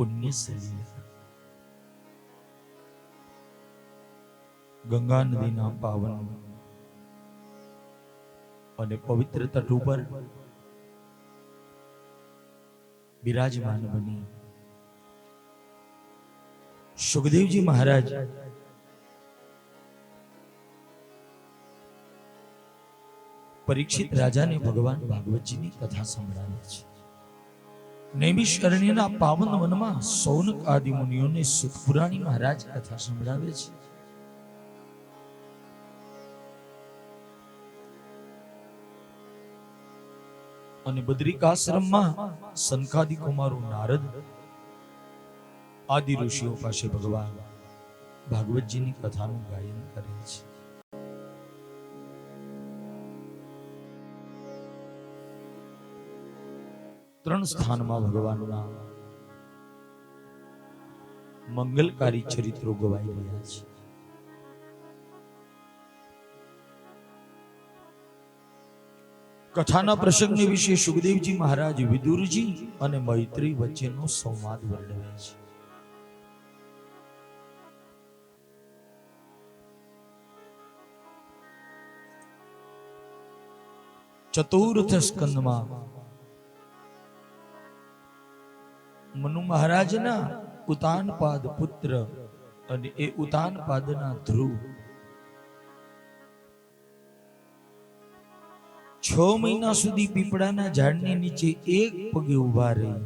પુણ્યશીલી ગંગા નદીના પાવન અને પવિત્ર તટ ઉપર બિરાજમાન બની સુખદેવજી મહારાજ પરીક્ષિત રાજાને ભગવાન ભાગવતજીની કથા સંભળાવે છે. નૈમિષારણ્યના પાવન વનમાં સૌનક આદિ મુનિઓને સુત પુરાણી મહારાજ કથા સંભળાવે છે. અને બદ્રિકાશ્રમમાં સંકાદિ કુમારો નારદ આદિ ઋષિઓ પાસે ભગવાન ભાગવતજીની કથાનું ગાયન કરે છે. ત્રણ સ્થાનમાં ભગવાનના મંગલકારી ચરિત્રો ગવાઈ રહ્યા છે. કથાના પ્રસંગને વિશે સુખદેવજી મહારાજ વિદુરજી અને મૈત્રી વચ્ચેનો સંવાદ વર્ણવે છે. ચતુર્થ સ્કંદમાં મનુ મહારાજના ઉતાનપાદ પુત્ર અને એ ઉતાનપાદના ધ્રુવ 6 મહિના સુધી પીપળાના ઝાડની નીચે એક પગે ઉભા રહી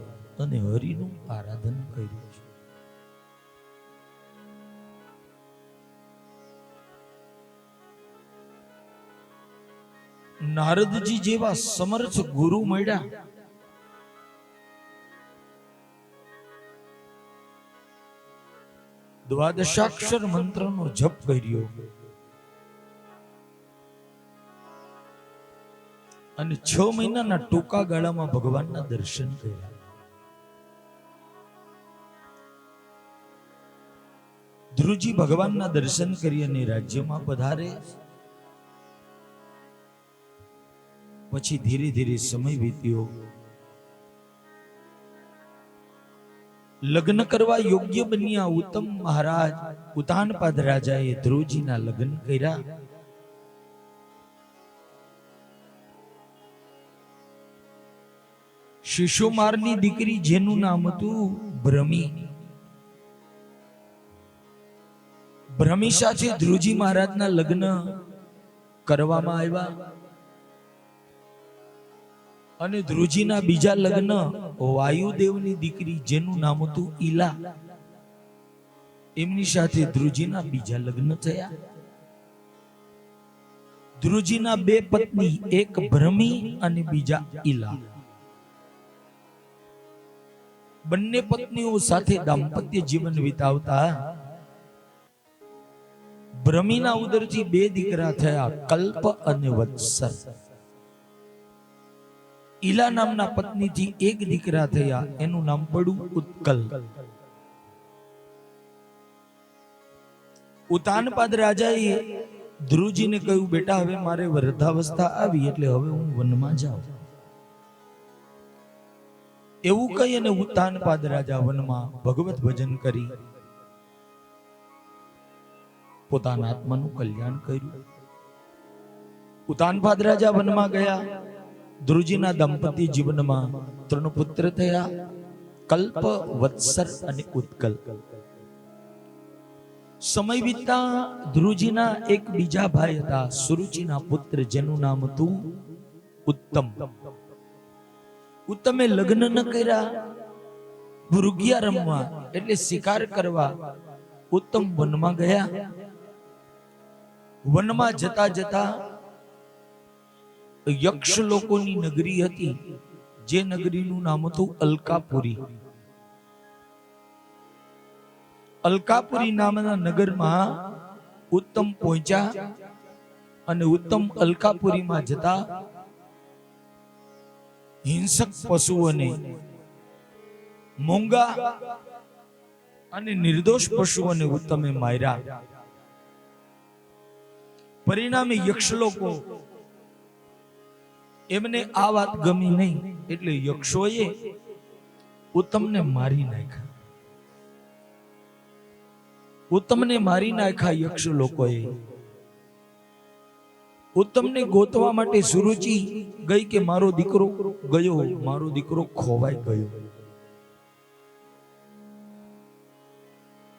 અને હરિનું આરાધન કર્યું છે. નારદજી જેવા સમર્થ ગુરુ મળ્યા દ્વાદશાક્ષર મંત્રનો જપ કર્યો અને 6 મહિનાના ટૂંકા ગાળામાં ભગવાનના દર્શન કર્યા. ધ્રુવજી ભગવાનના દર્શન કરી અને રાજ્યમાં પધારે. પછી ધીરે ધીરે સમય વીત્યો. લગ્ન કરવા યોગ્ય બન્યા ઉત્તમ મહારાજ ઉતાનપાદ રાજાએ ધ્રુવજીના લગ્ન કર્યા. શિશુમારની દીકરી જેનું નામ હતું ભ્રમી, ભ્રમી સાથે ધ્રુવજી મહારાજના લગ્ન કરવામાં આવ્યા. અને ધ્રુવજીના બીજા લગ્ન વાયુદેવની દીકરી જેનું નામ હતું ઈલા, એમની સાથે ધ્રુવજીના બીજા લગ્ન થયા. ધ્રુવજીના 2 પત્ની, એક ભ્રમી અને બીજા ઈલા. બંને પત્નીઓ સાથે દાંપત્ય જીવન વિતાવતા ભ્રમીના ઉદરથી 2 દીકરા થયા, કલ્પ અને વત્સર. ઈલા નામના પત્નીથી 1 દીકરા થયા, એનું નામ પડ્યું ઉત્કલ. ઉતાનપાદ રાજાએ ધ્રુવજીને કહ્યું, બેટા હવે મારે વૃદ્ધાવસ્થા આવી એટલે હવે હું વનમાં જાઉં. એવું કહી અને ઉતાનપાદ રાજા વનમાં ભગવત ભજન કરી પોતાના આત્માનું કલ્યાણ કર્યું. ઉતાનપાદ રાજા વનમાં ગયા. ધ્રુવજીના દાંપત્ય જીવનમાં 3 પુત્ર થયા, કલ્પ, વત્સર અને ઉત્કલ. સમય વીતતા ધ્રુવજીના એક બીજા ભાઈ હતા, સુરુચિના પુત્ર, જેનું નામ હતું ઉત્તમ. ઉત્તમે લગ્ન ન કર્યા. મૃગિયા રમવા એટલે શિકાર કરવા ઉત્તમ વનમાં ગયા. વનમાં જતા જતા યક્ષ લોકોની નગરી હતી, જે નગરીનું નામ હતું અલકાપુરી. અલકાપુરી નામના નગરમાં ઉત્તમ પહોંચ્યા અને ઉત્તમ અલકાપુરીમાં જતા હિંસક પશુઓને, મૂંગા અને નિર્દોષ પશુઓને ઉત્તમે માર્યા. પરિણામે યક્ષ લોકો એમને આ વાત ગમી નહીં એટલે યક્ષોએ ઉત્તમને મારી નાખ્યા. ઉત્તમને મારી નાખ્યા યક્ષ લોકોએ. ઉત્તમને ગોતવા માટે સુરુચિ ગઈ કે મારો દીકરો ગયો, મારો દીકરો ખોવાઈ ગયો.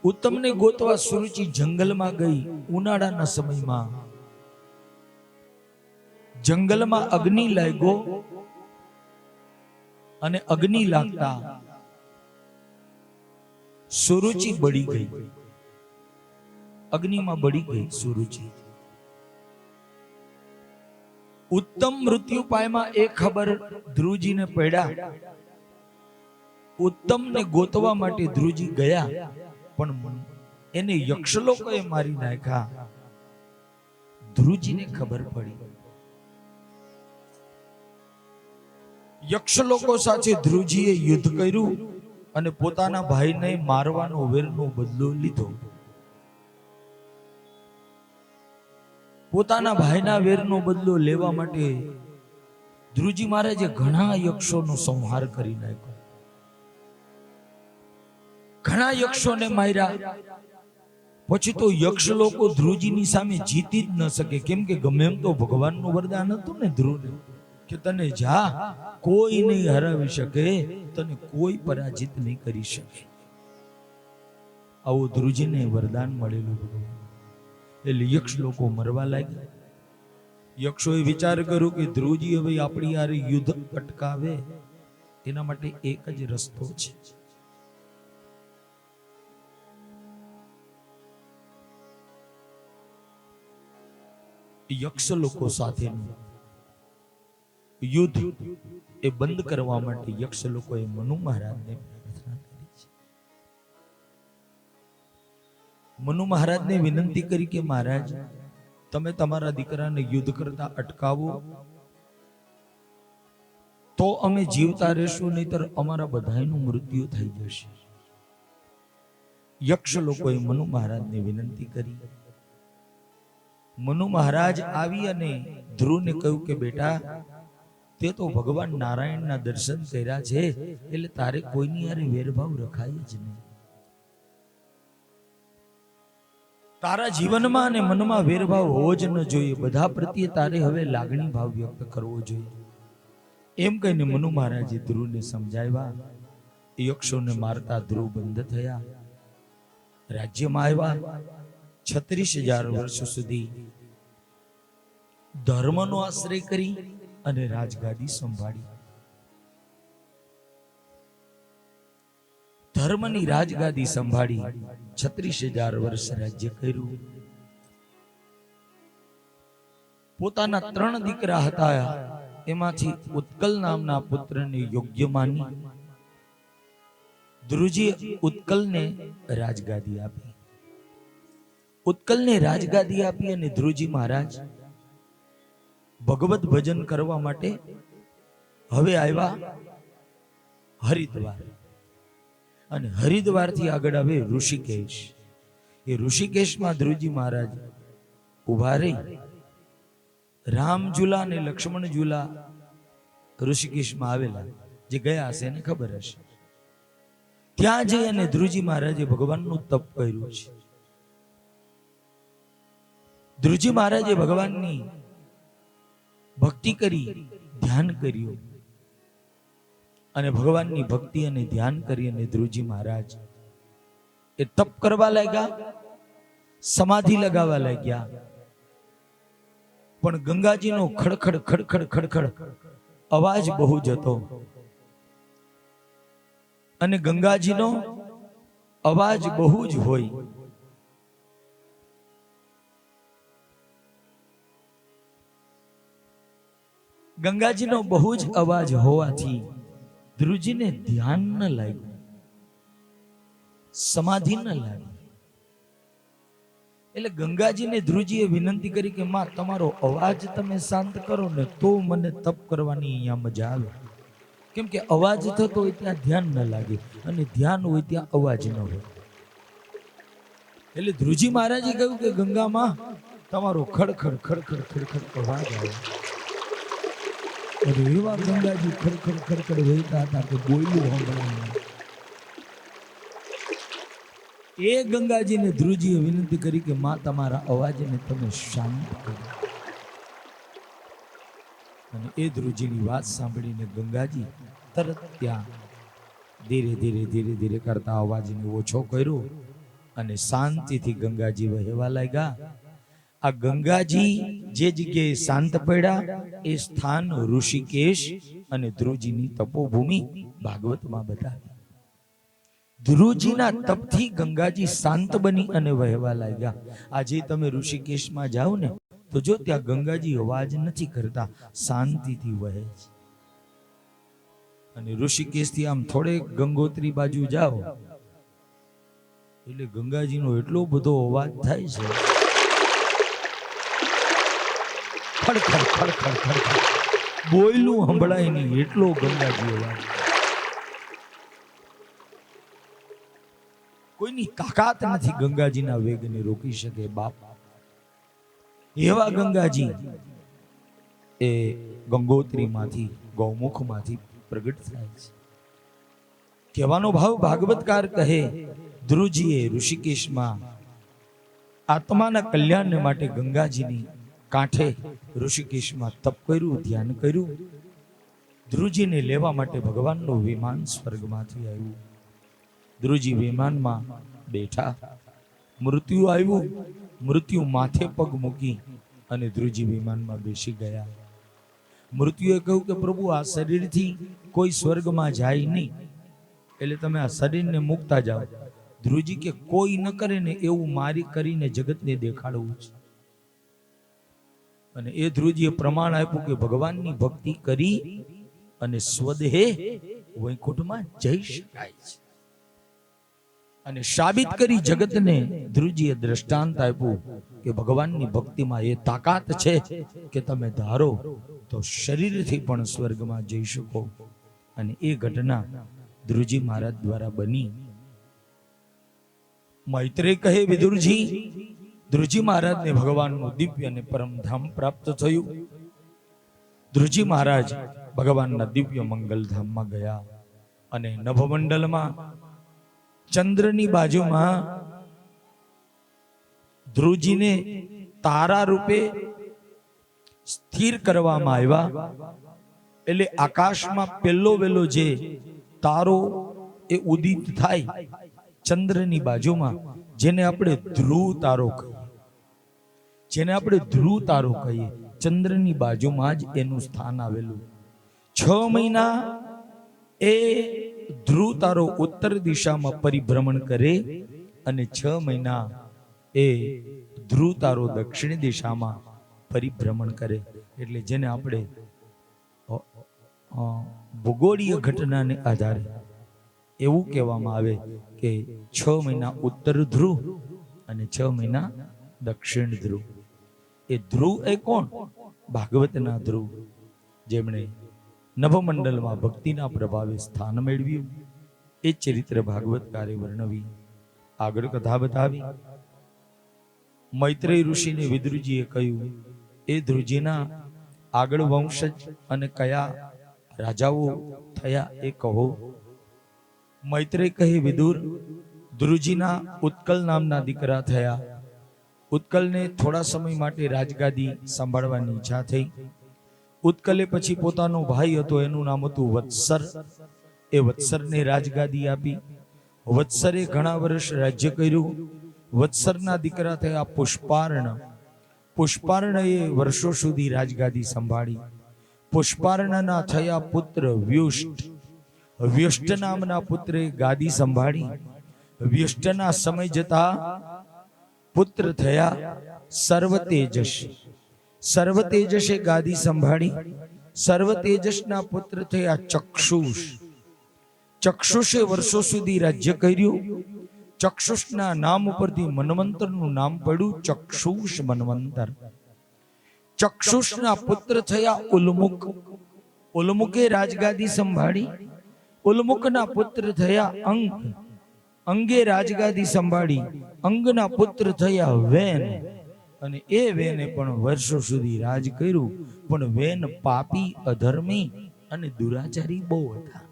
ઉત્તમને ગોતવા સુરુચિ જંગલમાં ગઈ. ઉનાળાના સમયમાં જંગલમાં અગ્નિ લાગ્યો અને અગ્નિ લાગતા સુરુચિ બળી ગઈ. અગ્નિમાં બળી ગઈ સુરુચિ. ઉત્તમ મૃત્યુ પામ્યા એ ખબર ધ્રુવજીને પડ્યા. ઉત્તમને ગોતવા માટે ધ્રુવજી ગયા, પણ એને યક્ષલોકોએ મારી નાખ્યા. ધ્રુવજીને ખબર પડી. યક્ષલોકો સાથે ધ્રુવજીએ યુદ્ધ કર્યું અને પોતાના ભાઈને મારવાનો વેરનો બદલો લીધો. પોતાના ભાઈના વેરનો બદલો લેવા માટે ધ્રુવજી મહારાજે ઘણા યક્ષોનો સંહાર કરી નાખ્યો. ઘણા યક્ષોને માર્યા. પછી તો યક્ષ લોકો ધ્રુવજીની સામે જીતી જ ન શકે, કેમ કે ગમે એમ તો ભગવાનનું વરદાન હતું ને ધ્રુવને કે તને જા, કોઈ નહીં હરાવી શકે, તને કોઈ પરાજિત નહીં કરી શકે. આવું ધ્રુવજીને વરદાન મળેલું ભગવાન. એટલે યક્ષ લોકો મરવા લાગ્યા. યક્ષોએ વિચાર કર્યો કે ધ્રુવજી હવે આપણી યારે યુદ્ધ અટકાવે એના માટે એક જ રસ્તો છે. યક્ષ લોકો સાથેનું યુદ્ધ એ બંધ કરવા માટે યક્ષ લોકોએ મનુ મહારાજને પ્રાર્થના કરી છે. મનુ મહારાજને વિનંતી કરી કે મહારાજ, તમે તમારા દીકરાને યુદ્ધ કરતા અટકાવો તો અમે જીવતા રહેશું, નહીતર અમારા બધાયનું મૃત્યુ થઈ જશે. યક્ષ લોકોએ મનુ મહારાજને વિનંતી કરી. મનુ મહારાજ આવી અને ધ્રુવને કહ્યું કે બેટા, તે તો ભગવાન નારાયણના દર્શન કર્યા છે, એટલે તારે કોઈની હારે વેરભાવ રખાય જ નહીં. તારા જીવનમાં અને મનમાં વેરભાવ હોવો જ ન જોઈએ. બધા પ્રત્યે તારે હવે લાગણી ભાવ વ્યક્ત કરવો જોઈએ. એમ કહીને મનુ મહારાજે ધ્રુવને સમજાવ્યા. યક્ષોને મારતા ધ્રુવ બંધ થયા. રાજ્યમાં આવ્યા. 36,000 વર્ષો સુધી ધર્મનો આશ્રય કરી અને રાજગાદી સંભાળી. ધર્મની રાજગાદી સંભાળી 36,000 વર્ષ રાજ્ય કર્યું. પોતાના 3 દીકરા હતા, એમાંથી ઉત્કલ નામના પુત્રને યોગ્ય માની ધ્રુવજીએ ઉત્કલને રાજગાદી આપી. ઉત્કલને રાજગાદી આપી અને ધ્રુવજી મહારાજ ભગવત ભજન કરવા માટે હવે આવ્યા હરિદ્વાર. અને હરિદ્વારથી આગળ આવે ઋષિકેશ. એ ઋષિકેશમાં ધ્રુવજી મહારાજ ઉભા રહી. રામ ઝૂલા અને લક્ષ્મણ ઝૂલા ઋષિકેશમાં આવેલા, જે ગયા હશે એને ખબર હશે. ત્યાં જઈ અને ધ્રુવજી મહારાજે ભગવાનનું તપ કર્યું છે. ધ્રુવજી મહારાજે ભગવાનની ભક્તિ કરી, ધ્યાન કર્યું. અને ભગવાનની ભક્તિ અને ધ્યાન કરી અને ધ્રુવજી મહારાજ એ તપ કરવા લાગ્યા, સમાધિ લગાવવા લાગ્યા. પણ ગંગાજીનો ખડખડ ખડખડ ખડખડ અવાજ બહુ જ હતો. અને ગંગાજીનો અવાજ બહુ જ હોય. ગંગાજીનો બહુ જ અવાજ હોવાથી ધ્રુવજીને ધ્યાન ન લાગ્યું, સમાધિ ન લાગી. એટલે ગંગાજીને ધ્રુવજીએ વિનંતી કરી કે માં, તમારો અવાજ તમે શાંત કરો ને તો મને તપ કરવાની અહીંયા મજા આવે. કેમ કે અવાજ થતો હોય ત્યાં ધ્યાન ન લાગે, અને ધ્યાન હોય ત્યાં અવાજ ન હોય. એટલે ધ્રુવજી મહારાજે કહ્યું કે ગંગામાં તમારો ખડખડ ખડખડ ખડખડ અવાજ આવે. એવા ગંગાજી ખડખડ ખડખડ વહેતા હતા કે બોયલું સંભળાય. એ ગંગાજીને ધ્રુવજીએ વિનંતી કરી કે માં તમારા અવાજને તમે શાંત કરો. અને એ ધ્રુવજીની વાત સાંભળીને ગંગાજી તરત ત્યાં ધીરે ધીરે ધીરે ધીરે કરતા અવાજને ઓછો કર્યો અને શાંતિથી ગંગાજી વહેવા લાગ્યા. આ ગંગાજી જે જગ્યાએ શાંત પડ્યા એ સ્થાન ઋષિકેશ અને ધ્રુવજીની તપોભૂમિ ભાગવતમાં બતાવી. ધ્રુવજીના તપથી ગંગાજી શાંત બની અને વહેવા લાગ્યા. આજે તમે ઋષિકેશમાં જાઓ ને તો જો ત્યાં ગંગાજી અવાજ નથી કરતા, શાંતિથી વહે છે. અને ઋષિકેશથી આમ થોડે ગંગોત્રી બાજુ જાઓ એટલે ગંગાજીનો એટલો બધો અવાજ થાય છે, ખડખડ ખડખડ ખડખડ, બોયલું સંભળાય નહીં એટલો ગંગાજી અવાજ. કોઈની તાકાત નથી ગંગાજીના વેગને રોકી શકે બાપ. એવા ગંગાજી એ ગંગોત્રીમાંથી ગૌમુખમાંથી પ્રગટ થાય છે. કહેવાનો ભાવ ભાગવતકાર કહે ધ્રુવજીએ ઋષિકેશમાં આત્માના કલ્યાણ માટે ગંગાજીની કાંઠે ઋષિકેશમાં તપ કર્યું, ધ્યાન કર્યું. ધ્રુવજીને લેવા માટે ભગવાનનું વિમાન સ્વર્ગમાંથી આવ્યું. ધ્રુવજી વિમાનમાં બેઠા, મૃત્યુ આવ્યું. મૃત્યુ માથે પગ મૂકી અને ધ્રુવજી વિમાનમાં બેસી ગયા. મૃત્યુએ કહ્યું કે પ્રભુ આ શરીરથી કોઈ સ્વર્ગમાં જાય નહીં, એટલે તમે આ શરીરને મૂકતા જાઓ. ધ્રુવજી કે કોઈ ન કરે ને એવું મારી કરીને જગતને દેખાડવું છે. અને એ ધ્રુવજીએ પ્રમાણ આપ્યું કે ભગવાનની ભક્તિ કરી અને સ્વદેહે વૈકુંઠમાં જઈ શકાય છે. અને સાબિત કરી જગતને ધ્રુવજીએ દ્રષ્ટાંત આપ્યું કે ભગવાનની ભક્તિમાં એ તાકાત છે કે તમે ધારો તો શરીરથી પણ સ્વર્ગમાં જઈ શકો. અને એ ઘટના ધ્રુવજી મહારાજ દ્વારા બની. મૈત્રેય કહે વિદુરજી, ધ્રુવજી મહારાજને ભગવાનનું દિવ્ય અને પરમધામ પ્રાપ્ત થયું. ધ્રુવજી મહારાજ ભગવાનના દિવ્ય મંગલધામમાં ગયા અને નભમંડલમાં ચંદ્રની બાજુમાં ધ્રુવજીને તારા રૂપે સ્થિર કરવામાં આવ્યા. એટલે આકાશમાં પહેલો વેલો જે તારો એ ઉદિત થાય ચંદ્રની બાજુમાં, જેને આપણે ધ્રુવ તારો કહીએ, જેને આપણે ધ્રુવ તારો કહીએ, ચંદ્રની બાજુમાં જ એનું સ્થાન આવેલું. 6 મહિના એ ધ્રુવ તારો ઉત્તર દિશામાં પરિભ્રમણ કરે અને 6 મહિના એ ધ્રુવ તારો દક્ષિણ દિશામાં પરિભ્રમણ કરે. એટલે જેને આપણે ભૂગોળીય ઘટનાને આધારે એવું કહેવામાં આવે કે 6 મહિના ઉત્તર ધ્રુવ અને 6 મહિના દક્ષિણ ધ્રુવ. એ ધ્રુવ એ કોણ? ભાગવતના ધ્રુવ, જેમણે નભમંડલમાં ભક્તિના પ્રભાવે સ્થાન મેળવ્યું. એ ચરિત્ર ભાગવતકારે વર્ણવી આગળ કથા બતાવી. મૈત્રેય ઋષિને વિદુરજીએ કહ્યું, એ ધ્રુવજીના આગળ વંશજ અને કયા રાજાઓ થયા એ કહો. મૈત્રેય કહે વિદુર, ધ્રુવજીના ઉત્કલ નામના દીકરા થયા. ઉત્કલને થોડા સમય માટે રાજગાદી સંભાળવાની ઈચ્છા થઈ. ઉત્કલે પછી પોતાનો ભાઈ હતો, એનું નામ હતું વત્સર. એ વત્સરને રાજગાદી આપી. વત્સરે ઘણા વર્ષ રાજ્ય કર્યું. વત્સરના દીકરા થયા પુષ્પાર્ણ. પુષ્પાર્ણએ વર્ષો સુધી રાજગાદી સંભાળી. પુષ્પાર્ણના થયા પુત્ર વ્યુષ્ટ. વ્યુષ્ટ નામના પુત્રે ગાદી સંભાળી. વ્યુષ્ટના સમય જતા પુત્ર થયા સર્વતેજસ. સર્વતેજસે ગાદી સંભાળી. સર્વતેજસના પુત્ર થયા ચક્ષુષ. ચક્ષુષે વર્ષો સુધી રાજ્ય કર્યું. ચક્ષુષના નામ ઉપરથી મન્વંતરનું નામ પડ્યું ચક્ષુષ મન્વંતર. ચક્ષુષના પુત્ર થયા ઉલ્મુક. ઉલ્મુકે રાજગાદી સંભાળી. ઉલ્મુકના પુત્ર થયા અંગ. અંગે રાજગાદી સંભાળી. અંગના પુત્ર થયા વેન. અને એ વેને પણ વર્ષો સુધી રાજ કર્યું. પણ વેન પાપી, અધર્મી અને દુરાચારી બહુ હતા.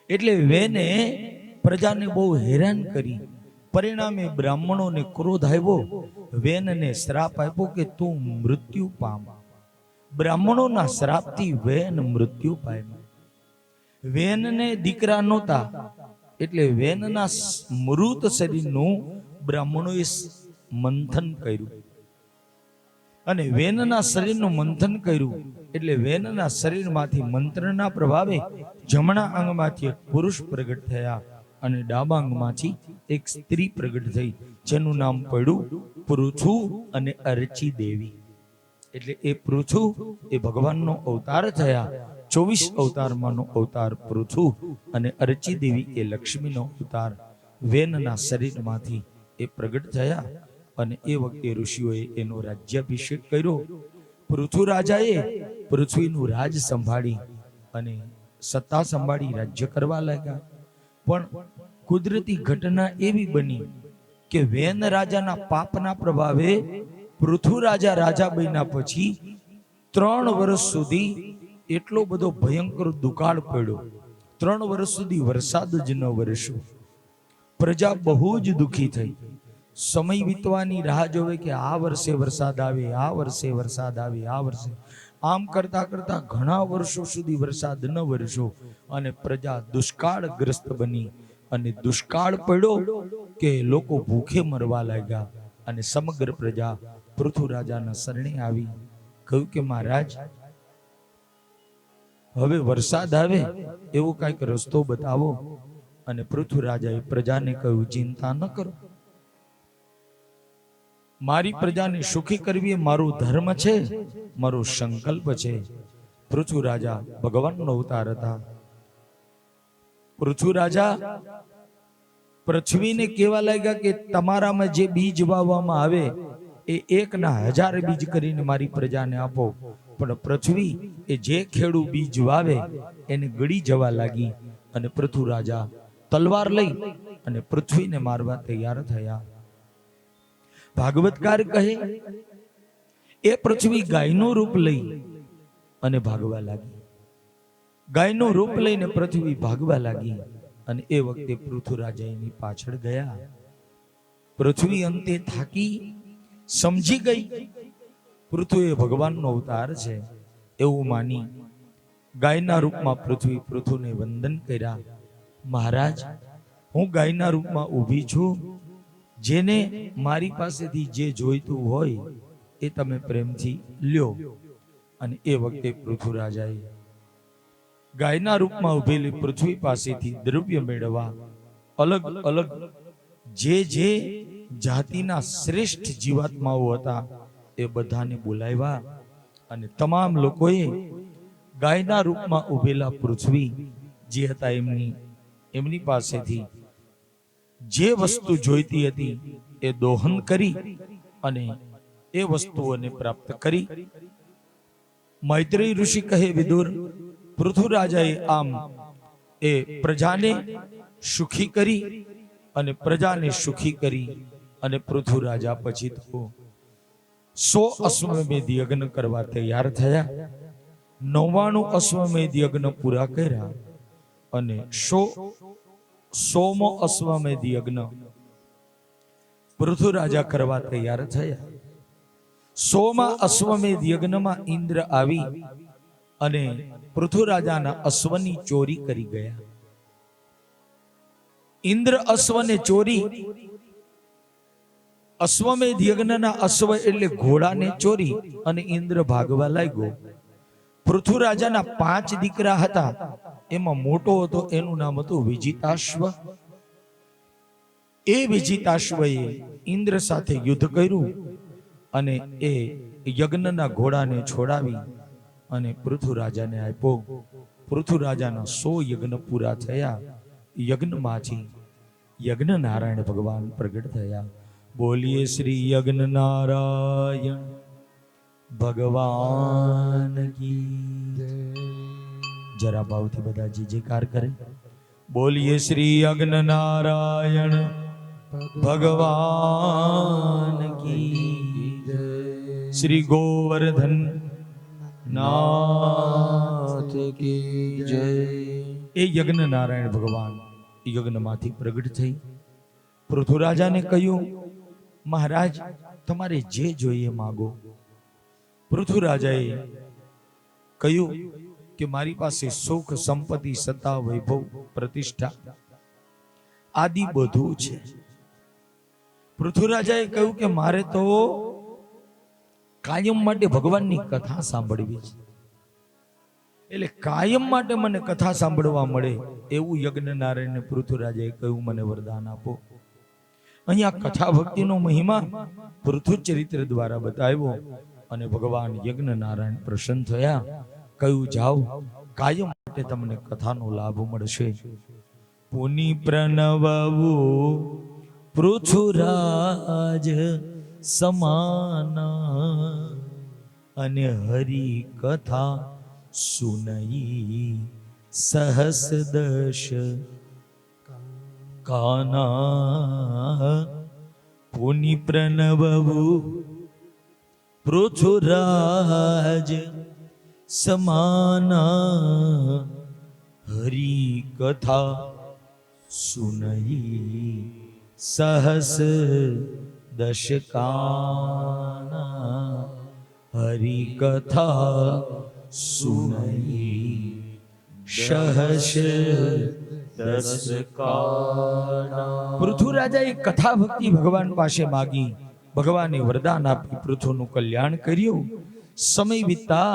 એટલે વેને પ્રજાને બહુ હેરાન કરી પરિણામે બ્રાહ્મણોને ક્રોધ આવ્યો, વેનને શ્રાપ આપ્યો કે તું મૃત્યુ પામ. બ્રાહ્મણોના શ્રાપથી વેન મૃત્યુ પામ્યો. વેનને દીકરા નહોતા, એટલે વેનના મૃત શરીરનું બ્રાહ્મણોએ મંથન કર્યું, અને વેનના શરીરનું મંથન કર્યું એટલે વેનના શરીરમાંથી મંત્રના પ્રભાવે જમણા અંગમાંથી એક પુરુષ પ્રગટ થયા અને ડાબા અંગમાંથી એક સ્ત્રી પ્રગટ થઈ, જેનું નામ પડ્યું પૃથુ અને અર્ચી દેવી. એટલે એ પૃથુ એ ભગવાનનો અવતાર થયા. 24 અવતારમાંનો અવતાર પૃથુ અને અર્ચી દેવી એ લક્ષ્મીનો અવતાર વેનના શરીરમાંથી એ પ્રગટ થયા. અને એ વખતે ઋષિઓએ એનો રાજ્યાભિષેક કર્યો. પૃથુ રાજાએ પૃથ્વીનું રાજ સંભાળી અને સત્તા સંભાળી રાજ્ય કરવા લાગ્યા. પણ કુદરતી ઘટના એવી બની કે વેન રાજાના પાપના પ્રભાવે પૃથુ રાજા રાજા બન્યા પછી 3 વર્ષ સુધી એટલો બધો ભયંકર દુકાળ પડ્યો. 3 વર્ષ સુધી વરસાદ જ ન વરસ્યો. પ્રજા બહુ જ દુઃખી થઈ. સમય વીતવાની રાહ જોવે કે આ વર્ષે વરસાદ આવે, આ વર્ષે વરસાદ આવે, આ વર્ષે. આમ કરતા કરતા ઘણા વર્ષો સુધી વરસાદ ન વરસ્યો અને પ્રજા દુષ્કાળગ્રસ્ત બની. અને દુષ્કાળ પડ્યો કે લોકો ભૂખે મરવા લાગ્યા. અને સમગ્ર પ્રજા પૃથુ રાજાના શરણે આવી, કહ્યું કે મહારાજ, હવે વરસાદ આવે એવો કાંઈક રસ્તો બતાવો. અને પૃથુ રાજાએ પ્રજાને કહ્યું, ચિંતા ન કરો, મારી પ્રજાને સુખી કરવી એ મારો ધર્મ છે, મારો સંકલ્પ છે. પૃથુ રાજા ભગવાનનો અવતાર હતા. પૃથુ રાજા પૃથ્વીને કહેવા લાગ્યા કે તમારામાં જે બીજ વાવવામાં આવે એ 1,000 બીજ કરીને મારી પ્રજાને આપો. પણ પૃથ્વી એ જે ખેડૂ બીજ વાવે એને ગળી જવા લાગી. અને પૃથુ રાજા તલવાર લઈ અને પૃથ્વીને મારવા તૈયાર થયા. ભાગવતકાર કહે એ પૃથ્વી ગાયનું રૂપ લઈ અને ભાગવા લાગી. ગાયનું રૂપ લઈને પૃથ્વી ભાગવા લાગી. અને એ વખતે પૃથુ રાજા એની પાછળ ગયા. પૃથ્વી અંતે થાકી સમજી ગઈ પૃથ્વી એ ભગવાનનો અવતાર છે એવું માની ગાયના રૂપમાં પૃથુને વંદન કર્યા. મહારાજ, હું ગાયના રૂપમાં ઊભી છું, જેને મારી પાસેથી જે જોઈતું હોય એ તમે પ્રેમથી લ્યો. અને એ વખતે પૃથુ રાજાએ ગાયના રૂપમાં ઉભેલી પૃથ્વી પાસેથી દ્રવ્ય મેળવવા અલગ અલગ જે જે જાતિના શ્રેષ્ઠ જીવાત્માઓ હતા એ બધાને બોલાવ્યા. અને તમામ લોકોએ ગાયના રૂપમાં ઉભેલા પૃથ્વી જે હતા એમની પાસેથી જે વસ્તુ જોઈતી હતી એ દોહન કરી અને એ વસ્તુઓને પ્રાપ્ત કરી. મૈત્રેય ઋષિ કહે, વિદુર, પૃથુ રાજાએ આમ એ પ્રજાને સુખી કરી અને પ્રજાને સુખી કરી. અને પૃથુ રાજા પછી તો 100 અશ્વમેધ યજ્ઞ કરવા તૈયાર થયા. 99 અશ્વમેધ યજ્ઞ પૂરા કર્યા અને 100મો અશ્વમેધ યજ્ઞ પૃથુ રાજા કરવા તૈયાર થયા. 100મા અશ્વમેધ યજ્ઞમાં ઇન્દ્ર આવી અને પૃથુ રાજાના અશ્વની ચોરી કરી ગયા. ઇન્દ્ર અશ્વને ચોરી, અશ્વમેધ યજ્ઞના અશ્વ એટલે ઘોડાને ચોરી અને ઇન્દ્ર ભાગવા લાગ્યો. પૃથુ રાજાના 5 દીકરા હતા, એમાં મોટો હતો એનું નામ હતું વિજિતાશ્વ. એ વિજિતાશ્વએ ઇન્દ્ર સાથે યુદ્ધ કર્યું અને એ યજ્ઞના ઘોડાને છોડાવી અને પૃથુ રાજાને આપ્યો. પૃથુ રાજાના 100 યજ્ઞ પૂરા થયા. યજ્ઞમાંથી યજ્ઞ નારાયણ ભગવાન પ્રગટ થયા. બોલીએ શ્રી યજ્ઞ નારાયણ ભગવાન કી. જરા ભાવથી બધા જયકાર કરે. બોલીએ શ્રી યજ્ઞ નારાયણ ભગવાન કી. શ્રી ગોવર્ધન નાથ કી જય. એ યજ્ઞ નારાયણ ભગવાન યજ્ઞમાંથી પ્રગટ થઈ પૃથુરાજાને કહ્યું, મહારાજ તમારે જે જોઈએ માગો. પૃથુરાજાએ કહ્યું કે મારી પાસે સુખ, સંપત્તિ, સત્તા, વૈભવ, પ્રતિષ્ઠા આદિ બધું છે. પૃથુરાજાએ કહ્યું કે મારે તો કાયમ માટે ભગવાનની કથા સાંભળવી છે. એટલે કાયમ માટે મને કથા સાંભળવા મળે એવું યજ્ઞ નારાયણને પૃથુરાજાએ કહ્યું, મને વરદાન આપો. અહીંયા કથા ભક્તિનો મહિમા પૃથુ ચરિત્ર દ્વારા બતાવ્યો અને ભગવાન યજ્ઞ નારાયણ પ્રસન્ન થયા. કહ્યું, જાઓ, કાયમ માટે તમને કથાનો લાભ મળશે. પુનિ પ્રણવવું પૃથુરાજ સમાના અને હરિ કથા સુનઈ સહસ દશ કાના. પુનિ પ્રણવવું પૃથુરાજ સમાના હરિ કથા સુનઈ સહસ દશકાના. હરિ કથા સુનઈ સહસ દશકાના. પૃથુરાજાએ કથા ભક્તિ ભગવાન પાસે માગી. ભગવાને વરદાન આપી પૃથુનું કલ્યાણ કર્યું. સમય વીતતા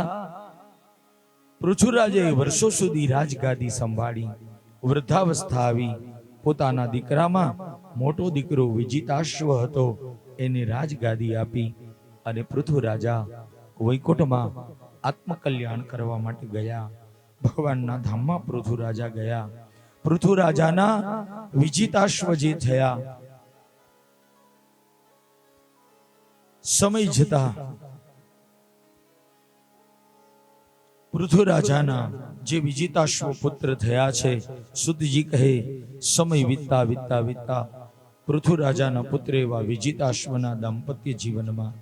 પૃથુરાજાએ વર્ષો સુધી રાજગાદી સંભાળી. વૃદ્ધાવસ્થા આવી. પોતાના દીકરામાં મોટો દીકરો વિજિતાશ્વ હતો, એને રાજગાદી આપી અને પૃથુરાજા વૈકુંઠમાં આત્મકલ્યાણ કરવા માટે ગયા. ભગવાનના ધામમાં પૃથુરાજા ગયા. પૃથુરાજાના વિજિતાશ્વ જે થયા, સમય જતા પૃથુરાજાના જે વિજિતાશ્વ પુત્ર થયા છે, સુતજી કહે, સમય વીતતા વીતતા વીતતા પૃથુરાજાના પુત્ર એવા વિજિતાશ્વના દાંપત્ય જીવનમાં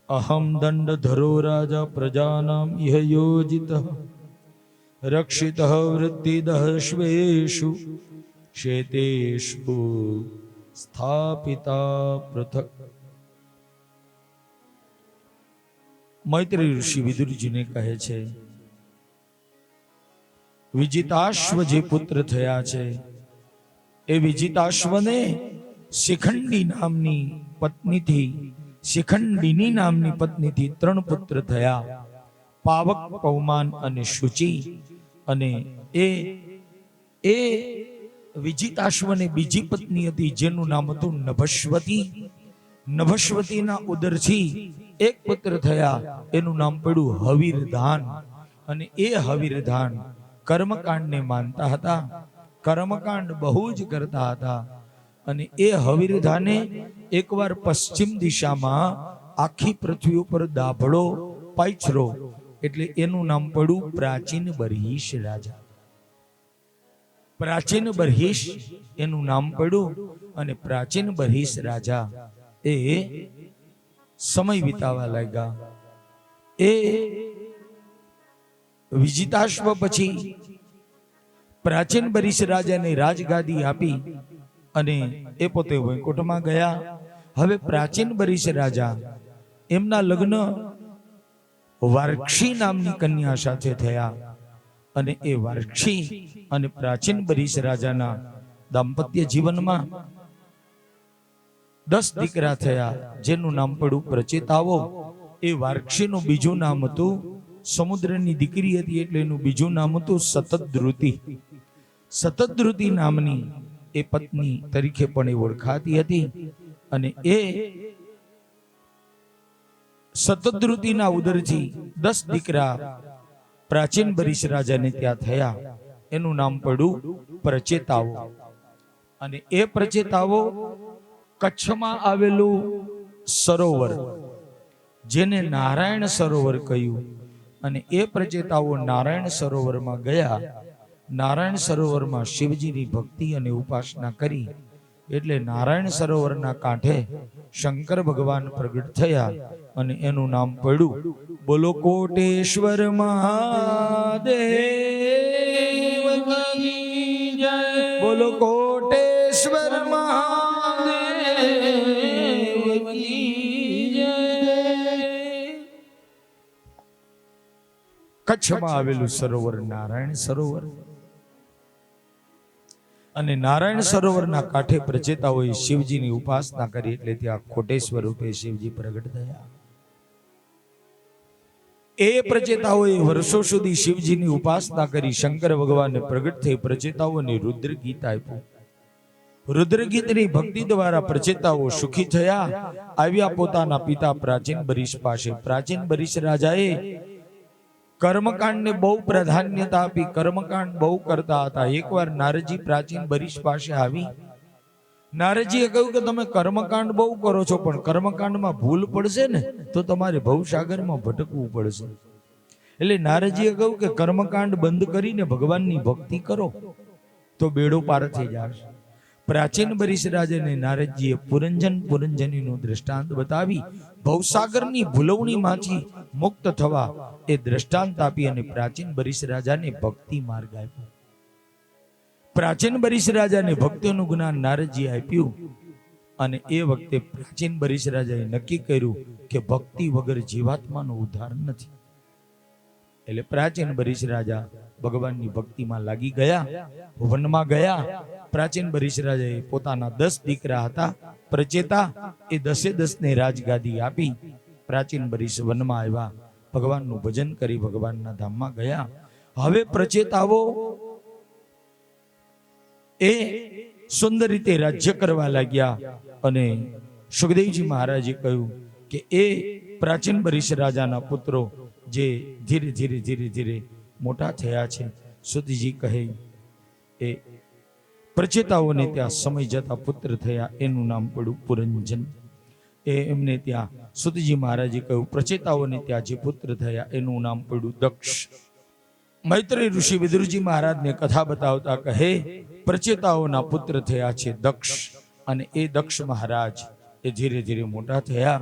અહમ દંડ ધરો રાજા પ્રજાનામ ઇહ યોજિત રક્ષિત વૃત્તિદઃ શ્વેષુ શેતેષુ સ્થાપિતા પૃથક. મૈત્રી ઋષિ વિદુરજીને કહે છે, વિજિતાશ્વ જે પુત્ર થયા છે એ વિજિતાશ્વને શિખંડી નામની પત્નીથી, શિખંડીની નામની પત્નીથી 3 પુત્ર થયા, પાવક, પૌમાન અને શુચિ. અને એ વિજિતાશ્વને બીજી પત્ની હતી જેનું નામ હતું નભસ્વતી. નભસ્વતીના ઉદરથી એક પુત્ર થયા, એનું નામ પડ્યું હવીરધાન. અને એ હવીરધાન કર્મકાંડને માનતા હતા, કર્મકાંડ બહુ જ કરતા હતા. અને એ હવીરધાને એકવાર પશ્ચિમ દિશામાં આખી પૃથ્વી ઉપર દાભડો પાયછરો, એટલે એનું નામ પડ્યું પ્રાચીન બરહિશ રાજા. પ્રાચીન બરહિશ એનું નામ પડ્યું. અને પ્રાચીન બરહિશ રાજા એ સમય વિતાવા લાગ્યા. એ વિજિતાશ્વ પછી પ્રાચીન બરહિશ રાજાને રાજગાદી આપી અને એ પોતે વૈકુંઠમાં ગયા. હવે પ્રાચીન બરહિશ રાજા, એમના લગ્ન વાર્ક્ષી નામની કન્યા સાથે થયા. અને એ વાર્ક્ષી અને પ્રાચીન બરહિશ રાજાના દાંપત્ય જીવનમાં 10 દીકરા થયા, જેનું નામ પડ્યું પ્રચેતાવો. એ વાર્ક્ષીનું બીજું નામ હતું, સમુદ્રની દીકરી હતી એટલે એનું બીજું નામ હતું સતદ્રુતિ. સતદ્રુતિ નામની એ પત્ની તરીકે પણ એ ઓળખાતી હતી. અને એ સતદ્રુતિના ઉદરથી 10 દીકરા પ્રાચીન બરહિશ રાજાને ત્યાં થયા. એનું નામ પડ્યું પ્રચેતાવો. અને એ પ્રચેતાવો કચ્છમાં આવેલું સરોવર, જેને નારાયણ સરોવર કહ્યું, અને એ પ્રચેતાઓ નારાયણ સરોવરમાં ગયા. નારાયણ સરોવરમાં શિવજીની ભક્તિ અને ઉપાસના કરી. એટલે નારાયણ સરોવરના કાંઠે શંકર ભગવાન પ્રગટ થયા અને એનું નામ પડ્યું બોલો કોટેશ્વર મહાદેવ કી જય. બોલો કોટેશ્વર મહાદેવ કચ્છમાં આવેલું સરોવર નારાયણ સરોવર, અને નારાયણ સરોવરના કાંઠે પ્રચેતાઓએ શિવજીની ઉપાસના કરી, એટલે ત્યાં કોટેશ્વર રૂપે શિવજી પ્રગટ થયા. એ પ્રચેતાઓએ વર્ષો સુધી શિવજીની ઉપાસના કરી. શંકર ભગવાનને પ્રગટ થઈ પ્રચેતાઓને રુદ્ર ગીત આપ્યું. રુદ્ર ગીતની ભક્તિ દ્વારા પ્રચેતાઓ સુખી થયા. આવ્યા પોતાના પિતા પ્રાચીન બરીશ પાસે. પ્રાચીન બરીશ રાજાએ કર્મકાંડને બહુ પ્રાધાન્યતા આપી. કર્મકાંડ બહુ કરતા હતા. એકવાર નારદજી પ્રાચીન બરીશ પાસે આવી. નારદજીએ કહ્યું કે તમે કર્મકાંડ બહુ કરો છો, પણ કર્મકાંડમાં ભૂલ પડશે ને તો તમારે ભવસાગરમાં ભટકવું પડશે. એટલે નારદજીએ કહ્યું કે કર્મકાંડ બંધ કરીને ભગવાનની ભક્તિ કરો તો બેડો પાર થઈ જશે. પ્રાચીન બરીશ રાજાને નારદજીએ પુરંજનીનું દ્રષ્ટાંત બતાવી ભવસાગરની ભૂલવણીમાંથી મુક્ત થવા એ દ્રષ્ટાંત આપી અને પ્રાચીન બરીશ રાજાને ભક્તિ માર્ગ આપ્યો. પ્રાચીન બરીશ રાજાને ભક્તિનું જ્ઞાન નારદજી આપ્યું, અને એ વખતે પ્રાચીન બરીશ રાજાએ નક્કી કર્યું કે ભક્તિ વગર જીવાત્માનો ઉદ્ધાર નથી. એટલે પ્રાચીન બરીશ રાજા ભગવાનની ભક્તિમાં લાગી ગયા, વનમાં ગયા. પ્રાચીન બરીશ રાજાએ પોતાના 10 દીકરા હતા પ્રચેતા, એ 10 ને રાજગાદી આપી. પ્રાચીન બરીશ વનમાં આવ્યા, ભગવાનનું ભજન કરી ભગવાનના ધામમાં ગયા. હવે પ્રચેતાઓ એ સુંદર રીતે રાજ્ય કરવા લાગ્યા, અને સુખદેવજી મહારાજે કહ્યું કે એ પ્રાચીન બરીશ રાજાના પુત્રો જે ધીરે ધીરે મોટા થયા છે, સુધીજી કહે એ પ્રચેતાઓને ત્યાં સમય જતા પુત્ર થયા, એનું નામ પડ્યું પુરંજન. એમને ત્યાં સુધીજી મહારાજે કહ્યું પ્રચેતાઓને ત્યાં જે પુત્ર થયા એનું નામ પડ્યું દક્ષ. મૈત્રેય ઋષિ વિદુરજી મહારાજને કથા બતાવતા કહે પ્રચેતાઓના પુત્ર થયા છે દક્ષ, અને એ દક્ષ મહારાજ એ ધીરે ધીરે મોટા થયા.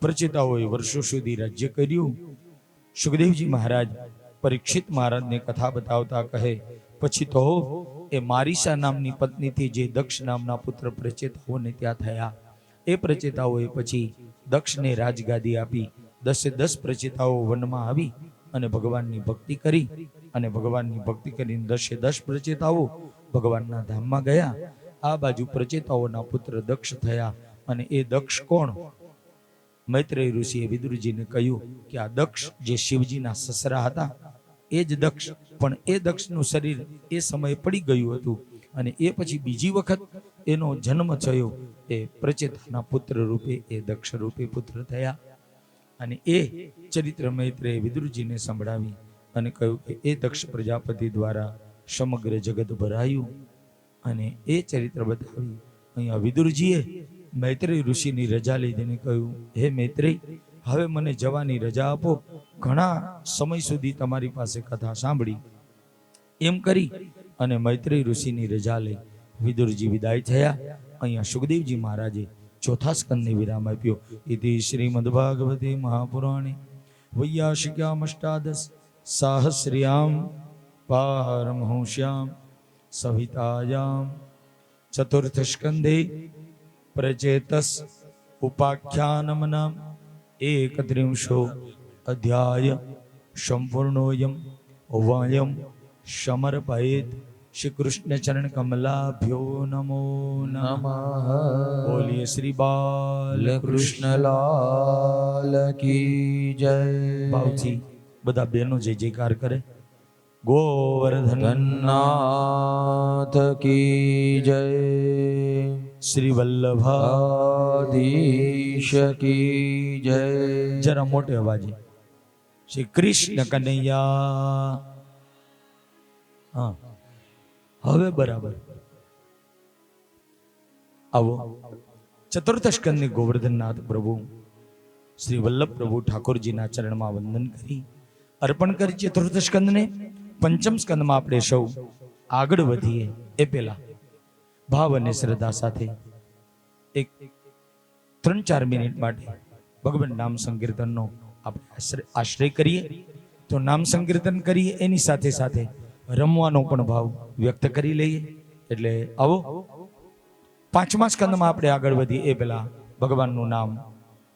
પ્રચેતાઓએ વર્ષો સુધી રાજ્ય કર્યું. સુખદેવજી મહારાજ પરીક્ષિત મહારાજને કથા બતાવતા કહે પછી તો એ મારીસા નામની પત્નીથી જે દક્ષ નામના પુત્ર પ્રચેતાઓને ત્યાં થયા, એ પ્રચેતાઓએ પછી દક્ષને રાજગાદી આપી. 10 પ્રચેતાઓ વનમાં આવી અને ભગવાનની ભક્તિ કરી, અને ભગવાનની ભક્તિ કરીને 10 પ્રચેતાઓ ભગવાનના ધામમાં ગયા. આ બાજુ પ્રચેતાઓના પુત્ર દક્ષ થયા, અને એ દક્ષ કોણ? મૈત્રેય ઋષિએ વિદુરજીને કહ્યું કે આ દક્ષ જે શિવજીના સસરા હતા એ જ દક્ષ, પણ એ દક્ષનું શરીર એ સમયે પડી ગયું હતું, અને એ પછી બીજી વખત એનો જન્મ થયો. એ પ્રચેતાના પુત્ર રૂપે એ દક્ષ રૂપે પુત્ર થયા, અને એ ચરિત્ર મૈત્રેય વિદુરજીને સંભળાવી અને કહ્યું કે એ દક્ષ પ્રજાપતિ દ્વારા સમગ્ર જગત ભરાયું, અને એ ચરિત્ર બતાવી. અહીંયા વિદુરજીએ મૈત્રેય ઋષિની રજા લીધીને કહ્યું હે મૈત્રેય, હવે મને જવાની રજા આપો, ઘણા સમય સુધી તમારી પાસે કથા સાંભળી. એમ કરી અને મૈત્રેય ઋષિની રજા લઈ વિદુરજી વિદાય થયા. અહીંયા સુખદેવજી મહારાજે ચોથા સ્કંદને વિરામ આપ્યો. ઇતિ શ્રીમદ્ભાગવતે મહાપુરાણે વૈયાશિક્યામ અષ્ટાદશ સાહસ્ર્યામ પારમહંસ્યામ સંહિતાયામ ચતુર્થ સ્કંદે પ્રચેતસ ઉપાખ્યાનમ નામ 31 અધ્યાય સંપૂર્ણોયમ વયમ સમર્પયેત. શ્રી કૃષ્ણ ચરણ કમલાભ્યો નમો નમઃ. બોલીએ શ્રી બાલકૃષ્ણલાલ કી જય. ભાવથી બધા બહેનો જય જયકાર કરે. ગોવર્ધનનાથ કી જય. શ્રી વલ્લભાધીશ કી જય. જરા મોટે અવાજે શ્રી કૃષ્ણ કનૈયા. હા, હવે બરાબર. આવો ચતુર્થ સ્કંદની ગોવર્ધનનાથ પ્રભુ શ્રી વલ્લભ પ્રભુ ઠાકોરજીના ચરણમાં વંદન કરી અર્પણ કરી ચતુર્થ સ્કંદને. પંચમ સ્કંદમાં આપણે સૌ આગળ વધીએ એ પહેલા ભાવ અને શ્રદ્ધા સાથે એક 3-4 મિનિટ માટે ભગવાન નામ સંકીર્તનનો આપણે આશ્રય કરીએ. તો નામ સંકીર્તન કરીએ એની સાથે સાથે રમવાનો પણ ભાવ વ્યક્ત કરી લઈએ. એટલે આવો પાંચમા સ્કંદમાં આપણે આગળ વધીએ એ પહેલા ભગવાનનું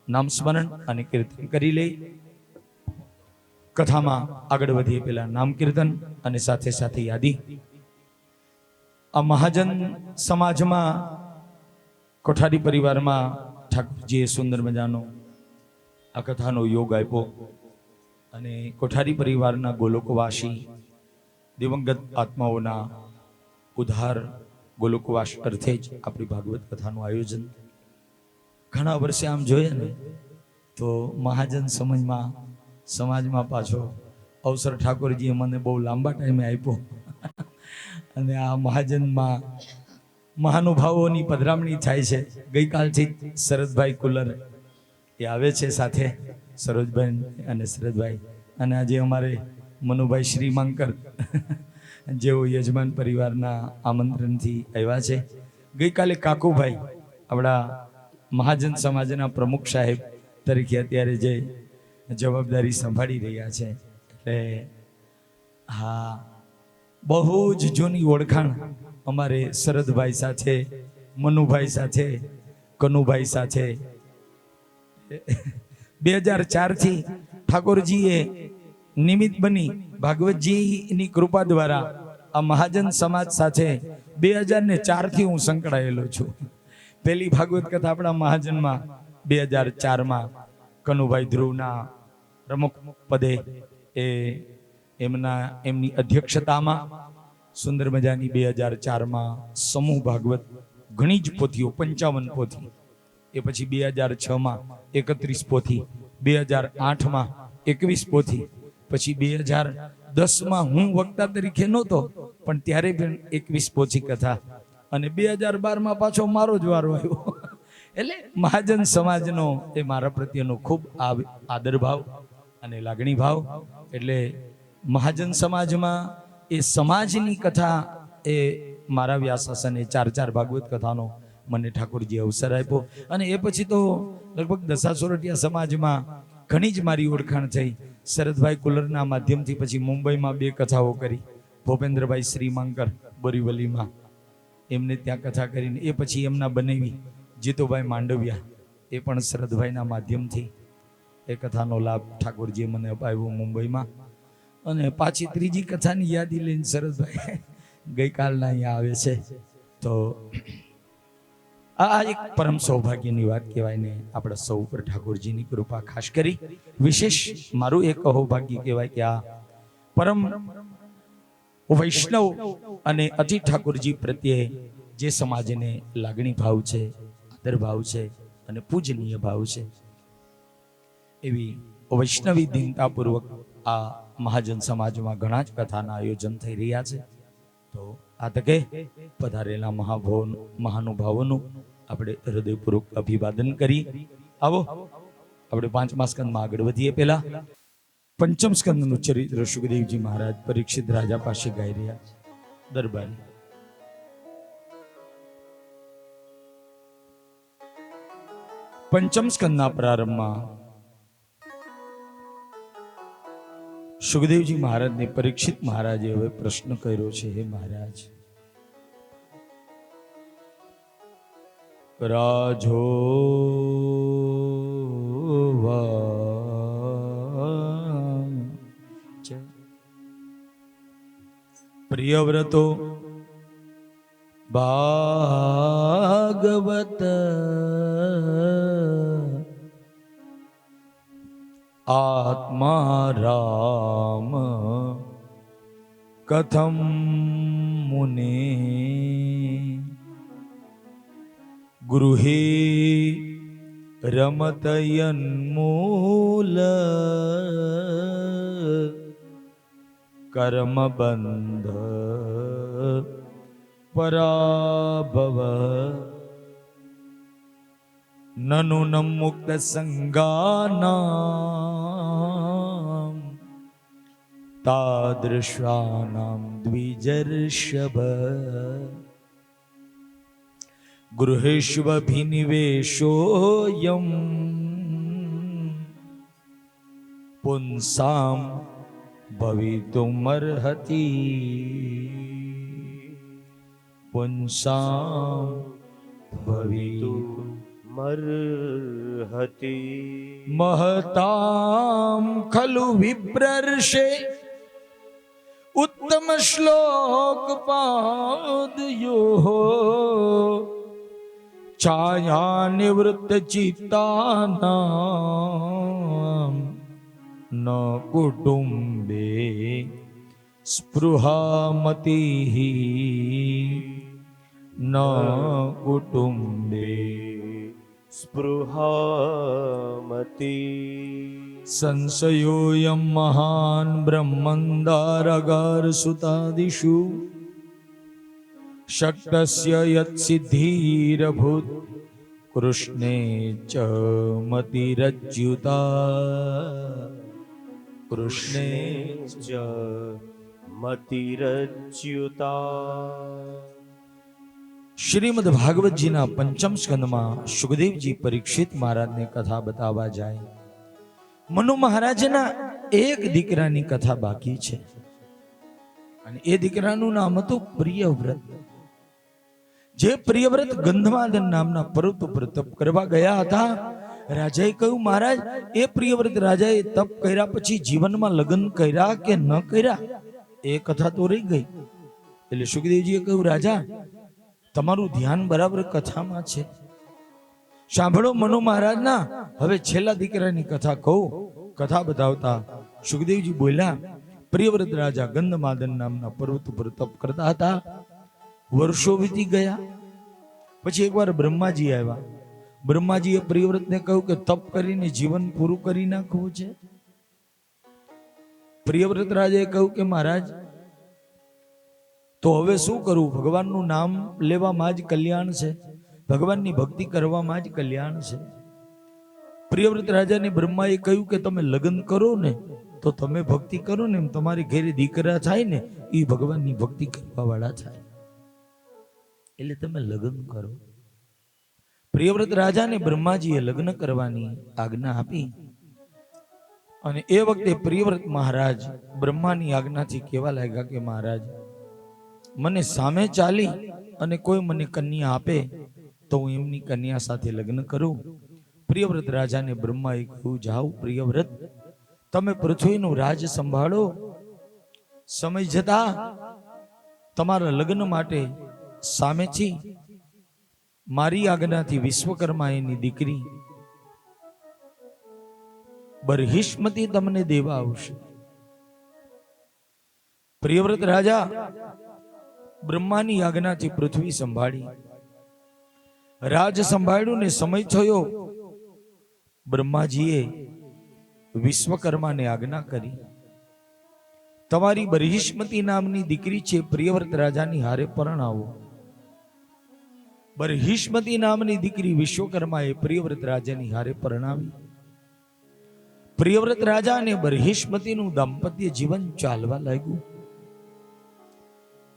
નામ સ્મરણ અને કીર્તન કરી લઈએ. કથામાં આગળ વધીએ પહેલા નામ કીર્તન અને સાથે સાથે યાદી. આ મહાજન સમાજમાં કોઠારી પરિવારમાં ઠાકોરજીએ સુંદર મજાનો આ કથાનો યોગ આપ્યો અને કોઠારી પરિવારના ગોલોકવાસી દિવંગત આત્માઓના ઉદ્ધાર ગોલોકવાસ અર્થે જ આપણી ભાગવત કથાનું આયોજન. ઘણા વર્ષે આમ જોઈએ ને તો મહાજન સમાજમાં પાછો અવસર ઠાકોરજીએ મને બહુ લાંબા ટાઈમે આપ્યો અને આ મહાજનમાં મહાનુભાવોની પધરામણી થાય છે. ગઈકાલથી શરદભાઈ કુલર એ આવે છે સાથે, સરોજભાઈ અને શરદભાઈ, અને આજે અમારે મનુભાઈ શ્રીમાંકર જેઓ યજમાન પરિવારના આમંત્રણથી આવ્યા છે. ગઈકાલે કાકુભાઈ આપણા મહાજન સમાજના પ્રમુખ સાહેબ તરીકે અત્યારે જે જવાબદારી સંભાળી રહ્યા છે, એટલે હા બહુ જ જૂની ઓળખાણ અમારે શરદભાઈ સાથે, મનુભાઈ સાથે, કનુભાઈ સાથે 2004થી ઠાકોરજીએ નિમિત્ત બની ભાગવતજીની કૃપા દ્વારા આ મહાજન સમાજ સાથે 2004થી હું સંકળાયેલો છું. પહેલી ભાગવત કથા આપણા મહાજનમાં 2004માં કનુભાઈ ધ્રુવના પ્રમુખ પદે એમની અધ્યક્ષતામાં સુંદર મજાની 2004માં સમૂહ ભાગવત ઘણી જ પોથીઓ 55 પોથી, એ પછી 2006માં 31 પોથી, 2008માં 21 પોથી, પછી 2010માં હું વક્તા તરીકે નહોતો પણ ત્યારે પણ 21 પોથી કથા, અને 2012માં પાછો મારો જ વારો આવ્યો. એટલે મહાજન સમાજનો એ મારા પ્રત્યેનો ખૂબ આદર ભાવ અને લાગણી ભાવ. એટલે મહાજન સમાજમાં એ સમાજની કથા એ મારા વ્યાસાસને 4 ભાગવત કથાનો મને ઠાકોરજી અવસર આપ્યો. અને એ પછી તો લગભગ દસા સોરઠિયા સમાજમાં ઘણી જ મારી ઓળખાણ થઈ. શરદભાઈ કુલરના માધ્યમથી પછી મુંબઈમાં 2 કથાઓ કરી. ભૂપેન્દ્રભાઈ શ્રીમાંકર બોરીવલીમાં એમને ત્યાં કથા કરીને એ પછી એમના બનેવી જીતુભાઈ માંડવિયા, એ પણ શરદભાઈના માધ્યમથી એ કથાનો લાભ ઠાકોરજીએ મને અપાવ્યો મુંબઈમાં. અને પાછી ત્રીજી કથાની યાદી લઈને શરદભાઈ ગઈકાલના અહીંયા આવે છે. તો આ એક પરમ સૌભાગ્યની વાત કહેવાય ને આપણા સૌ ઉપર ઠાકોરજીની કૃપા. ખાસ કરી વિશેષ મારું એક સૌભાગ્ય કહેવાય કે આ પરમ વૈષ્ણવ અને અતિ ઠાકોરજી પ્રત્યે જે સમાજને લાગણી ભાવ છે, આદર ભાવ છે અને પૂજનીય ભાવ છે, એવી વૈષ્ણવી દીનતાપૂર્વક આ મહાજન સમાજમાં ઘણા જ કથાના આયોજન થઈ રહ્યા છે. તો આ તકે પધારેલા મહાનુભાવોનું આપણે હૃદયપૂર્વક અભિવાદન કરી. આવો આપણે 5મા સ્કંદમાં આગળ વધીએ. પહેલા 5મ સ્કંદનું ચરિત્ર સુખદેવજી મહારાજ પરીક્ષિત રાજા પાસે ગાઈ રહ્યા છે. દરબારી પંચમ સ્કંદના પ્રારંભમાં સુખદેવજી મહારાજને પરીક્ષિત મહારાજે હવે પ્રશ્ન કર્યો છે. હે મહારાજ, રાજો પ્રિયવ્રતો ભાગવત આત્મા રામ કથમ મુને ગૃહે રમતયન્મૂલ કર્મબંધ પરાભવ નનુ ન મુક્ત સંગાનામ તાદૃશાનામ દ્વિજર્ષભ ગૃહેષ્વભિનિવેશોયમ પુંસામ ભવિતુમર્હતિ પુંસામ ભવિતુમર્હતિ. મર્હતિ महतां खलु विप्रर्षे उत्तम श्लोक पादयोः छाया निवृत्त चित्तानां न कुटुम्बे स्पृहामतिः न कुटुम्बे સ્પૃહામતિ संशयोऽयं महान् ब्रह्मन्दारगारसुतादिषु शक्तस्य यत्सिद्धिरभूत् कृष्णे च मतिरच्युता कृष्णे ચ મતિરચ્યુતા શ્રીમદ ભાગવતજીના પંચમ સ્કંદમાં સુખદેવજી પરીક્ષિત મહારાજને કથા બતાવવા જાય. મનુ મહારાજના એક દીકરાની કથા બાકી છે અને એ દીકરાનું નામ હતું પ્રિયવ્રત. જે પ્રિયવ્રત ગંધમાદન નામના પર્વત ઉપર તપ કરવા ગયા હતા. રાજાએ કહ્યું, મહારાજ એ પ્રિયવ્રત રાજાએ તપ કર્યા પછી જીવનમાં લગ્ન કર્યા કે ન કર્યા એ કથા તો રહી ગઈ. એટલે સુખદેવજીએ કહ્યું, રાજા તમારું ધ્યાન બરાબર કથામાં છે. સાંભળો મનુ મહારાજના હવે છેલ્લા દીકરાની કથા કહું. કથા બતાવતા સુખદેવજી બોલ્યા, પ્રિયવ્રત રાજા ગંધમાદન નામના પર્વત ઉપર તપ કરતા હતા. વર્ષો વીતી ગયા. પછી એકવાર બ્રહ્માજી આવ્યા. બ્રહ્માજીએ પ્રિયવ્રતને કહ્યું કે તપ કરીને જીવન પૂરું કરી નાખવું છે. પ્રિયવ્રત રાજાએ કહ્યું કે મહારાજ તો હવે શું કરવું? ભગવાનનું નામ લેવામાં જ કલ્યાણ છે, ભગવાનની ભક્તિ કરવામાં જ કલ્યાણ છે. પ્રિયવ્રત રાજાને બ્રહ્માએ કહ્યું કે તમે લગ્ન કરો ને તો તમે ભક્તિ કરો ને એમ તમારી ઘરે દીકરા થાય ને એ ભગવાનની ભક્તિ કરવા વાળા થાય, એટલે તમે લગ્ન કરો. પ્રિયવ્રત રાજાને બ્રહ્માજીએ લગ્ન કરવાની આજ્ઞા આપી અને એ વખતે પ્રિયવ્રત મહારાજ બ્રહ્માની આજ્ઞાથી કહેવા લાગ્યા કે મહારાજ મને સામે ચાલી અને કોઈ મને કન્યા આપે તો હું એમની કન્યા સાથે લગ્ન કરું. પ્રિયવ્રત રાજાને બ્રહ્માએ કહ્યું, જાઓ પ્રિયવ્રત, તમે પૃથ્વીનું રાજ સંભાળો. સમય જતા તમારા લગ્ન માટે સામેથી મારી આજ્ઞાથી વિશ્વકર્મા એની દીકરી બરહિષ્મતી તમને દેવા આવશે. પ્રિયવ્રત રાજા બ્રહ્માની આજ્ઞાથી પૃથ્વી સંભાળી, રાજ સંભાળ્યું ને સમય થયો. બ્રહ્માજીએ વિશ્વકર્માને આજ્ઞા કરી, તમારી બરહિષ્મતી નામની દીકરી છે, પ્રિયવ્રત રાજાની હારે પરણાવો. બરહિષ્મતી નામની દીકરી વિશ્વકર્માએ પ્રિયવ્રત રાજાની હારે પરણાવી. પ્રિયવ્રત રાજા અને બરહિષ્મતીનું દાંપત્ય જીવન ચાલવા લાગ્યું.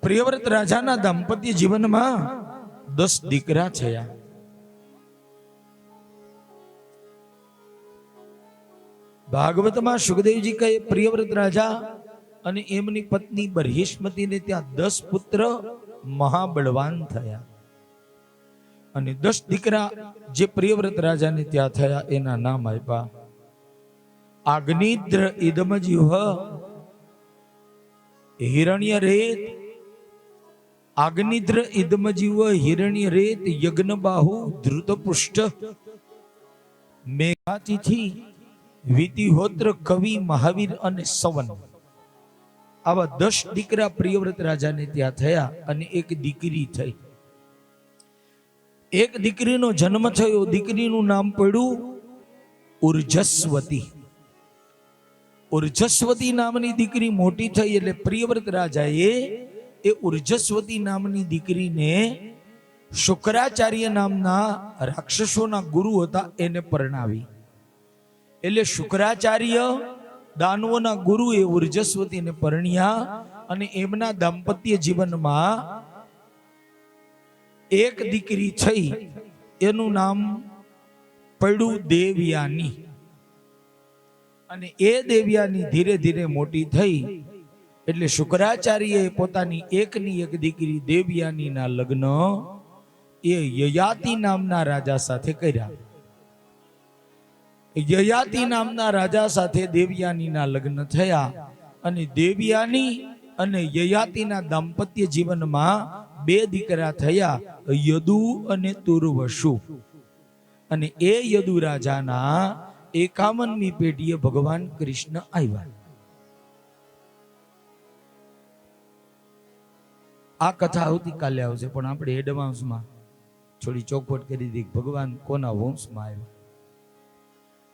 પ્રિયવ્રત રાજાના દાંપત્ય જીવનમાં 10 દીકરા થયા. ભાગવતમાં સુખદેવજી કહે, પ્રિયવ્રત રાજા અને એમની પત્ની બરહિષ્મતીને ત્યાં 10 પુત્ર મહાબળવાન થયા અને 10 દીકરા જે પ્રિયવ્રત રાજાને ત્યાં થયા એના નામ આપ્યા અગ્નિદ્ર ઇદમજીહ, હિરણ્યરેત, અગ્નિદ્ર ઇદમજીવ, હિરણ્યરેત, યજ્ઞબાહુ, ધૃતપુષ્ટ, મેઘાતિથિ, વિતિહોત્ર, કવિ, મહાવીર અને સવન. આવા 10 દીકરા પ્રિયવ્રત રાજાને ત્યાં થયા અને એક દીકરી થઈ. એક દીકરીનો જન્મ થયો. દીકરીનું નામ પડ્યું ઉર્જસ્વતી. ઉર્જસ્વતી નામની દીકરી મોટી થઈ એટલે પ્રિયવ્રત રાજાએ એ ઉર્જસ્વતી નામની દીકરીને શુક્રાચાર્ય નામના રાક્ષસોના ગુરુ હતા એને પરણાવી. એટલે શુક્રાચાર્ય દાનવોના ગુરુ એ ઉર્જસ્વતીને પરણ્યા અને એમના દાંપત્ય જીવનમાં એક દીકરી થઈ, એનું નામ પડ્યું દેવયાની. અને એ દેવયાની ધીરે ધીરે મોટી થઈ એટલે શુક્રાચાર્યએ પોતાની એકની એક દીકરી દેવયાનીના લગ્ન એ યયાતિ નામના રાજા સાથે કર્યા. યયાતિ નામના રાજા સાથે દેવયાનીના લગ્ન થયા અને દેવયાની અને યયાતિના દાંપત્ય જીવનમાં 2 દીકરા થયા, યદુ અને તુર્વશુ. અને એ યદુ રાજાના 51મી પેઢીએ ભગવાન કૃષ્ણ આવ્યા. આ કથા આવતીકાલે આવશે, પણ આપણે એડવાન્સમાં થોડી ચોખવટ કરી દીધી. ભગવાન કોના વંશમાં આવ્યા?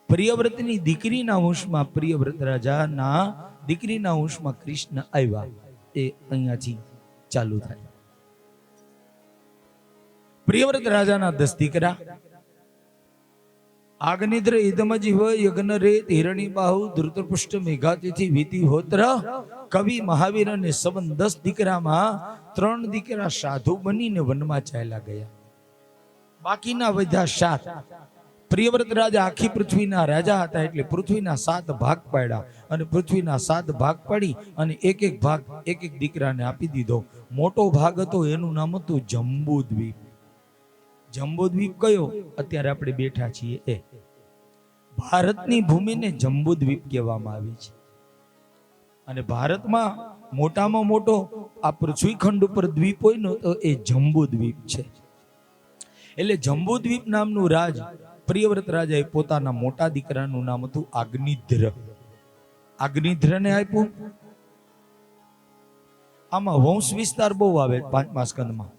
પ્રિયવ્રતની દીકરીના વંશમાં, પ્રિયવ્રત રાજાના દીકરીના વંશમાં કૃષ્ણ આવ્યા. એ અહીંયાથી ચાલુ થાય. પ્રિયવ્રત રાજાના 10 દીકરા. આગ્નિદ્ર ઇદમજીવ યજ્ઞરેત હિરણ્યબાહુ ધૃતપુષ્ટ મેઘાતિથિ વિધિહોત્ર કવિ મહાવીર અને સંવન 10 દીકરામાં 3 દીકરા સાધુ બનીને વનમાં ચાલ્યા ગયા. બાકીના વધ્યા 7. પ્રિયવ્રત રાજા આખી પૃથ્વીના રાજા હતા, એટલે પૃથ્વીના 7 ભાગ પાડ્યા અને પૃથ્વીના 7 ભાગ પાડી અને એક ભાગ એક દીકરાને આપી દીધો. મોટો ભાગ હતો, એનું નામ હતું જંબુદ્વીપ. જંબુદ્વીપ કયો? અત્યારે આપણે બેઠા છીએ એ. ભારતની ભૂમિને જંબુદ્વીપ કહેવામાં આવે છે. અને ભારતમાં મોટામાં મોટો આ પૃથ્વી ખંડ ઉપર દ્વીપ હોય ને તો એ જંબુદ્વીપ છે. એટલે જંબુદ્વીપ નામનું રાજ પ્રિયવ્રત રાજાએ પોતાના મોટા દીકરાનું નામ હતું આગ્નિદ્ર. આગ્નિદ્રને આપ્યું. આમાં વંશ વિસ્તાર બહુ આવે 5મા સ્કંદમાં.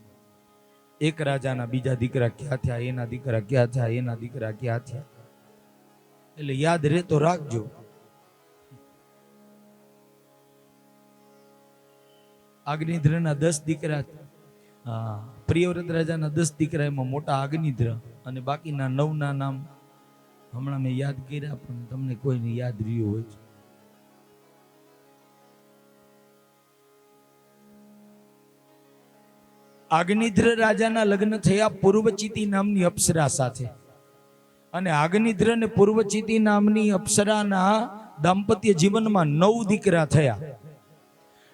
એક રાજાના બીજા દીકરા ક્યાં થયા, એના દીકરા ક્યાં થયા, એના દીકરા ક્યાં થયા. એટલે યાદ રહે તો રાખજો. આગ્નિદ્રના 10 દીકરા. પ્રિયવ્રત રાજાના 10 દીકરા, એમાં મોટા આગ્નિદ્ર અને બાકીના 9ના નામ હમણાં મેં યાદ કર્યા, પણ તમને કોઈને યાદ રહ્યું હોય છે. આગ્નિદ્ર રાજાના લગ્ન થયા પૂર્વચિતી નામની અપ્સરા સાથે. અને આગ્નિદ્ર અને પૂર્વચિતી નામની અપ્સરાના દાંપત્ય જીવનમાં 9 દીકરા થયા.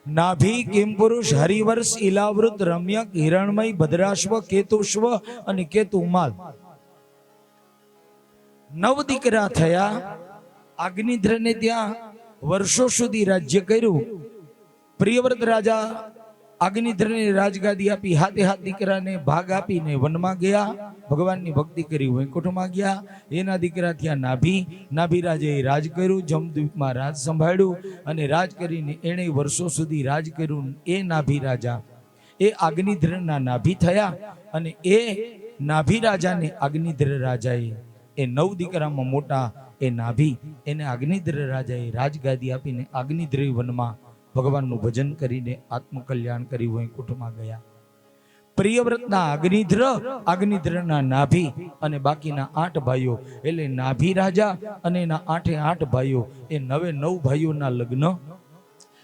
નાભી, કિમપુરુષ, હરિવર્ષ, ઇલાવૃત, રમ્યક, હિરણમય, ભદ્રાશ્વ, કેતુશ્વ અને કેતુમાલ. 9 દીકરા થયા. આગ્નિદ્રને ત્યાં વર્ષો સુધી રાજ્ય કર્યું. પ્રિયવ્રત રાજા આગ્નિદ્રને રાજગાદી આપી, હાથે હાથ દીકરાને ભાગ આપીને વનમાં ગયા. ભગવાનની ભક્તિ કરી વૈકુંઠમાં ગયા. એના દીકરા થયા નાભી. નાભી રાજાએ રાજ કર્યું, જમદ્વીપમાં રાજ સંભાળ્યું અને રાજ કરીને એણે વર્ષો સુધી રાજ કર્યું. એ નાભી રાજા એ આગ્નિદ્રના નાભી થયા. અને એ નાભી રાજાને આગ્નિદ્ર રાજાએ, એ 9 દીકરામાં મોટા એ નાભી, એને આગ્નિદ્ર રાજાએ રાજગાદી આપીને આગ્નિદ્ર વનમાં ભગવાનનું ભજન કરીને આત્મકલ્યાણ કરી વૈકુંઠમાં ગયા. પ્રિયવ્રતના આગ્નિદ્ર, આગ્નિદ્રના નાભી અને બાકીના 8 ભાઈઓ, એટલે નાભી રાજા અને એના 8 ભાઈઓ, એ 9 ભાઈઓના લગ્ન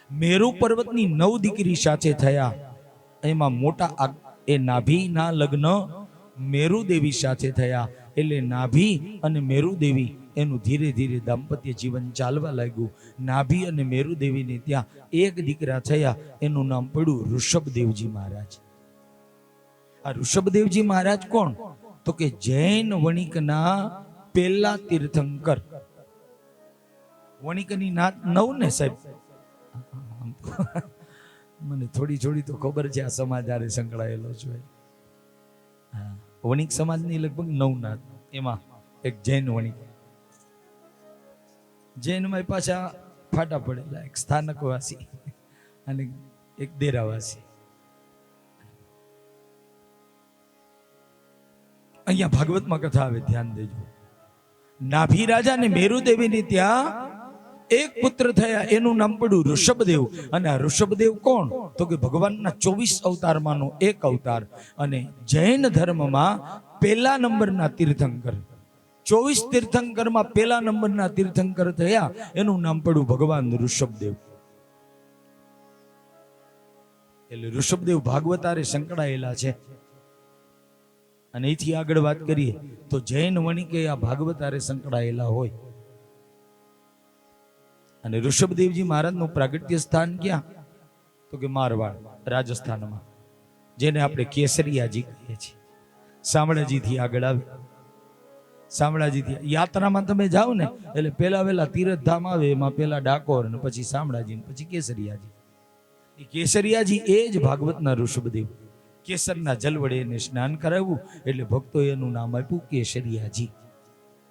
મેરુ પર્વતની 9 દીકરી સાથે થયા. એમાં મોટા એ નાભીના લગ્ન મેરુ દેવી સાથે થયા. એટલે નાભી અને મેરુ દેવી એનું ધીરે ધીરે દાંપત્ય જીવન ચાલવા લાગ્યું. નાભી અને મેરુ દેવીને ત્યાં 1 દીકરા થયા, એનું નામ પડ્યું ઋષભદેવજી મહારાજ. આ ઋષભદેવજી મહારાજ કોણ? તો કે જૈન વણિકના પહેલા તીર્થંકર. વણિકની નાત 9 ને સાહેબ. મને થોડી તો ખબર છે, આ સમાજ આરે સંકળાયેલો છે. વણિક સમાજની લગભગ 9 નાત, એમાં એક જૈન વણિક. જૈનમાં પાછા ફાટા પડેલા, એક સ્થાનકવાસી અને એક દેરાવાસી. અહીંયા ભાગવતમાં કથા આવે, ધ્યાન દેજો. નાભી રાજા ને મેરુદેવીની ત્યાં 1 પુત્ર થયા, એનું નામ પડ્યું ઋષભદેવ. અને આ ઋષભદેવ કોણ? તો કે ભગવાનના 24 અવતારમાંનો એક અવતાર અને જૈન ધર્મમાં પહેલા નંબરના તીર્થંકર. 24 તીર્થંકરમાં પહેલા નંબરના તીર્થંકર થયા, એનું નામ પડ્યું ભગવાન ઋષભદેવ. એટલે ઋષભદેવ ભાગવતારે સંકળાયેલા છે. અને એથી આગળ વાત કરીએ તો જૈન વણિકે આ ભાગવતારે સંકળાયેલા હોય. અને ઋષભદેવજી મહારાજનું પ્રાગટ્ય સ્થાન ક્યાં? તો કે મારવાડ, રાજસ્થાનમાં, જેને આપણે કેસરિયાજી કહીએ છીએ. શામળાજીથી આગળ આવે. શામળાજીથી યાત્રામાં તમે જાઓ ને એટલે પેલા તીરથધામ આવે, એમાં પેલા ડાકોર ને પછી શામળાજી ને પછી કેસરિયાજી. એ કેસરિયાજી એ જ ભાગવતના ઋષભદેવ. કેસરના જલ વડે એને સ્નાન કરાવ્યું એટલે ભક્તો એનું નામ આપ્યું કેસરિયાજી.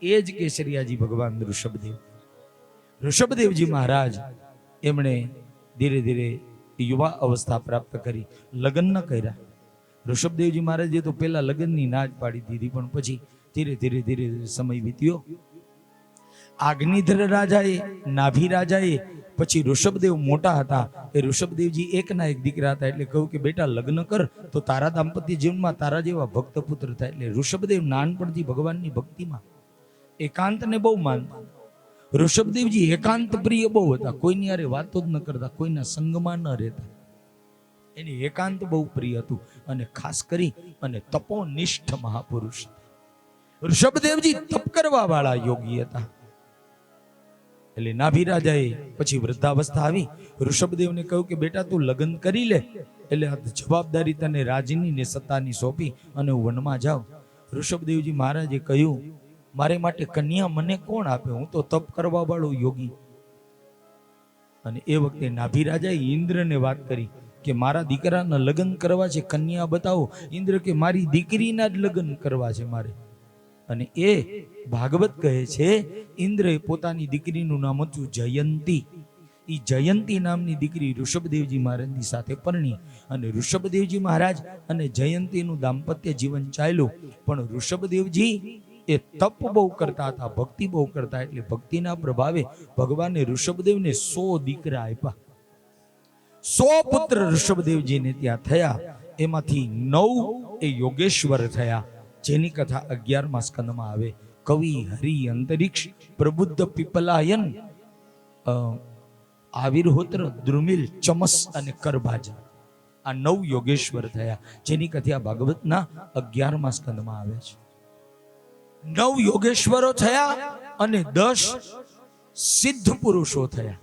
એ જ કેસરિયાજી ભગવાન ઋષભદેવ. ઋષભદેવજી મહારાજ એમણે ધીરે ધીરે યુવા અવસ્થા પ્રાપ્ત કરી, લગ્ન ન કર્યા. ઋષભદેવજી મહારાજે તો પેલા લગ્નની ના જ પાડી દીધી, પણ પછી ધીરે ધીરે સમય વીત્યો. આગનિધર રાજાએ, નાભી રાજાએ, પછી ઋષભદેવ મોટા હતા, એ ઋષભદેવજી એકના એક દીકરા હતા, એટલે કહ્યું કે બેટા લગ્ન કર તો તારા દાંપત્ય જીવનમાં તારા જેવા ભક્ત પુત્ર થાય. એટલે ઋષભદેવ નાનપણથી ભગવાનની ભક્તિમાં એકાંતને બહુ માનતા. ઋષભદેવજી એકાંત પ્રિય બહુ હતા, કોઈની હારે વાતો જ ન કરતા, કોઈના સંગમાં ન રહેતા. એને એકાંત બહુ પ્રિય હતું, અને ખાસ કરી અને તપોનિષ્ઠ મહાપુરુષ. ઋષભદેવજી તપ કરવા વાળા યોગી હતા. એટલે નાભી રાજાએ પછી વૃદ્ધાવસ્થા આવી, ઋષભદેવને કહ્યું કે બેટા તું લગ્ન કરી લે, એટલે આ જવાબદારી તને રાજની ને સત્તાની સોંપી અને હું વનમાં જાઉં. ઋષભદેવજી મહારાજે કહ્યું મારે માટે કન્યા મને કોણ આપે, હું તો તપ કરવા વાળો યોગી. અને એ વખતે નાભી રાજાએ ઇન્દ્રને વાત કરી કે મારા દીકરાના લગ્ન કરવા છે, કન્યા બતાવો. ઇન્દ્ર કે મારી દીકરીના જ લગ્ન કરવા છે મારે. અને એ ભાગવત કહે છે ઇન્દ્રએ પોતાની દીકરીનું નામ હતું જયંતી. એ જયંતી નામની દીકરી ઋષભદેવજી મહારાજની સાથે પરણી, અને ઋષભદેવજી મહારાજ અને જયંતીનું દાંપત્ય જીવન ચાલ્યું. પણ ઋષભદેવજી એ તપ બહુ કરતા હતા, ભક્તિ બહુ કરતા, એટલે ભક્તિના પ્રભાવે ભગવાને ઋષભદેવને 100 દીકરા આપ્યા. 100 પુત્ર ઋષભદેવજીને ત્યાં થયા. એમાંથી 9 એ યોગેશ્વર થયા, જેની કથા 11મા સ્કંદમાં આવે. કવિ, હરિ, અંતરિક્ષ, પ્રબુદ્ધ, પીપલાયન, આવિર્હોત્ર, દ્રુમિલ, ચમસ અને કરભાજ, આ 9 યોગેશ્વર થયા, જેની કથા ભાગવતના 11મા સ્કંદમાં આવે છે. 9 યોગેશ્વરો થયા અને 10 સિદ્ધ પુરુષો થયા.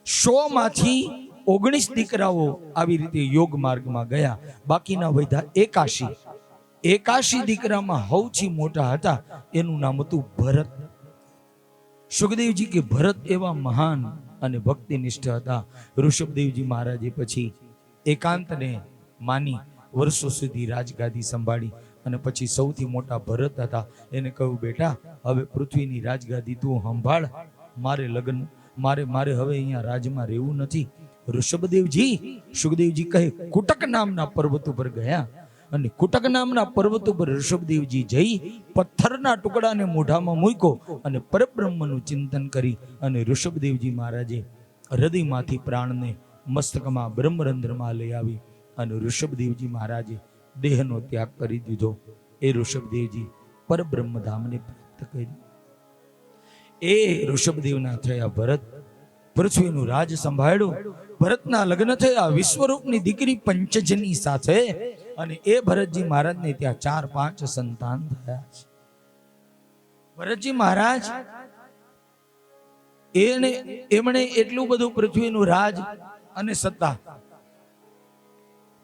100 માંથી 19 દીકરાઓ આવી રીતે યોગ માર્ગમાં ગયા, બાકીના વધ્યા 81. 81 દીકરામાં સૌથી મોટા હતા, એનું નામ હતું ભરત. સુખદેવજી કે ભરત એવા મહાન અને ભક્તિનિષ્ઠ હતા. ઋષભદેવજી મહારાજે પછી એકાંતને માની વર્ષો સુધી રાજગાદી સંભાળી, અને પછી સૌથી મોટા ભરત હતા, એને કહ્યું બેટા હવે પૃથ્વીની રાજગાદી તું સંભાળ, મારે હવે અહીંયા રાજમાં રહેવું નથી. ઋષભદેવજી, સુખદેવજી કહે કુટક નામના પર્વત ઉપર ગયા, અને કુટક નામના પર્વત ઉપર ઋષભદેવજી જઈ પથ્થરના ટુકડાને મોઢામાં મૂક્યો અને પરબ્રહ્મનું ચિંતન કરી, અને ઋષભદેવજી મહારાજે હૃદયમાંથી પ્રાણને મસ્તકમાં બ્રહ્મરંધ્રમાં લઈ આવી, અને ઋષભદેવજી મહારાજે દેહનો ત્યાગ કરી દીધો. એ ઋષભદેવજી પરબ્રહ્મ ધામને પ્રાપ્ત કર્યું. એ ઋષભદેવના થયા ભરત, પૃથ્વીનું રાજ સંભાળ્યું. ભરતના લગ્ન થયા વિશ્વરૂપની દીકરી પંચજની સાથે, અને એ ભરતજી મહારાજને ત્યાં 4-5 સંતાન થયા છે. ભરતજી મહારાજ એમણે એટલું બધું પૃથ્વીનું રાજ અને સત્તા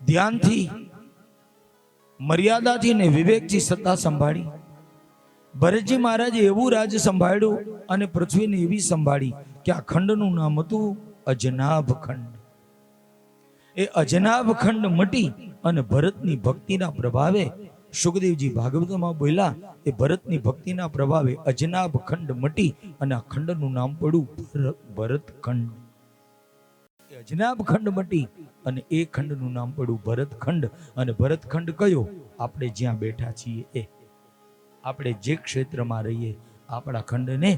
ધ્યાનથી, મર્યાદાથી ને વિવેકથી સત્તા સંભાળી. ભરતજી મહારાજે એવું રાજ સંભાળ્યું અને પૃથ્વીને એવી સંભાળી કે આ ખંડનું નામ હતું અજનાભ ખંડ. એ અજનાભ ખંડ મટી અને ભરતની ભક્તિના પ્રભાવે, સુખદેવજી ભાગવતમાં બોલ્યા, એ ભરતની ભક્તિના પ્રભાવે અજનાભ ખંડ મટી અને આ ખંડનું નામ પડ્યું ભરતખંડ. અજનાભ ખંડ મટી અને એ ખંડનું નામ પડ્યું ભરતખંડ. અને ભરતખંડ કયો? આપણે જ્યાં બેઠા છીએ એ, આપણે જે ક્ષેત્રમાં રહીએ આપણા ખંડને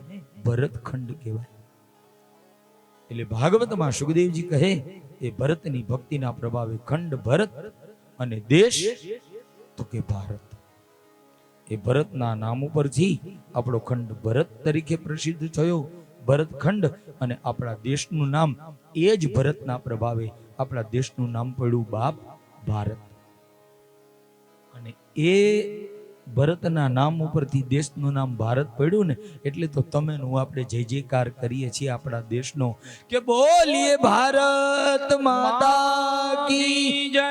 ભરતખંડ કહેવાય. એટલે ભાગવતમાં સુખદેવજી કહે એ ભરતની ભક્તિના પ્રભાવે ખંડ ભરત અને દેશ તો કે ભારત. એ ભરતના નામ ઉપરથી આપણો ખંડ ભરત તરીકે પ્રસિદ્ધ થયો, ભરતખંડ. અને આપણા દેશનું નામ એ જ ભરતના પ્રભાવે આપણા દેશનું નામ પડ્યું બાપ ભારત. અને એ ભરતના નામ ઉપરથી દેશનું નામ ભારત પડ્યું ને, એટલે તો તમે હું આપણે જય જયકાર કરીએ છીએ આપણા દેશનો કે બોલીએ ભારત માતા કી જય,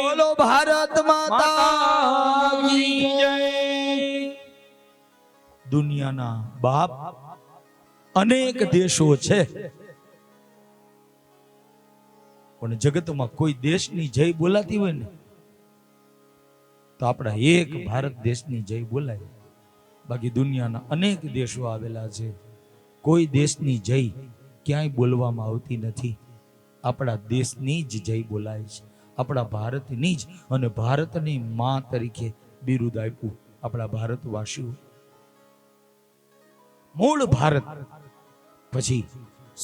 બોલો ભારત માતા કી જય. દુનિયાના બાપ અનેક દેશો છે, પણ જગતમાં કોઈ દેશની જય બોલાતી હોય ને તો આપણા એક ભારત દેશની જય બોલાય. બાકી દુનિયાના અનેક દેશો આવેલા છે, કોઈ દેશની જય ક્યાંય બોલવામાં આવતી નથી. આપણા દેશની જ જય બોલાય છે, આપણા ભારતની જ. અને ભારતની માં તરીકે બિરુદ આપ્યું આપણા ભારતવાસીઓ. મૂળ ભારત પછી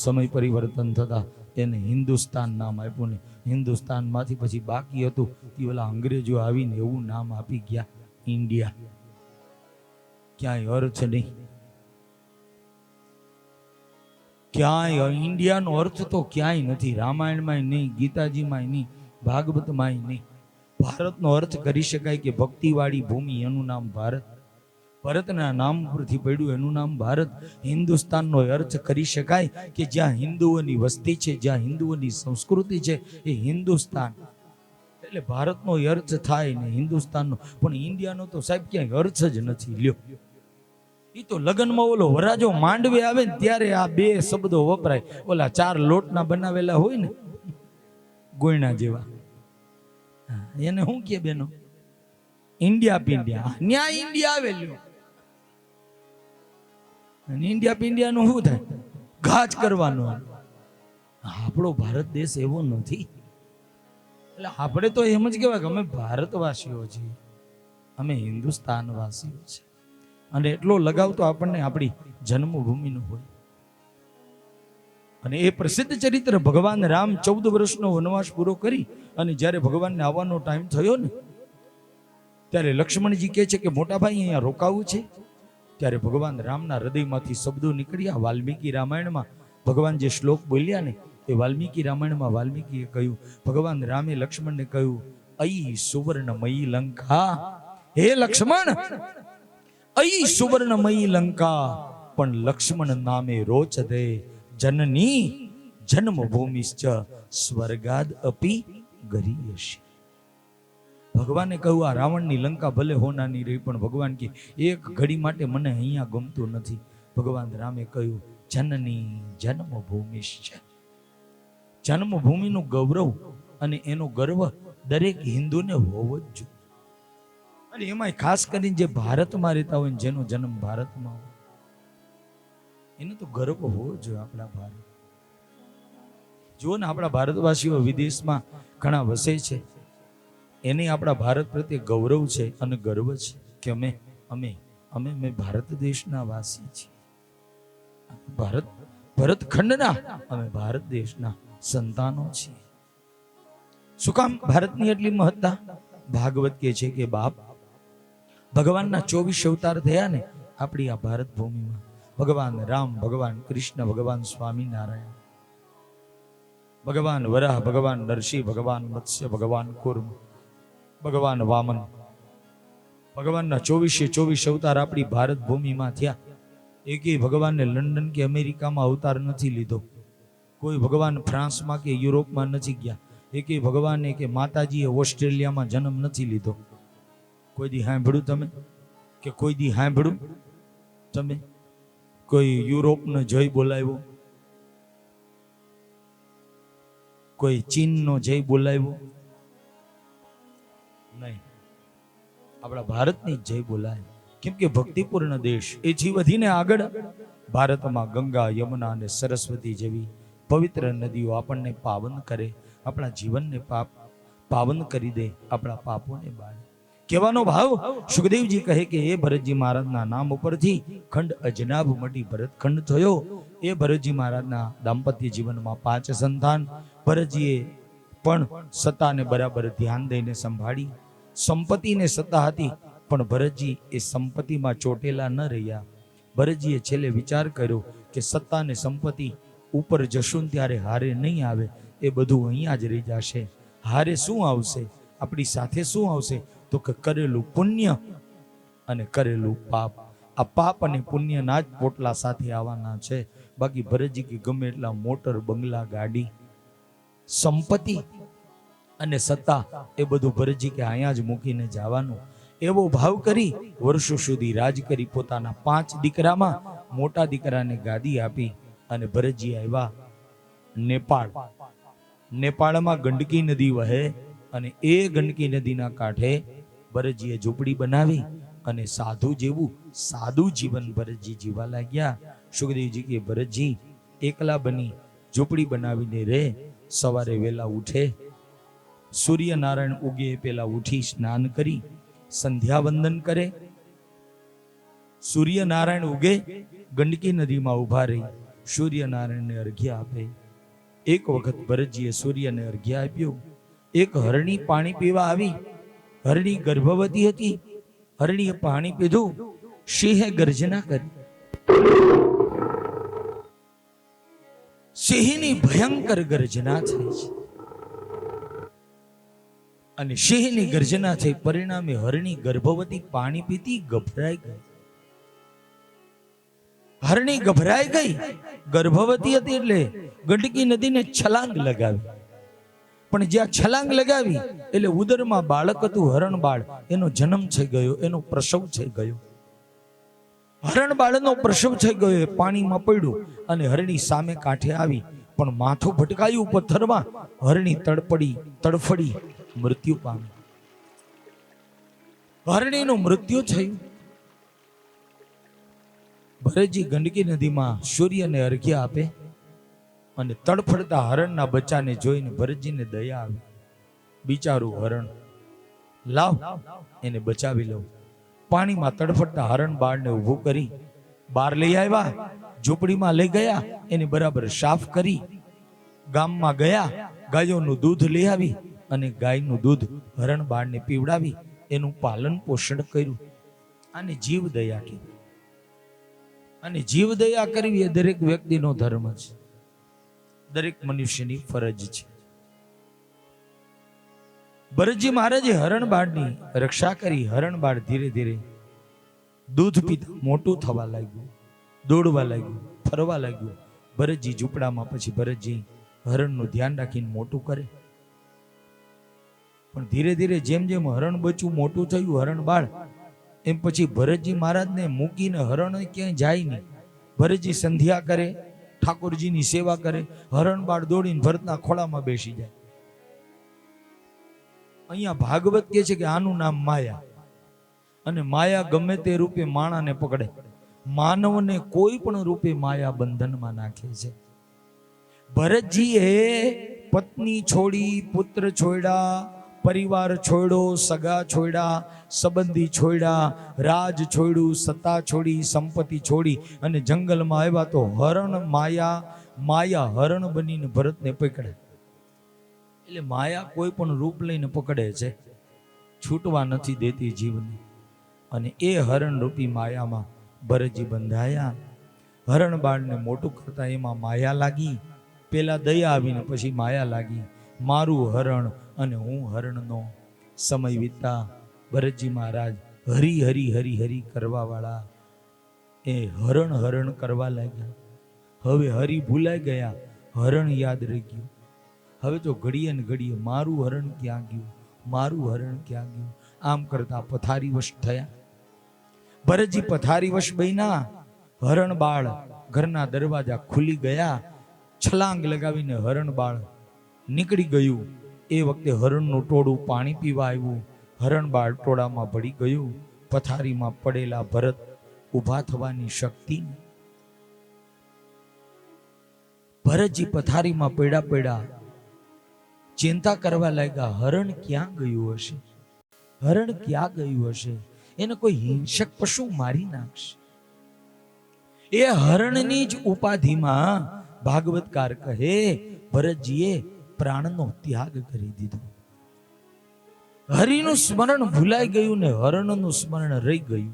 સમય પરિવર્તન થતા એને હિન્દુસ્તાન નામ આપ્યું ને હિન્દુસ્તાન માંથી પછી બાકી હતું તે ઓલા અંગ્રેજો આવીને એવું નામ આપી ગયા ઇન્ડિયા. ક્યાંય અર્થ નહીં, ક્યાંય ઇન્ડિયાનો અર્થ તો ક્યાંય નથી. રામાયણમાં નહીં, ગીતાજીમાં નહીં, ભાગવતમાં નહીં. ભારતનો અર્થ કરી શકાય કે ભક્તિવાળી ભૂમિ, એનું નામ ભારત. ભરતના નામ પરથી પડ્યું એનું નામ ભારત. હિન્દુસ્તાનનો અર્થ કરી શકાય કે જ્યાં હિન્દુઓની વસ્તી છે, જ્યાં હિન્દુઓની સંસ્કૃતિ છે, એ હિન્દુસ્તાન. એટલે ભારતનો અર્થ થાય ને હિન્દુસ્તાનનો. પણ ઇન્ડિયાનો તો સાહેબ ક્યાંય અર્થ જ નથી. લ્યો, એ તો લગ્નમાં ઓલો વરાજો માંડવે આવે ને ત્યારે આ બે શબ્દો વપરાય. ઓલા 4 લોટના બનાવેલા હોય ને ગોયણા જેવા, એને શું કે બેનો? ઇન્ડિયા પિંડિયા. ન્યા ઇન્ડિયા આવે. લ્યો, અને ઇન્ડિયા પિંડિયાનું શું થાય? ઘા જ કરવાનો. આપણો ભારત દેશ એવો નથી. એટલે આપણે તો એમ જ કહેવાય કે અમે ભારતવાસીઓ છીએ, અમે હિન્દુસ્તાનવાસીઓ છીએ. અને એટલો લગાવ તો આપણને આપણી જન્મભૂમિનો હોય. અને એ પ્રસિદ્ધ ચરિત્ર ભગવાન રામ 14 વર્ષનો વનવાસ પૂરો કરી અને જ્યારે ભગવાનને આવવાનો ટાઈમ થયો ને ત્યારે લક્ષ્મણજી કહે છે કે મોટા ભાઈ અહીંયા રોકાવું છે. ત્યારે ભગવાન રામના હૃદયમાંથી શબ્દો નીકળ્યા. વાલ્મીકી રામાયણમાં ભગવાન જે શ્લોક બોલ્યા ને એ વાલ્મીકી રામાયણમાં વાલ્મીકીએ કહ્યું, ભગવાન રામે લક્ષ્મણને કહ્યું, અઈ સુવર્ણમયી લંકા. હે લક્ષ્મણ, અઈ સુવર્ણમયી લંકા પણ લક્ષ્મણ નામે રોચ દે જનની જન્મભૂમિશ્ચ સ્વર્ગાદ અપી ગરીયસી. ભગવાને કહ્યું આ રાવણની લંકા ભલે હોનાની રહી પણ ભગવાન કે એક ઘડી માટે મને અહીંયા ગમતું નથી. ભગવાન રામે કહ્યું જનની જન્મભૂમિશ્ચ. જન્મભૂમિનું ગૌરવ અને એનો ગર્વ દરેક હિન્દુને હોવો જ જોઈએ. અને એમાં ખાસ કરીને જે ભારતમાં રહેતા હોય, જેનો જન્મ ભારતમાં હોય, એને તો ગર્વ હોવો જોઈએ આપણા ભારત. જુઓ ને, આપણા ભારતવાસીઓ વિદેશમાં ઘણા વસે છે, એને આપણા ભારત પ્રત્યે ગૌરવ છે અને ગર્વ છે કે અમે અમે અમે અમે ભારત દેશના વાસી છીએ. ભરતખંડના અમે ભારત દેશના સંતાનો છીએ. શું કામ ભારતની એટલી મહત્તા? ભાગવત કહે છે કે બાપ, ભગવાનના 24 અવતાર થયા ને આપણી આ ભારત ભૂમિમાં. ભગવાન રામ, ભગવાન કૃષ્ણ, ભગવાન સ્વામિનારાયણ, ભગવાન વરાહ, ભગવાન નરસિંહ, ભગવાન મત્સ્ય, ભગવાન કૂર્મ, ભગવાન વામન. ભગવાનના 24 અવતાર આપણી ભારત ભૂમિમાં થયા. એકેય ભગવાનને લંડન કે અમેરિકામાં અવતાર નથી લીધો. કોઈ ભગવાન ફ્રાન્સમાં કે યુરોપમાં નથી ગયા. એકેય ભગવાને કે માતાજીએ ઓસ્ટ્રેલિયામાં જન્મ નથી લીધો. કોઈ દી સાંભળ્યું તમે? કે કોઈ દી સાંભળ્યું તમે કોઈ યુરોપનો જય બોલાવ્યો? કોઈ ચીનનો જય બોલાવ્યો? નહીં. આપણા ભારતની જય બોલાય. કેમ કે ભક્તિપૂર્ણ દેશ. એથી વધીને આગળ ભારતમાં ગંગા, યમુના અને સરસ્વતી જેવી પવિત્ર નદીઓ આપણને પાવન કરે, આપણા જીવનને પાવન કરી દે, આપણા પાપોને બાળે. કહેવાનો ભાવ સુખદેવજી કહે કે એ ભરતજી મહારાજના નામ ઉપરથી ખંડ અજનાભ મટી ભરતખંડ થયો. એ ભરતજી મહારાજના દાંપત્ય જીવનમાં 5 સંતાન. ભરતજીએ પણ સત્તાને બરાબર ધ્યાન દઈને સંભાળી. સંપત્તિને સત્તા હતી પણ ભરતજી એ સંપત્તિમાં ચોટેલા ન રહ્યા. ભરતજીએ છેલ્લે વિચાર કર્યો કે સત્તા ને સંપત્તિ ઉપર જશું ત્યારે હારે નહીં આવે, એ બધું અહીંયા જ રહી જશે. હારે શું આવશે? આપણી સાથે શું આવશે? તો કે કરેલું પુણ્ય અને કરેલું પાપ. આ પાપ અને પુણ્યના જ પોટલા સાથે આવવાના છે. બાકી ભરતજી કે ગમે એટલા મોટર, બંગલા, ગાડી, સંપત્તિ અને સત્તા એ બધું ભરતજી કે અહીંયા જ મૂકીને જવાનું એવો ભાવ કરી વર્ષો સુધી રાજ કરી પોતાના 5 દીકરામાં મોટા દીકરાને ગાદી આપી અને ભરતજી આવ્યા નેપાળ. નેપાળમાં ગંડકી નદી વહે અને એ ગંડકી નદીના કાંઠે ભરતજીએ ઝૂંપડી બનાવી અને સાધુ જેવું સાદું જીવન ભરતજી જીવવા લાગ્યા. સુખદેવજી કે ભરતજી એકલા બની ઝૂંપડી બનાવીને રે, સવારે વહેલા ઉઠે, સૂર્યનારાયણ ઉગે પેલા ઉઠી સ્નાન કરી સંધ્યા વંદન કરે, સૂર્યનારાયણ ઉગે ગંડકી નદીમાં ઉભા રહી સૂર્યનારાયણને અર્ઘ્ય આપે. એક વખત ભરતજીએ સૂર્યને અર્ઘ્ય આપ્યું. એક હરણી પાણી પીવા આવી. હરણી ગર્ભવતી હતી. હરણીએ પાણી પીધું. સિંહે ગર્જના કરી. સિંહની ભયંકર ગર્જના થઈ છે અને સિંહની ગર્જના થઈ પરિણામે હરણી ગર્ભવતી પાણી પીતી ગભરાઈ ગઈ. હરણી ગભરાઈ ગઈ, ગર્ભવતી હતી એટલે ગંડકી નદીને છલાંગ લગાવી. પણ જ્યાં છલાંગ લગાવી એટલે ઉદરમાં બાળક હતું, હરણ બાળ. એનો જન્મ થઈ ગયો, એનો પ્રસવ થઈ ગયો. હરણ બાળનો પ્રસવ થઈ ગયો, એ પાણીમાં પડ્યું અને હરણી સામે કાંઠે આવી. પણ માથું ભટકાયું પથ્થરમાં. હરણી તડફડી મૃત્યુ પામી. હરણીનું મૃત્યુ થયું. ભરતજી ગંડકી નદીમાં સૂર્યને અર્ઘ્ય આપે અને તડફડતા હરણના બચ્ચાને જોઈને ભરતજીને દયા આવી. બિચારું હરણ, લાવ એને બચાવી લઉં. પાણીમાં તડફડતા હરણ બાળને ઊભું કરી બહાર લઈ આવ્યા. ઝૂંપડીમાં લઈ ગયા, એને બરાબર સાફ કરી ગામમાં ગયા. ગાયોનું દૂધ લઈ આવી અને ગાયનું દૂધ હરણ બાળને પીવડાવી એનું પાલન પોષણ કર્યું. આને જીવ દયા કહેવાય. અને જીવ દયા કરવી એ દરેક વ્યક્તિનો ધર્મ છે, દરેક મનુષ્યની ફરજ છે. ભરતજી મહારાજે હરણ બાળની રક્ષા કરી. હરણ બાળ ધીરે ધીરે દૂધ પીતા મોટું થવા લાગ્યું, દોડવા લાગ્યું, ફરવા લાગ્યું. ભરતજી ઝૂંપડામાં પછી ભરતજી હરણનું ધ્યાન રાખીને મોટું કરે. પણ ધીરે ધીરે જેમ જેમ હરણ બચ્ચું મોટું થયું, હરણ બાળ, એમ પછી ભરતજી મહારાજને મૂકીને હરણ ક્યાંય જાય નહીં. ભરતજી સંધ્યા કરે, ઠાકોરજીની સેવા કરે, હરણ બાળ દોડીને ભરતના ખોળામાં બેસી જાય. અહીંયા ભાગવત કહે છે કે આનું નામ માયા. અને માયા ગમે તે રૂપે માણાને પકડે. માનવને કોઈ પણ રૂપે માયા બંધનમાં નાખે છે. ભરતજીએ પત્ની છોડી, પુત્ર છોડ્યા, પરિવાર છોડ્યો, સગા છોડ્યા, સંબંધી છોડ્યા, રાજ છોડ્યું, સત્તા છોડી, સંપત્તિ છોડી અને જંગલમાં આવ્યા તો હરણ માયા હરણ બનીને ભરતને પકડે. એટલે માયા કોઈ પણ રૂપ લઈને પકડે છે, છૂટવા નથી દેતી જીવને. અને એ હરણ રૂપી માયામાં ભરતજી બંધાયા. હરણ બાળને મોટું કરતા એમાં માયા લાગી. પેલા દયા આવીને પછી માયા લાગી. મારું હરણ અને હું હરણનો સમય વીતતા ભરતજી મહારાજ હરી હરી હરી હરી કરવા વાળા એ હરણ હરણ કરવા લાગ્યા. હવે હરી ભૂલાઈ ગયા, હરણ યાદ રહી ગયું. હવે તો ઘડીએ ને ઘડીએ મારું હરણ ક્યાં ગયું, મારું હરણ ક્યાં ગયું, આમ કરતા પથારીવશ થયા. ભરતજી પથારીવશ બન્યા. હરણ બાળ ઘરના દરવાજા ખુલી ગયા. છલાંગ લગાવીને હરણ બાળ નીકળી ગયું. એ વખતે હરણનું ટોળું પાણી પીવા આવ્યું. હરણ બાળ ટોળામાં ભળી ગયું. પથારીમાં પડેલા ભરત ઊભા થવાની શક્તિ. ભરતજી પથારીમાં પડ્યા ચિંતા કરવા લાગ્યા. હરણ ક્યાં ગયું હશે, હરણ ક્યાં ગયું હશે? એને કોઈ હિંસક પશુ મારી નાખશે. એ હરણની જ ઉપાધિમાં ભાગવતકાર કહે ભરતજીએ પ્રાણનો ત્યાગ કરી દીધો. હરિનું સ્મરણ ભૂલાઈ ગયું ને હરણનું સ્મરણ રહી ગયું.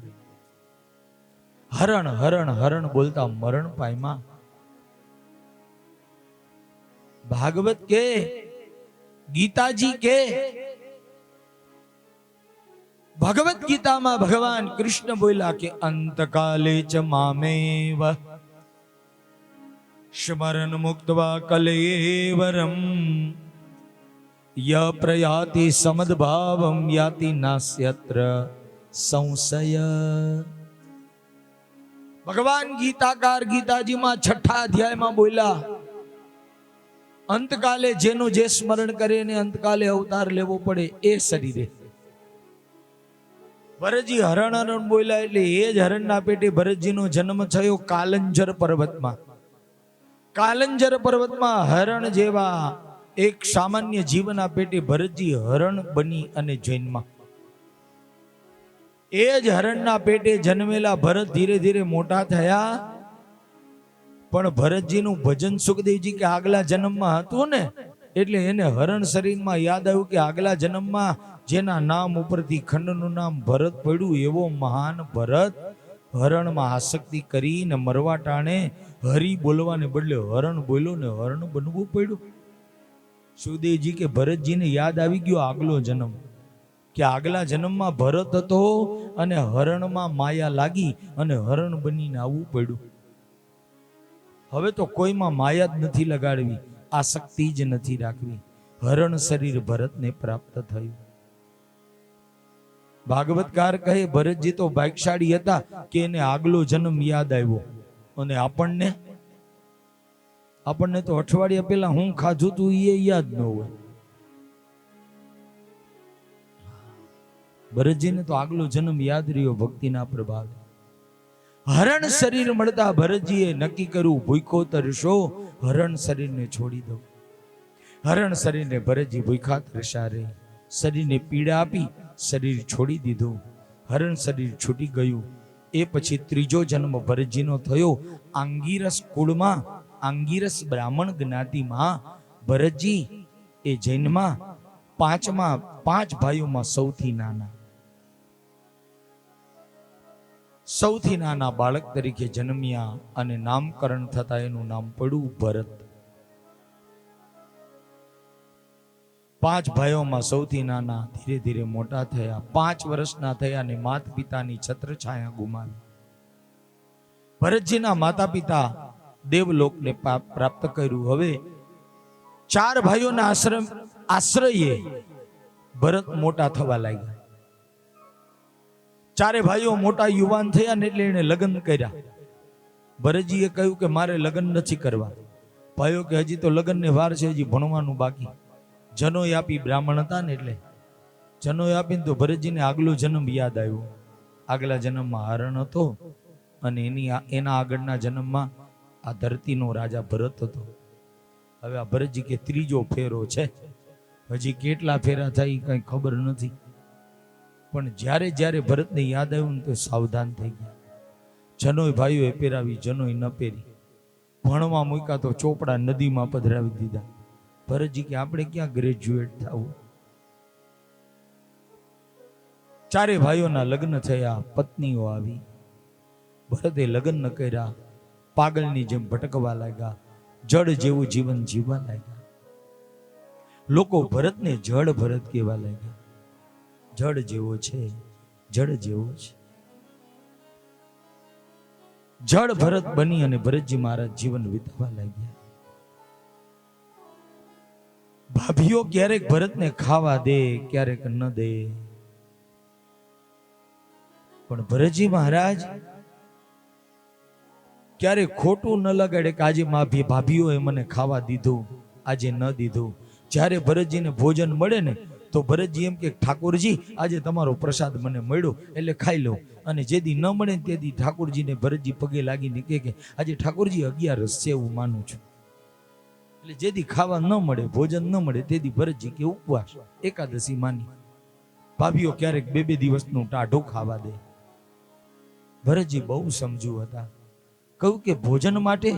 હરણ હરણ હરણ બોલતા મરણ પામ્યા. ભાગવત કે, ગીતાજી કે, ભગવત ગીતામાં ભગવાન કૃષ્ણ બોલ્યા કે અંતકાલે ચ મામેવ સ્મરણ મુક્તવા કલેવરમ ય પ્રયાતિ સમદભાવમ યાતિ નાસ્યત્ર સંશય. ભગવાન ગીતાકાર ગીતાજીમાં 6થા અધ્યાયમાં બોલ્યા, અંતકાલે જેનું જે સ્મરણ કરે ને અંતકાલે અવતાર લેવો પડે એ શરીરે. ભરતજી હરણ બોલ્યા એટલે એ જ હરણના પેટે ભરતજીનો જન્મ થયો કાલંજર પર્વતમાં. કાલંજર પર્વતમાં હરણ જેવા એક સામાન્ય જીવના પેટે ભરતજી હરણ બની અને જન્મા. એ જ હરણના પેટે જન્મેલા ભરત ધીરે ધીરે મોટા થયા. પણ ભરતજીનું ભજન સુખદેવજી કે આગલા જન્મમાં હતું ને, એટલે એને હરણ શરીરમાં યાદ આવ્યું કે આગલા જન્મમાં જેના નામ ઉપરથી ખંડનું નામ ભરત પડ્યું, એવો મહાન ભરત હરણમાં આસક્તિ કરીને મરવા ટાણે હરી બોલવાને બદલે હરણ બોલ્યો ને હરણ બનવું પડ્યું. સુખદેવજી કે ભરતજીને યાદ આવી ગયો આગલો જન્મ, કે આગલા જન્મમાં ભરત હતો અને હરણમાં માયા લાગી અને હરણ બનીને આવવું પડ્યું. હવે તો કોઈમાં માયા જ નથી લગાડવી, આસક્તિ જ નથી રાખવી. હરણ શરીર ભરતને પ્રાપ્ત થયું. ભાગવતકાર કહે ભરતજી તો ભાગ્યશાળી હતા કે એને આગલો જન્મ યાદ આવ્યો. અને આપણને તો અઠવાડિયા પહેલા હું ખાધું તું એ યાદ ન હોય. ભરતજીને તો આગલો જન્મ યાદ રહ્યો ભક્તિના પ્રભાવે. હરણ શરીર મળતા ભરતજીએ નક્કી કર્યું, ભૂખ્યો તરશો, હરણ શરીરને છોડી દો. હરણ શરીરને ભરતજી ભૂખા તરસ્યા રહી. શરીરને પીડા આપી શરીર છોડી દીધું. હરણ શરીર છૂટી ગયું. એ પછી ત્રીજો જન્મ ભરતજીનો થયો આંગીરસ કુળમાં, આંગીરસ બ્રાહ્મણ જ્ઞાતિમાં. ભરતજી એ જૈનમાં પાંચ ભાઈઓમાં સૌથી નાના બાળક તરીકે જન્મ્યા અને નામકરણ થતા એનું નામ પડ્યું ભરત. 5 ભાઈઓમાં સૌથી નાના ધીરે ધીરે મોટા થયા. 5 વર્ષના થયા અને માતા પિતાની છત્રછાયા ગુમાવી. ભરતજીના માતા પિતા દેવલોકને પ્રાપ્ત કર્યું. હવે 4 ભાઈઓના આશ્રયે ભરત મોટા થવા લાગ્યા. 4 ભાઈઓ મોટા યુવાન થયા ને એટલે એને લગ્ન કર્યા. ભરતજીએ કહ્યું કે મારે લગ્ન નથી કરવા. ભાઈઓ કે હજી તો લગ્નને વાર છે, હજી ભણવાનું બાકી. જનોય આપી, બ્રાહ્મણ હતા ને એટલે જનોય આપીને તો ભરતજીને આગલો જન્મ યાદ આવ્યો. આગલા જન્મમાં હરણ હતો અને એના આગળના જન્મમાં આ ધરતીનો રાજા ભરત હતો. હવે આ ભરતજી કે ત્રીજો ફેરો છે, હજી કેટલા ફેરા થાય કઈ ખબર નથી. પણ જ્યારે ભરતને યાદ આવ્યું ને તો સાવધાન થઈ ગયા. જનોય ભાઈઓએ પહેરાવી, જનોય ન પહેરી. ભણવા મૂક્યા તો ચોપડા નદીમાં પધરાવી દીધા. ભરતજી કે આપણે ક્યાં ગ્રેજ્યુએટ થવું. 4 ભાઈઓના લગ્ન થયા, પત્નીઓ આવી. ભરતે લગ્ન ન કર્યા, પાગલની જેમ ભટકવા લાગ્યા, જડ જેવું જીવન જીવવા લાગ્યા. લોકો ભરતને જડ ભરત કહેવા લાગ્યા. જડ જેવો છે, જડ જેવો છે. જડ ભરત બની અને ભરતજી મહારાજ જીવન વિતાવવા લાગ્યા. ભાભીઓ ક્યારેક ભરતને ખાવા દે, ક્યારેક ન દે. પણ ભરતજી મહારાજ ક્યારેક ખોટું ન લગાડે કે આજે ભાભીઓએ મને ખાવા દીધું, આજે ન દીધું. જ્યારે ભરતજીને ભોજન મળે ને તો ભરતજી એમ કે ઠાકોરજી આજે તમારો પ્રસાદ મને મળ્યો એટલે ખાઈ લો. અને જેદી ન મળે તેથી ઠાકોરજીને ભરતજી પગે લાગીને કે આજે ઠાકોરજી 11 છે એવું માનું છું. એટલે જેદી ખાવા ન મળે, ભોજન ન મળે તેથી ભરતજી કે ઉપવાસ, એકાદશી માની. ભાભીઓ ક્યારેક 2 દિવસનું ટાઢું ખાવા દે. ભરતજી બહુ સમજુ હતા. કહ્યું કે ભોજન માટે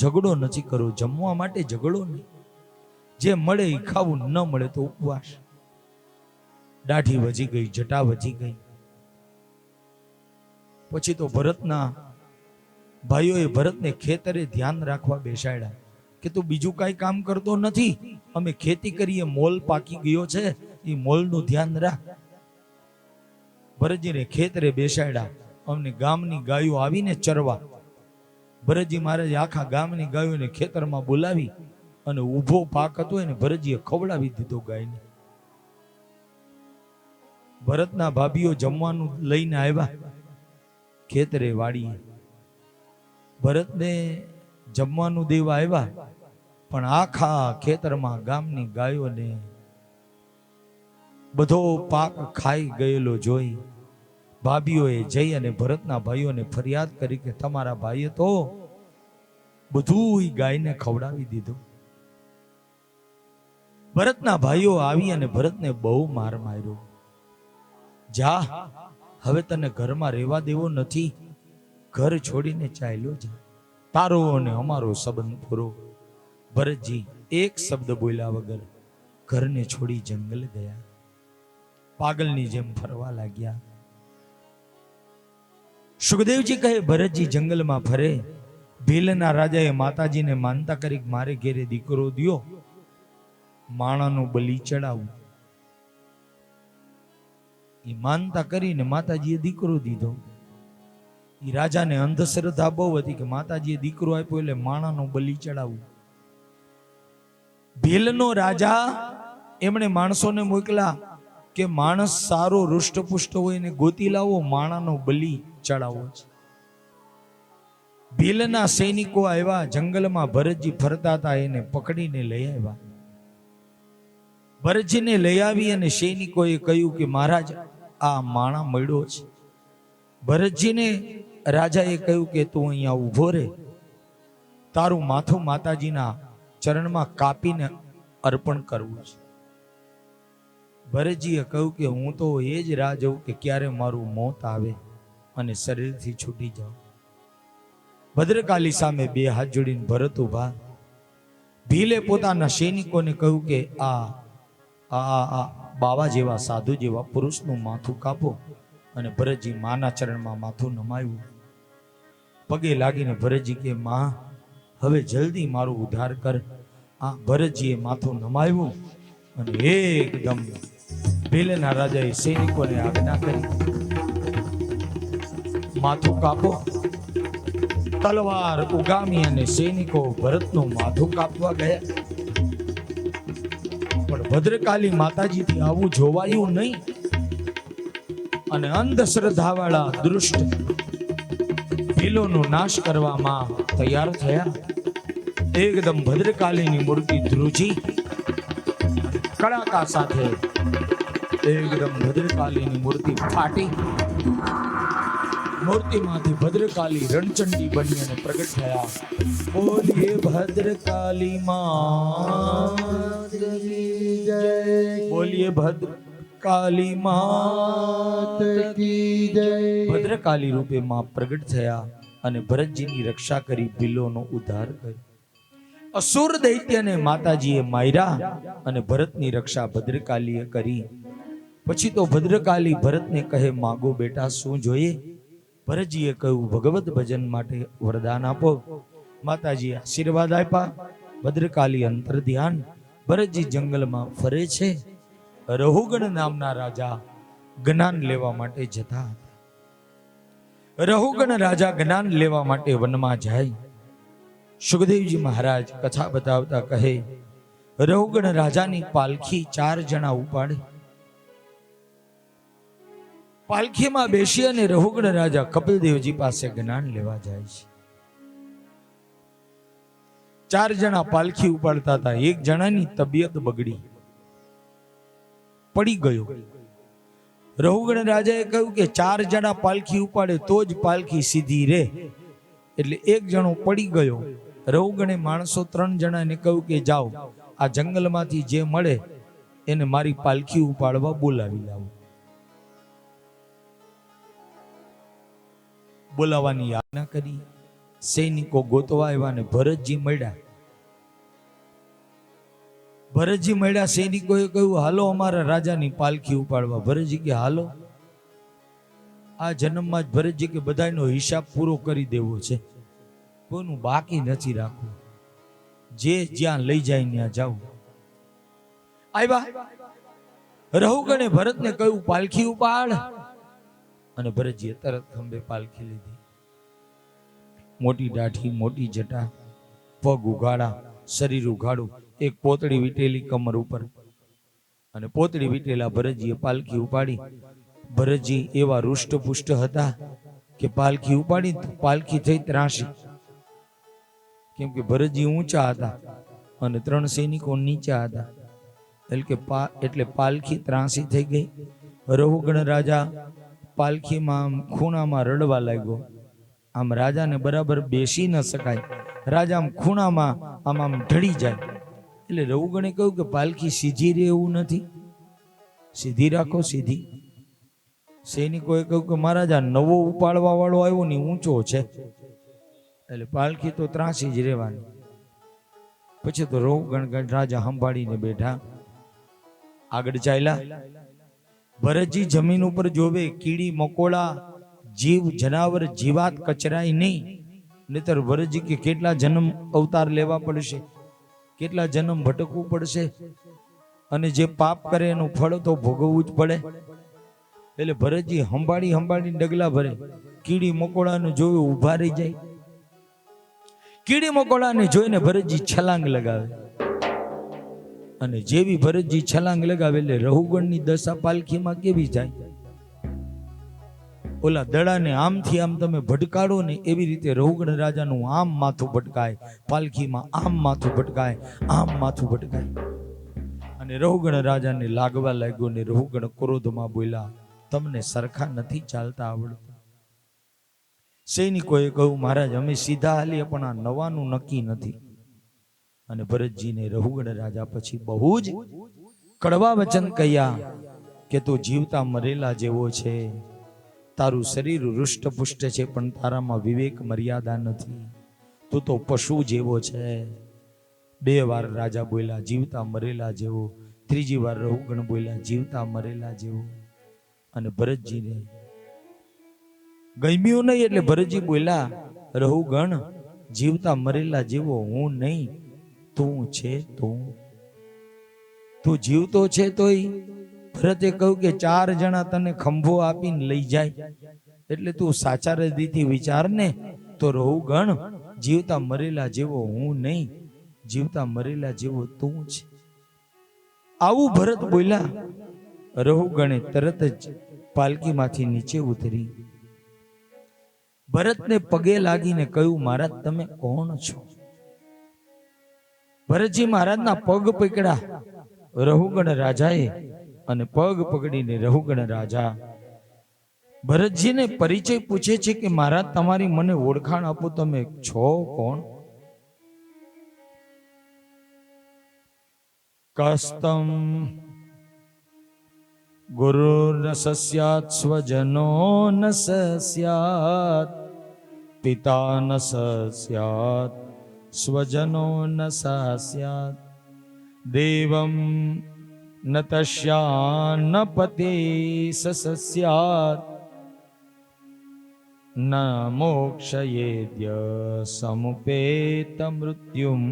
ઝઘડો નથી કરવો, જમવા માટે ઝઘડો નહીં. જે મળે એ ખાવું, ન મળે તો ઉપવાસ. દાઢી વધી ગઈ, જટા વધી ગઈ. પછી તો ભરતના ભાઈઓએ ભરતને ખેતરે ધ્યાન રાખવા બેસાડ્યા કે તું બીજું કાંઈ કામ કરતો નથી, અમે ખેતી કરીએ, મોલ પાકી ગયો છે, એ મોલનું ધ્યાન રાખ. ભરતજીને ખેતરે બેસાડ્યા. અમને ગામની ગાયો આવીને ચરવા. ભરતજી મહારાજ આખા ગામની ગાયોને ખેતરમાં બોલાવી અને ઊભો પાક હતો એને ભરતજીએ ખવડાવી દીધો ગાયને. ભરતના ભાભીઓ જમવાનું લઈને આવ્યા ખેતરે વાડીએ. ભરતને જમવાનું દેવા આવ્યા, પણ આખા ખેતરમાં ગામની ગાયોને બધો પાક ખાઈ ગયેલો જોઈ ભાભીઓએ જઈ અને ભરતના ભાઈઓને ફરિયાદ કરી કે તમારા ભાઈએ તો બધું ગાયને ખવડાવી દીધું. ભરતના ભાઈઓ આવી અને ભરતને બહુ માર માર્યો. જા, હવે તને ઘરમાં રહેવા દેવો નથી, ઘર છોડીને ચાલ્યો જા, તારો અને અમારો સંબંધ પૂરો. ભરતજી એક શબ્દ બોલ્યા વગર ઘરને છોડી જંગલ ગયા. પાગલની જેમ ફરવા લાગ્યા. સુખદેવજી કહે, ભરતજી જંગલમાં ફરે. ભીલના રાજાએ માતાજીને માનતા કરી મારે ઘેરે દીકરો દ્યો, માણાનો બલી ચડાવું. એ માનતા કરીને માતાજીએ દીકરો દીધો. એ રાજાને અંધશ્રદ્ધા બહુ હતી કે માતાજીએ દીકરો આપ્યો એટલે માણાનો બલી ચડાવવું. ભીલનો રાજા એમણે માણસોને મોકલા કે માણસ સારો રૂષ્ટપુષ્ટ હોય ને ગોતી લાવો, માણાનો બલી ચડાવવો છે. ભીલના સૈનિકો આવ્યા. જંગલમાં ભરતજી ફરતા હતા, એને પકડીને લઈ આવ્યા. ભરતજીને લઈ આવી અને સૈનિકોએ કહ્યું કે મહારાજ, આ માણા મળ્યો છે. ભરતજીને રાજાએ કહ્યું કે તું અહીંયા ઊભો રહે, તારું માથું માતાજીના ચરણમાં કાપીને અર્પણ કરવું છે. ભરતજીએ કહ્યું કે હું તો એ જ રાહ જોઉં કે ક્યારે મારું મોત આવે અને શરીરથી છૂટી જાઉં. ભદ્રકાલી સામે બે હાથ જોડીને ભરત ઉભા. ભીલે પોતાના સૈનિકોને કહ્યું કે આ બાવા જેવા સાધુ જેવા પુરુષનું માથું કાપો. અને ભરતજી માના ચરણમાં માથું નમાયું. પગે લાગીને ભરતજી કે માં, હવે જલ્દી મારું ઉદ્ધાર કર. આ ભરતજીએ માથું નમાવ્યું અને એકદમ ભીલના રાજાએ સૈનિકોને આજ્ઞા કરી, માથું કાપો. તલવાર ઉગામી અને સૈનિકો ભરતનું માથું કાપવા ગયા. પણ ભદ્રકાલી માતાજીથી આવું જોવાયું નહીં અને અંધશ્રદ્ધાવાળા દુષ્ટ ભીલોનો નાશ કરવામાં તૈયાર થયા. એકદમ ભદ્રકાલીની મૂર્તિ ધ્રુજી કડાકા સાથે એકદમ ભદ્રકાલીની મૂર્તિ ફાટી. મૂર્તિમાંથી ભદ્રકાલી રણચંડી બની અને પ્રગટ થયા. બોલીએ ભદ્રકાલી માત કી જય, બોલીએ ભદ્રકાલી માત કી જય. ભદ્રકાલી રૂપે માં પ્રગટ થયા અને ભરતજીની રક્ષા કરી, ભીલોનો ઉદ્ધાર કર્યો. અસુર દૈત્યને માતાજીએ માર્યા અને ભરતની રક્ષા ભદ્રકાલીએ કરી. પછી તો ભદ્રકાલી ભરતને કહે, માગો બેટા, શું જોઈએ? ભરતજીએ કહ્યું, ભગવત ભજન માટે વરદાન આપો. માતાજીએ આશીર્વાદ આપ્યા. ભદ્રકાલી અંતર ધ્યાન. ભરતજી જંગલમાં ફરે છે. રહુગણ નામના રાજા જ્ઞાન લેવા માટે જતા હતા. રહુગણ રાજા જ્ઞાન લેવા માટે વનમાં જાય. સુખદેવજી મહારાજ કથા બતાવતા કહે, રહુગણ રાજાની પાલખી 4 જણા ઉપાડે. પાલખીમાં બેસી અને રહુગણ રાજા કપિલદેવજી પાસે જ્ઞાન લેવા જાય છે. 4 જણા પાલખી ઉપાડતા હતા. એક જણાની તબિયત બગડી, પડી ગયો. રહુગણ રાજાએ કહ્યું કે 4 જણા પાલખી ઉપાડે તો જ પાલખી સીધી રહે. એટલે એક જણો પડી ગયો. રહુગણે માણસો 3 જણાને કહ્યું કે જાઓ, આ જંગલમાંથી જે મળે એને મારી પાલખી ઉપાડવા બોલાવી લાવો. બોલાવાની આજ્ઞા કરી. સૈનિકો ગોતવા આવ્યા ને ભરતજી મળ્યા. ભરતજી મળ્યા. સૈનિકોએ કહ્યું, હાલો અમારા રાજાની પાલખી ઉપાડવા. ભરતજી કે હાલો. આ જન્મમાં જ ભરતજી કે બધાનો હિસાબ પૂરો કરી દેવો છે, કોઈનું બાકી નથી રાખવું. જે જ્યાં લઈ જાય ત્યાં જાવ. આવ્યા. રહુગણે ભરતને કહ્યું, પાલખી ઉપાડ. અને ભરતજીએ તરત ખંભે પાલખી લીધી. મોટી દાઢી, મોટી જટા, પગ ઉગાડા, શરીર ઉઘાડું, એક પોતળી વીટેલી કમર ઉપર, અને પોતળી વીટેલા ભરતજીએ પાલખી ઉપાડી. ભરતજી એવા રૂષ્ટપુષ્ટ હતા કે પાલખી ઉપાડી પાલખી થઈ ત્રાસી, કેમ કે ભરતજી ઊંચા હતા અને 3 સૈનિકો નીચા હતા, એટલે પાલખી ત્રાસી થઈ ગઈ. રહુગણ રાજા પાલખીમાં આમ ખૂણામાં રડવા લાગ્યો. આમ રાજાને બરાબર બેસી ન શકાય, રાજા આમ ખૂણામાં આમ આમ ઢળી જાય. એટલે રહુગણે કહ્યું કે પાલખી સીધી રહે એવું નથી, સીધી રાખો, સીધી. સૈનિકોએ કહ્યું કે મહારાજા નવો ઉપાડવા વાળો આવ્યો ને ઊંચો છે, એટલે પાલખી તો ત્રાસી જ રહેવાની. પછી તો રહુગણ રાજા સંભાળીને બેઠા, આગળ ચાલ્યા. ભરતજી જમીન ઉપર જોવે, કીડી મકોડા જીવ જનાવર જીવાત કચરાય નહીં, નહીતર ભરતજી કે કેટલા જન્મ અવતાર લેવા પડશે, કેટલા જન્મ ભટકવું પડશે, અને જે પાપ કરે એનું ફળ તો ભોગવવું જ પડે. એટલે ભરતજી સંભાળીને ડગલા ભરે. કીડી મકોડાને જોયું ઊભા રહી જાય. કીડી મકોડાને જોઈને ભરતજી છલાંગ લગાવે, અને જેવી ભરતજી છલાંગ લગાવે એટલે રહુગણની દશા પાલખીમાં કેવી જાય. ઓલા દડાને આમથી આમ તમે ભટકાડો ને એવી રીતે રહુગણ રાજાનું આમ માથું ભટકાય, પાલખીમાં આમ માથું ભટકાય, આમ માથું ભટકાય. અને રહુગણ રાજાને લાગવા લાગ્યો ને રહુગણ ક્રોધમાં બોલ્યા, તમને સરખા નથી ચાલતા આવડતું. સૈનિકોએ કહ્યું, મહારાજ અમે સીધા હાલીએ પણ આ નવાનું નક્કી નથી. અને ભરતજીને રહુગણ રાજા પછી બહુ જ કડવા વચન કહ્યા કે તું જીવતા મરેલા જેવો છે, તારું શરીર રૂષ્ટપુષ્ટ છે પણ તારામાં વિવેક મર્યાદા નથી, તું તો પશુ જેવો છે. 2 વાર રાજા બોલ્યા જીવતા મરેલા જેવો, 3જી વાર રહુગણ બોલ્યા જીવતા મરેલા જેવો. અને ભરતજીને ગમ્યું નહીં, એટલે ભરતજી બોલ્યા, રહુગણ જીવતા મરેલા જેવો હું નહીં, તું છે. તું જીવતો છે તોય ભરતે કહ્યું કે 4 જણા તને ખંભો આપીને લઈ જાય, એટલે તું સાચા હૃદયથી વિચાર ને, તો રહુગણ જીવતા મરેલા જેવો હું નહીં, જીવતા મરેલા જેવો તું છે. આવું ભરત બોલ્યા. રહુગણે તરત જ પાલકીમાંથી નીચે ઉતરી ભરતને પગે લાગીને કહ્યું, મહારાજ તમે કોણ છો? ભરતજી મહારાજના પગ પકડ્યા રહુગણ રાજાએ, અને પગ પકડીને રહુગણ રાજા ભરતજીને પરિચય પૂછે છે કે મહારાજ તમારી મને ઓળખાણ આપો, તમે છો કોણ? કસ્તમ ગુરુ ન સસ્યાત સ્વજનો ન સસ્યાત પિતા ન સસ્યાત સ્વજનો ન સસ્યાત દેવમ ન તસ્યા ન પતિ સસ્યાત ન મોક્ષયેદ્ય સમુપેત મૃત્યુમ.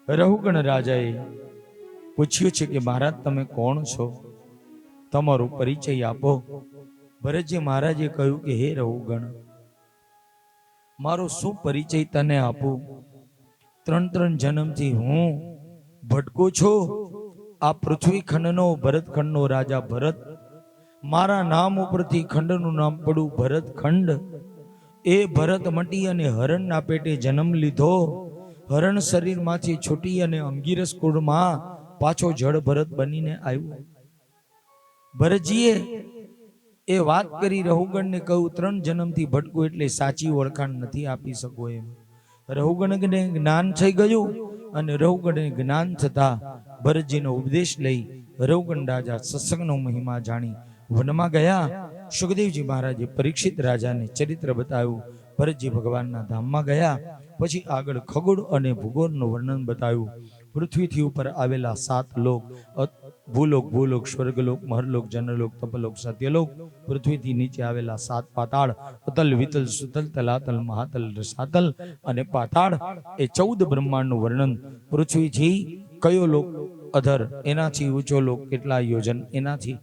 રહુગણ રાજાએ પૂછ્યું છે કે મહારાજ તમે કોણ છો, તમારો પરિચય આપો. ભરતજી મહારાજે કહ્યું કે હે રહુગણ, મારો શું પરિચય તને આપું? 3 જન્મથી હું ભટકું છું. આ પૃથ્વી ખંડનો ભરતખંડનો રાજા ભરત, મારા નામ ઉપરથી ખંડનું નામ પડ્યું ભરતખંડ. એ ભરત મટી અને હરણના પેટે જન્મ લીધો. હરણ શરીરમાંથી છૂટી અને અંગીરસ કુળમાં પાછો જળ ભરત બનીને આવ્યો. ભરતજીએ એ વાત કરી રહુગણને કહ્યું 3 જન્મથી ભટકું એટલે સાચી ઓળખાણ નથી આપી શકો એમ. રહુગણને જ્ઞાન થઈ ગયું, અને રહુગણને જ્ઞાન થતા ભરતજીનો ઉપદેશ લઈ રહુગણ રાજા સત્સંગનો મહિમા જાણી વનમાં ગયા. સુખદેવજી મહારાજે પરીક્ષિત રાજાને ચરિત્ર બતાવ્યું. ભરતજી ભગવાનના ધામમાં ગયા. પછી આગળ ખગોળ અને ભૂગોળનું વર્ણન બતાવ્યું. પૃથ્વીથી ઉપર આવેલા 7 લોક, ભૂલોક, ભૂલોક, સ્વર્ગલોક, મહરલોક, જનલોક, તપલોક, સત્યલોક. પૃથ્વીથી નીચે આવેલા 7 પાતાળ, અતલ, વિતલ, સુતલ, તલાતલ, મહાતલ, રસાતલ અને પાતાળ. એ 14 બ્રહ્માંડનું વર્ણન. પૃથ્વીથી કયો લોક અધર, એનાથી ઊંચો લોક કેટલા યોજન, એનાથી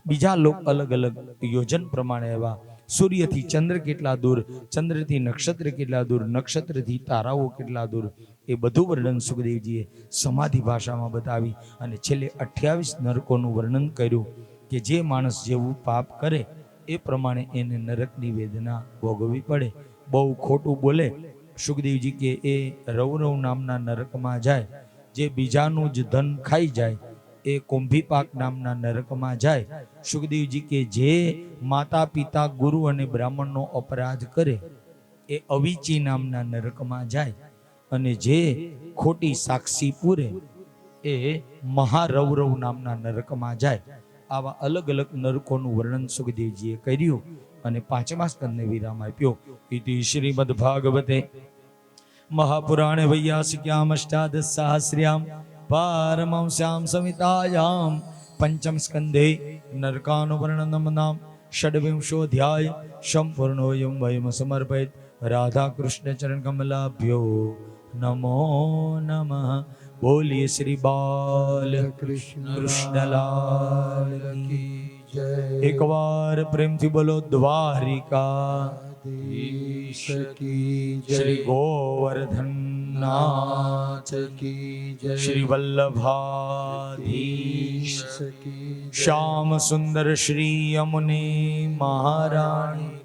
બીજા લોક અલગ અલગ યોજન પ્રમાણે એવા સૂર્યથી ચંદ્ર કેટલા દૂર, ચંદ્રથી નક્ષત્ર કેટલા દૂર, નક્ષત્રથી તારાઓ કેટલા દૂર, એ બધું વર્ણન સુખદેવજીએ સમાધિ ભાષામાં બતાવી અને છેલ્લે 28 નરકોનું વર્ણન કર્યું કે જે માણસ જેવું પાપ કરે એ પ્રમાણે એને નરકની વેદના ભોગવવી પડે. બહુ ખોટું બોલે સુખદેવજી કે એ રૌરવ નામના નરકમાં જાય, જે બીજાનું જ ધન ખાઈ જાય એ કુંભીપાક નામના નરકમાં જાય. સુખદેવજી કે જે માતા પિતા ગુરુ અને બ્રાહ્મણનો અપરાધ કરે એ અવિચી નામના નરકમાં જાય, અને જે ખોટી સાક્ષી પૂરે એ મહારૌરવ નામના નરકમાં જાય. આવા અલગ અલગ નરકોનું વર્ણન સુખદેવજીએ કર્યું અને 5મા સ્કંદને વિરામ આપ્યો. ઇતિ શ્રીમદ ભાગવતે મહાપુરાણે વૈયાસિક્યામ અષ્ટાદશસહસ્ર્યામ પારમહંસ્યામ સંહિતાયામ પંચમ સ્કંધે નરકાનુવર્ણનમ નામ ષડવિંશોऽધ્યાય સંપૂર્ણોऽયં વયમ સમર્પયેત. રાધા કૃષ્ણ ચરણ કમલાભ્યો નમો નમઃ. બોલીએ શ્રી બાલ કૃષ્ણલાલ કી જય. એક વાર પ્રેમથી બોલો દ્વારિકાધીશ કી જય. શ્રી ગોવર્ધનનાથ કી જય. શ્રી વલ્લભાધીશ કી જય. શ્યામ સુંદર શ્રી યમુને મહારાણી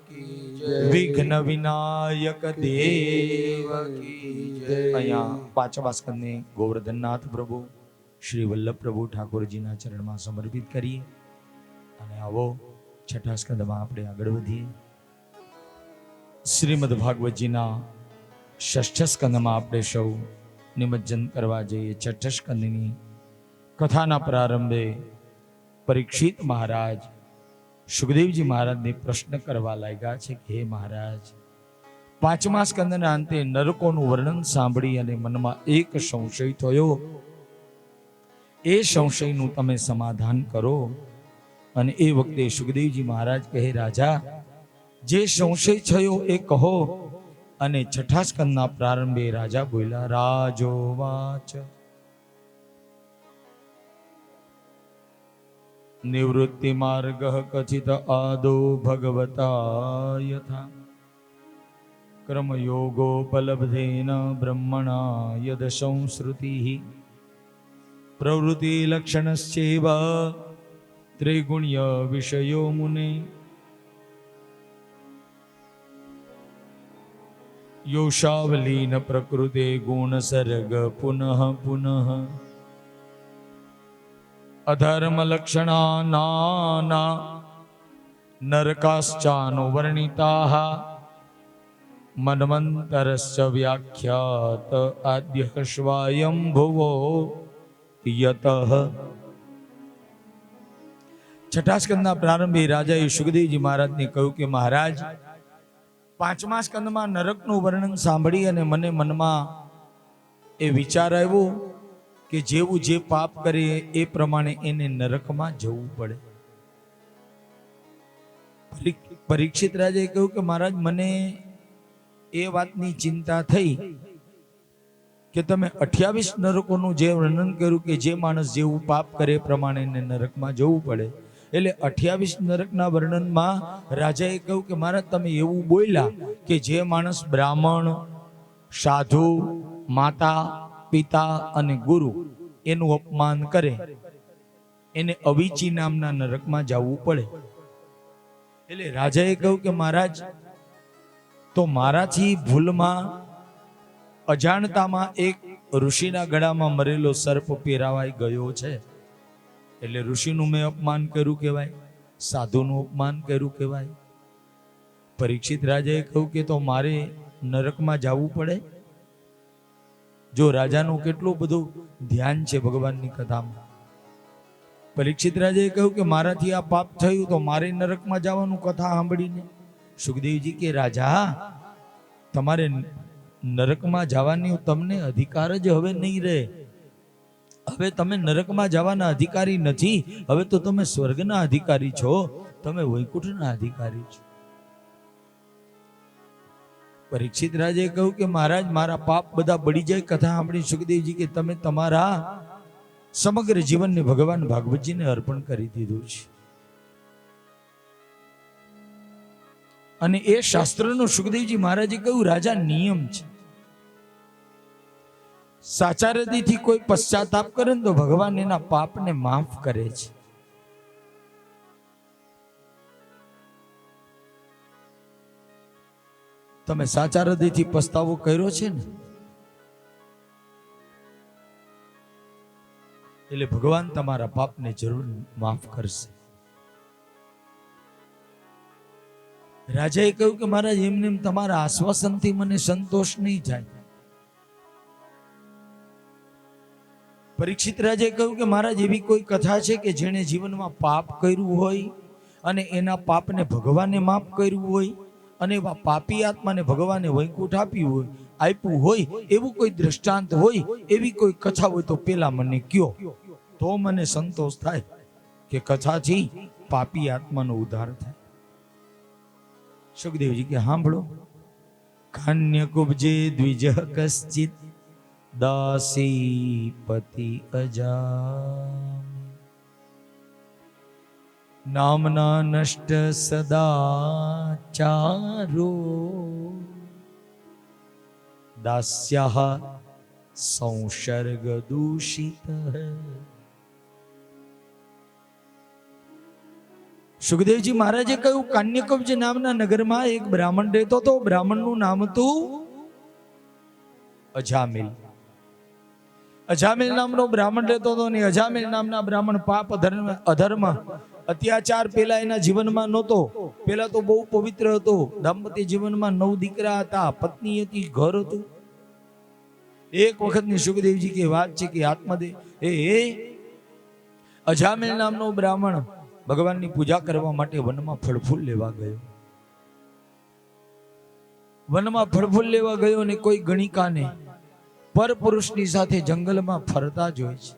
વિઘ્ન વિનાયક દેવ કી જય. અહીંયા 5મા સ્કંદને ગોવર્ધનનાથ પ્રભુ શ્રી વલ્લભ પ્રભુ ઠાકોરજીના ચરણમાં સમર્પિત કરીએ અને આવો 6ઠા સ્કંદમાં આપણે આગળ વધીએ. શ્રીમદ ભાગવતજીના 6ઠ સ્કંદમાં આપણે સૌ નિમજ્જન કરવા જઈએ. 6ઠ સ્કંદની કથાના પ્રારંભે પરીક્ષિત મહારાજ સુખદેવજી મહારાજને પ્રશ્ન કરવા લાગ્યા છે કે હે મહારાજ, 5મા સ્કંદના અંતે નરકોનું વર્ણન સાંભળી અને મનમાં એક સંશય થયો. એ સંશયનું તમે સમાધાન કરો. અને એ વખતે સુખદેવજી મહારાજ કહે, રાજા, જે સંશય થયો એ કહો. અને 6ઠા સ્કંદના પ્રારંભે રાજા બોલ્યા, રાજોવાચ નિવૃત્તિ માર્ગ કથિત આદો ભગવતા યથા કર્મયોગોપલબ્ધેન બ્રહ્મણા યદ સંશ્રુતિ પ્રવૃત્તિ લક્ષણશ્ચૈવ ત્રિગુણ્ય વિષયો મુને યોષાવલીન પ્રકૃતે ગુણ સર્ગ પુનઃ પુનઃ અધર્મ લક્ષણા નાના નરકાશ્ચાનુવર્ણિતાઃ મન્વંતરસ્ય વ્યાખ્યાત આદ્ય સ્વયંભુવો યતઃ. 6ઠા સ્કંદના પ્રારંભે રાજાએ સુખદેવજી મહારાજને કહ્યું કે મહારાજ, 5મા સ્કંદમાં નરકનું વર્ણન સાંભળી અને મને મનમાં એ વિચાર આવ્યો કે જેવું જે પાપ કરે એ પ્રમાણે એને નરકમાં જવું પડે. પરીક્ષિત રાજાએ કહ્યું કે મહારાજ, મને એ વાતની ચિંતા થઈ કે તમે 28 નરકોનું જે વર્ણન કર્યું કે જે માણસ જેવું પાપ કરે એ પ્રમાણે એને નરકમાં જવું પડે. એટલે 28 નરકના વર્ણનમાં રાજાએ કહ્યું કે મહારાજ, તમે એવું બોલ્યા કે જે માણસ બ્રાહ્મણ, સાધુ, માતા, પિતા અને ગુરુ એનું અપમાન કરે એને અવિચી નામના નરકમાં જવું પડે. એટલે રાજાએ કહ્યું કે મહારાજ, તો મારાથી ભૂલમાં અજાણતામાં એક ઋષિના ગળામાં મરેલો સર્પ પહેરાવાઈ ગયો છે. એટલે ઋષિનું મેં અપમાન કર્યું કહેવાય, સાધુનું અપમાન કર્યું કહેવાય. પરીક્ષિત રાજાએ કહ્યું કે તો મારે નરકમાં જવું પડે. જો રાજાનું કેટલું બધું ધ્યાન છે ભગવાનની કથામાં. પરીક્ષિત રાજાએ કહ્યું કે મારાથી આ પાપ થયું તો મારે નરકમાં જવાનું કથા સાંભળીને. સુખદેવજી કે રાજા, તમારે નરકમાં જવાની તમને અધિકાર જ હવે નહીં રહે. હવે તમે નરકમાં જવાના અધિકારી નથી, હવે તો તમે સ્વર્ગના અધિકારી છો, તમે વૈકુંઠના અધિકારી છો. પરીક્ષિત રાજાએ કહ્યું કે મહારાજ, મારા પાપ બધા બળી જાય. કથા સાંભળી સુખદેવજી કે તમે તમારા સમગ્ર જીવનને ભગવાન ભાગવતજીને અર્પણ કરી દીધું છે. અને એ શાસ્ત્રનો સુખદેવજી મહારાજે કહ્યું રાજા નિયમ છે, સાચા હૃદયથી કોઈ પશ્ચાતાપ કરે ને તો ભગવાન એના પાપને માફ કરે છે. તમે સાચા હૃદયથી પસ્તાવો કર્યો છે ને એટલે ભગવાન તમારા પાપને જરૂર માફ કરશે. રાજાએ કહ્યું કે મહારાજ એમને એમ તમારા આશ્વાસનથી મને સંતોષ નહીં જાય. પરીક્ષિત રાજાએ કહ્યું કે મહારાજ એવી કોઈ કથા છે કે જેણે જીવનમાં પાપ કર્યું હોય અને એના પાપને ભગવાને માફ કર્યું હોય અને એવા પાપી આત્માને ભગવાને વૈકુંઠ આપ્યું હોય એવું કોઈ દ્રષ્ટાંત હોય, એવી કોઈ કથા હોય તો પેલા મને કયો, તો મને સંતોષ થાય કે કથાથી પાપી આત્માનો ઉદ્ધાર થાય. સુખદેવજી કે સાંભળો. કાન્ય કુબજે દ્વિજ કશ્ચિત દાસી પતિ અજામિલ નામના નષ્ટ સદાચારો દાસ્યાઃ સંસર્ગ દૂષિત. સુખદેવજી મહારાજે કહ્યું કાન્યકુબ્જ નામના નગરમાં એક બ્રાહ્મણ રહેતો હતો. બ્રાહ્મણનું નામ હતું અજામિલ. અજામિલ નામનો બ્રાહ્મણ રહેતો હતો અને અજામિલ નામના બ્રાહ્મણ પાપ અધર્મ અત્યાચાર પેલા એના જીવનમાં નહોતો. પેલા તો બહુ પવિત્ર હતો. દાંપત્ય જીવનમાં 9 દીકરા હતા, પત્ની હતી, ઘર હતું. એક વખતની સુખદેવજી की વાત છે કે આત્મદેવ અજામિલ નામનો બ્રાહ્મણ ભગવાનની પૂજા કરવા માટે વનમાં ફળફૂલ લેવા ગયો. વનમાં ફળફૂલ લેવા ગયો અને કોઈ ગણિકાને પરપુરુષની સાથે જંગલમાં ફરતા જોઈ છે.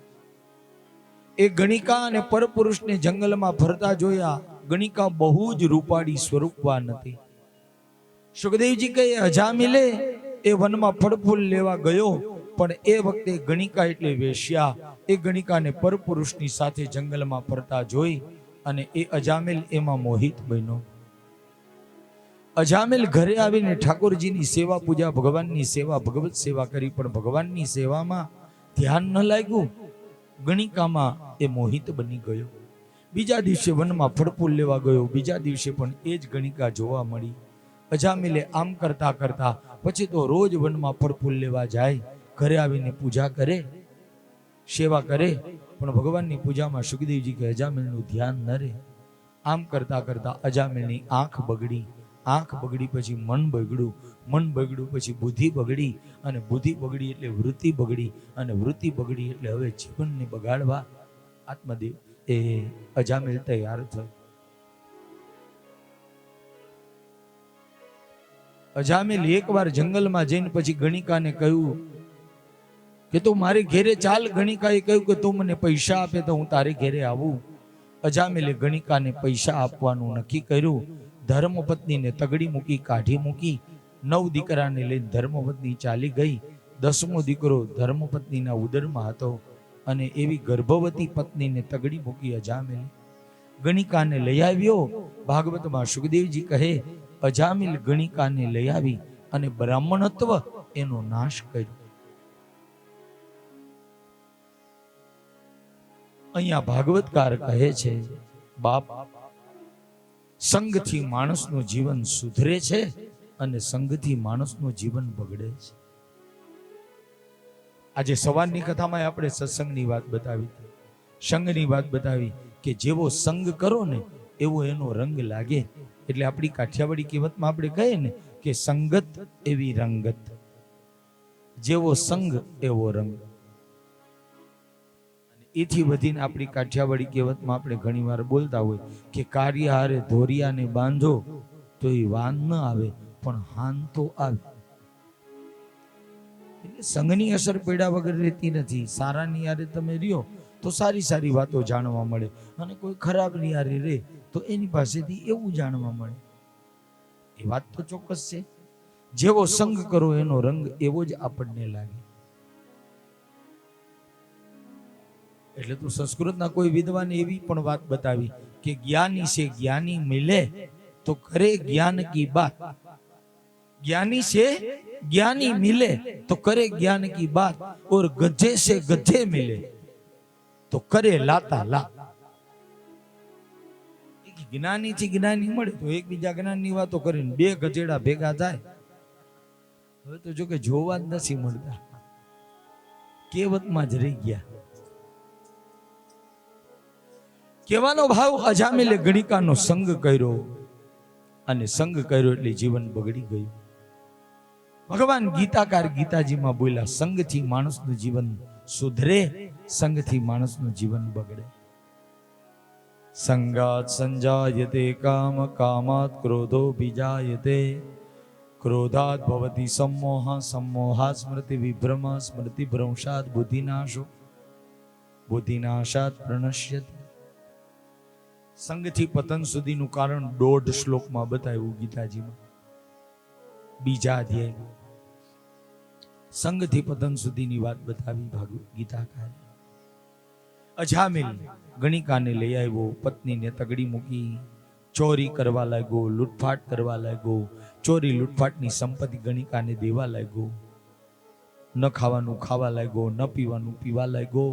એ ગણિકા અને પરપુરુષને જંગલમાં ફરતા જોયા. ગણિકા બહુ જ રૂપાળી સ્વરૂપવાન હતી. સુખદેવજી કહે અજામિલે એ વનમાં ફળફૂલ લેવા ગયો, પણ એ વખતે ગણિકા એટલે વેશ્યા એ ગણિકાને પરપુરુષની સાથે જંગલમાં ફરતા જોઈ અને એ અજામિલ એમાં મોહિત બન્યો. અજામિલ ઘરે આવીને ઠાકોરજીની સેવા પૂજા, ભગવાનની સેવા, ભગવત સેવા કરી, પણ ભગવાનની સેવામાં ધ્યાન ન લાગ્યું. ગણિકામાં એ મોહિત બની ગયો. બીજા દિવસે વનમાં ફળફૂલ લેવા ગયો. બીજા દિવસે પણ એ જ ગણિકા જોવા મળી. અજામિલે આમ કરતા કરતા પછી તો રોજ વનમાં ફળફૂલ લેવા જાય, ઘરે આવીને પૂજા કરે, સેવા કરે, પણ ભગવાનની પૂજામાં સુખદેવજી કે અજામિલનું ધ્યાન ન રહે. આમ કરતા કરતા અજામિલની આંખ બગડી. આંખ બગડી પછી મન બગડ્યું. મન બગડ્યું પછી બુદ્ધિ બગડી, અને બુદ્ધિ બગડી એટલે વૃત્તિ બગડી, અને વૃત્તિ બગડી એટલે હવે જીવનને બગાડવા આત્મદેવ એ અજામિલ તૈયાર થયો. અજામિલ એકવાર જંગલમાં જઈને પછી ગણિકાને કહ્યું કે તું મારી ઘેરે ચાલ. ગણિકાએ કહ્યું કે તું મને પૈસા આપે તો હું તારે ઘેરે આવું. અજામિલે ગણિકાને પૈસા આપવાનું નક્કી કર્યું. ધર્મપત્નીને તગડી મૂકી, કાઢી મૂકી. 9 દીકરાને લઈને ધર્મપત્ની ચાલી ગઈ. 10મો દીકરો ધર્મપત્નીના ઉદરમાં હતો અને એવી ગર્ભવતી પત્નીને તગડી મૂકી અજામિલ. ગણિકાને લઈ આવ્યો. ભાગવતમાં સુખદેવજી કહે અજામિલ ગણિકાને લઈ આવી અને બ્રાહ્મણત્વ એનો નાશ કર્યો. અહીંયા ભાગવતકાર કહે છે બાપ, સંગથી માણસનું જીવન સુધરે છે અને સંગથી માણસનું જીવન બગડે છે. આજે સવારની કથામાં આપણે સત્સંગની વાત બતાવી, સંગની વાત બતાવી કે જેવો સંગ કરો ને એવો એનો રંગ લાગે. એટલે આપણી કાઠિયાવાડી કહેવતમાં આપણે કહીએ ને કે સંગત એવી રંગત, જેવો સંગ એવો રંગ. એથી વધીને આપણી કાઠિયાવાડી કહેવતમાં આપણે ઘણી વાર બોલતા હોય કે કાર્ય હારે ધોરિયાને બાંધો તો એ વાન ન આવે પણ હાન તો આવે. એટલે સંઘની અસર પડ્યા વગર રહેતી નથી. સારાની યારે તમે રહ્યો તો સારી સારી વાતો જાણવા મળે, અને કોઈ ખરાબની યારે રહે તો એની પાસેથી એવું જાણવા મળે. એ વાત તો ચોક્કસ છે. જેવો સંગ કરો એનો રંગ એવો જ આપણને લાગે. એટલે તું સંસ્કૃતના કોઈ વિદ્વાને એવી પણ વાત બતાવી કે જ્ઞાની છે જ્ઞાની મિલે तो करे ज्ञान की बात। ज्ञानी से ज्ञानी मिले तो करे ज्ञान की बात, और गधे से गधे मिले तो करे लाता ला। જ્ઞાની થી જ્ઞાની મળે તો એકબીજા જ્ઞાનની વાતો કરીને બે ગધેડા ભેગા થાય. હવે તો જો કે જોવા જ નથી મળતા, કેવતમાં જ રહી ગયા. કહેવાનો ભાવ અજામિલે ગણિકાનો સંગ કર્યો, અને સંગ કર્યો એટલે જીવન બગડી ગયું. ભગવાન ગીતાકાર ગીતાજીમાં બોલ્યા, સંગથી માણસનું જીવન સુધરે, સંગથી માણસનું જીવન બગડે. સંગાત સંજાયતે કામ, કામાત ક્રોધો બીજાયતે, ક્રોધાત ભવતિ સમોહ, સમોહાત સ્મૃતિ વિભ્રમ, સ્મૃતિ ભ્રંશાત બુદ્ધિનાશો, બુદ્ધિનાશાત પ્રણશ્યતિ. સંગથી પતન સુધીનું કારણ 1.5 શ્લોકમાં બતાવ્યું ગીતાજીમાં, બીજા અધ્યાય. સંગથી પતન સુધીની વાત બતાવી ભાગવત ગીતાકારે. અજામિલ ગણિકાને લઈ આવ્યો, પત્નીને તગડી મૂકી, ચોરી કરવા લાગ્યો, લૂંટફાટ કરવા લાગ્યો. ચોરી લૂંટફાટની સંપત્તિ ગણિકાને દેવા લાગ્યો. ન ખાવાનું ખાવા લાગ્યો, ન પીવાનું પીવા લાગ્યો.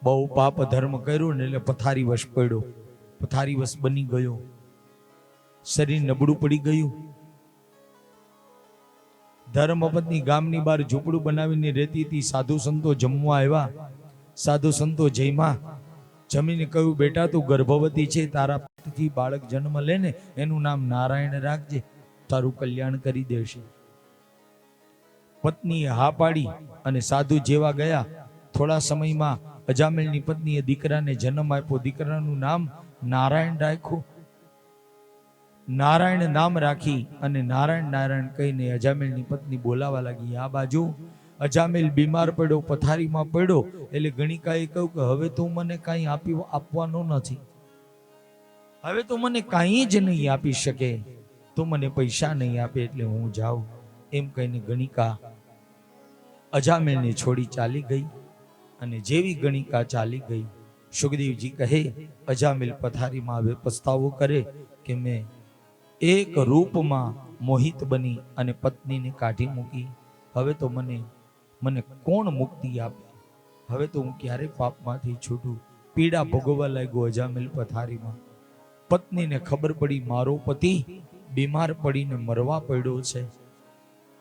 બહુ પાપ ધર્મ કર્યું ને એટલે પથારીવશ પડ્યો, પથારીવશ બની ગયો. શરીર નબળું પડી ગયું. ધર્મપત્ની ગામની બહાર ઝૂંપડું બનાવીને રહેતી હતી. સાધુ સંતો જમવા આવ્યા. સાધુ સંતો જમ્યા. જમીને કહ્યું, બેટા તું ગર્ભવતી છે, તારા પેટથી બાળક જન્મ લે ને એનું નામ નારાયણ રાખજે, તારું કલ્યાણ કરી દેશે. પત્નીએ હા પાડી અને સાધુ જેવા ગયા. થોડા સમયમાં અજામિલની પત્નીએ દીકરાને જન્મ આપ્યો. દીકરાનું નામ નારાયણ રાખ્યું. નારાયણ નામ રાખી અને નારાયણ નારાયણ કહીને અજામિલની પત્ની બોલાવા લાગી. આ બાજુ અજામિલ બીમાર પડ્યો, પથારીમાં પડ્યો. એટલે ગણિકાએ કહ્યું કે હવે તું મને કાંઈ આપવાનો નથી, હવે તું મને કાંઈ જ નહીં આપી શકે, તું મને પૈસા નહીં આપે એટલે હું જાઉં. એમ કહીને ગણિકા અજામિલને છોડી ચાલી ગઈ. અને જેવી ગણિકા ચાલી ગઈ, સુખદેવજી કહે, અજામિલ પથારીમાં આવે પસ્તાવો કરે કે મેં એક રૂપમાં મોહિત બની અને પત્નીને કાઢી મૂકી. હવે તો મને કોણ મુક્તિ આપે? હવે તો હું ક્યારે પાપમાંથી છૂટું? પીડા ભોગવવા લાગ્યો અજામિલ પથારીમાં. પત્નીને ખબર પડી મારો પતિ બીમાર પડીને મરવા પડ્યો છે.